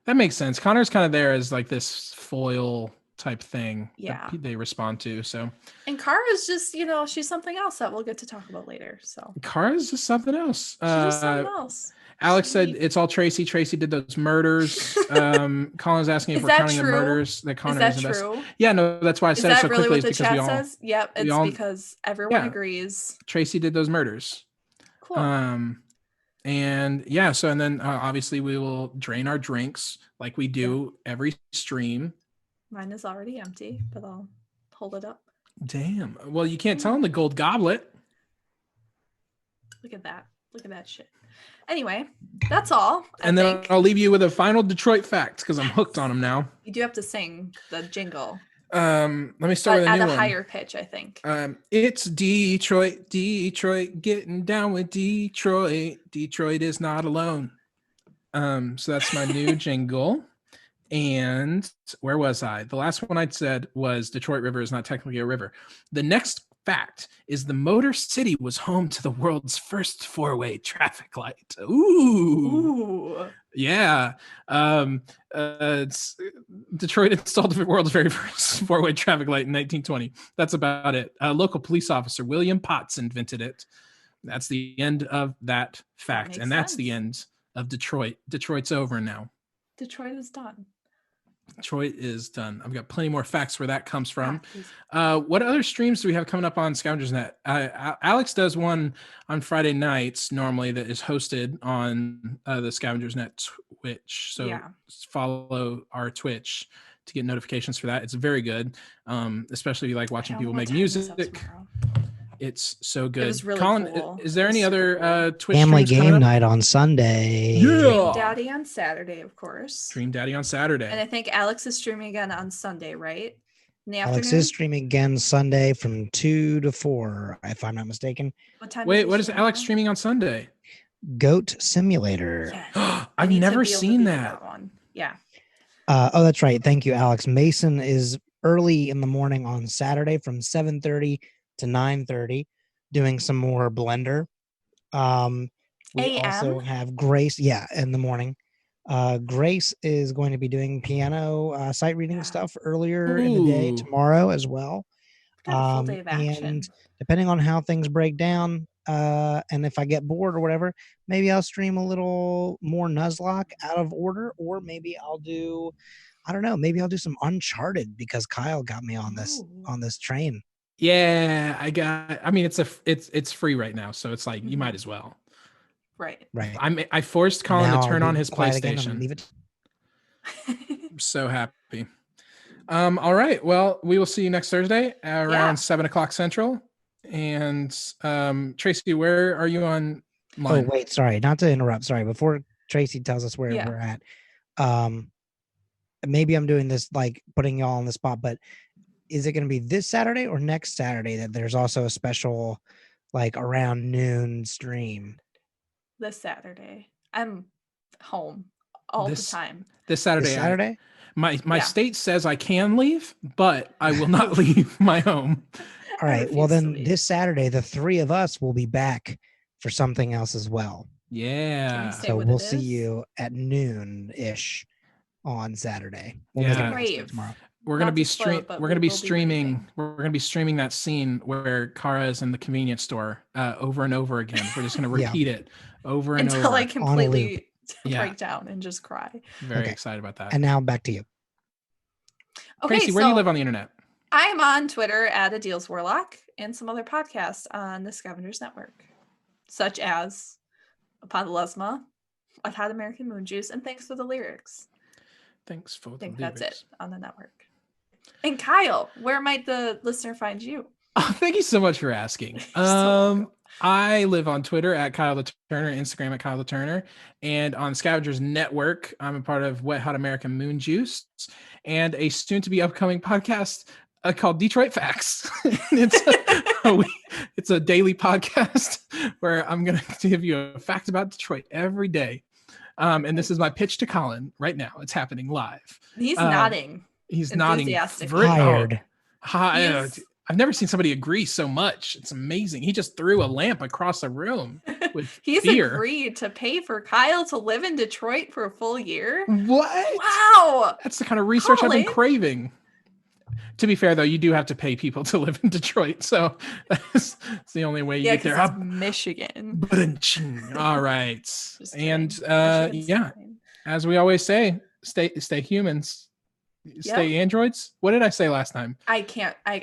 That makes sense. Connor's kind of there as like this foil type thing that they respond to. So, and Kara is just, she's something else that we'll get to talk about later. So Kara is just something else. She's just something else. Alex said it's all Tracy. Tracy did those murders. Colin's asking if we're counting the murders that Connor is invested. True? Yeah, no, that's why I said it so really quickly. What the chat says? Yep, it's because everyone agrees. Tracy did those murders. Cool. And yeah, so and then obviously we will drain our drinks like we do every stream. Mine is already empty, but I'll hold it up. Damn. Well, you can't tell him the gold goblet. Look at that. Look at that shit. Anyway, that's all. And then I'll leave you with a final Detroit fact because I'm hooked on them now. You do have to sing the jingle. Let me start with a new one. At a higher pitch, I think. It's Detroit, getting down with Detroit. Detroit is not alone. So that's my new jingle. And where was I? The last one I'd said was Detroit River is not technically a river. The next fact is the Motor City was home to the world's first 4-way traffic light. Ooh. Yeah. Detroit installed the world's very first 4-way traffic light in 1920. That's about it. A local police officer, William Potts, invented it. That's the end of that fact. And that's the end of Detroit. Detroit's over now. Detroit is done. Detroit is done. I've got plenty more facts where that comes from. What other streams do we have coming up on Scavengers Net? Alex does one on Friday nights normally that is hosted on the Scavengers Net Twitch. So follow our Twitch to get notifications for that. It's very good, especially if you like watching people make music. It's so good. It was really Colin, cool. Is there any other Twitch family game night on Sunday? Yeah. Dream Daddy on Saturday, of course. Dream Daddy on Saturday. And I think Alex is streaming again on Sunday, right? In the Alex afternoon? is streaming again Sunday from 2 to 4, if I'm not mistaken. What time? Wait, what is Alex streaming on Sunday? Goat Simulator. Yes. I've never seen that. One. Yeah. Oh, that's right. Thank you, Alex. Mason is early in the morning on Saturday from 7:30 to 9:30 doing some more Blender. We also have Grace, in the morning. Grace is going to be doing piano sight reading stuff earlier in the day tomorrow as well. Got a full day of action. And depending on how things break down, and if I get bored or whatever, maybe I'll stream a little more Nuzlocke out of order, or maybe I'll do, I don't know, maybe I'll do some Uncharted because Kyle got me on this train. Yeah, I mean, it's free right now, so it's like you might as well. Right. I forced Colin to turn on his PlayStation. Leave it. I'm so happy. All right. Well, we will see you next Thursday around 7:00 Central. And Tracy, where are you on? Oh, wait, sorry, not to interrupt. Sorry, before Tracy tells us where we're at, maybe I'm doing this like putting y'all on the spot, but is it going to be this Saturday or next Saturday that there's also a special like around noon stream? This Saturday. I'm home all the time. This Saturday. This Saturday? My Yeah. state says I can leave, but I will not leave my home. All I right. Well, refuse to then leave. this Saturday, the three of us will be back for something else as well. Yeah. Say So what we'll it see is? you at noon-ish on Saturday. We'll make Yeah. an announcement Brave. tomorrow. We're gonna Not be to spoil it, but We're we gonna be will be streaming. raving. We're gonna be streaming that scene where Kara is in the convenience store over and over again. We're just gonna Yeah. repeat it over and Until over. I loop. completely Yeah. break down and just cry. Very Okay. excited about that. And now back to you. Okay, Gracie, where do you so live on the internet? I'm on Twitter at Adil's Warlock and some other podcasts on the Scavengers Network, such as Upon the Lesma, I've had American Moon Juice, and Thanks for the Lyrics. Thanks for I the think that's it lyrics. on the network. And Kyle, where might the listener find you? Oh, thank you so much for asking. You're so welcome. I live on Twitter at Kyle the Turner, Instagram at Kyle the Turner, and on Scavengers Network, I'm a part of Wet Hot American Moon Juice and a soon-to-be upcoming podcast called Detroit Facts. It's a daily podcast where I'm going to give you a fact about Detroit every day. And this is my pitch to Colin right now. It's happening live. He's nodding. He's nodding. Enthusiastically. Hired. He is- I've never seen somebody agree so much. It's amazing. He just threw a lamp across a room with He's fear. agreed to pay for Kyle to live in Detroit for a full year. What? Wow. That's the kind of research I've been Colin. craving. To be fair, though, you do have to pay people to live in Detroit, so that's the only way you Yeah, get there. because it's Michigan. Ba-dum-ching. All right, Just and kidding. Michigan's yeah, fine. as we always say, stay humans, stay androids. What did I say last time? I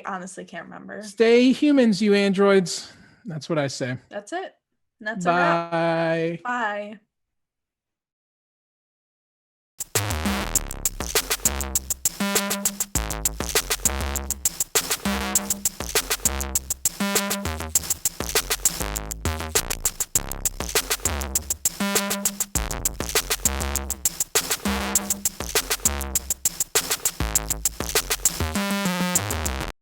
honestly can't remember. Stay humans, you androids. That's what I say. That's it. And that's a wrap. Bye. Bye.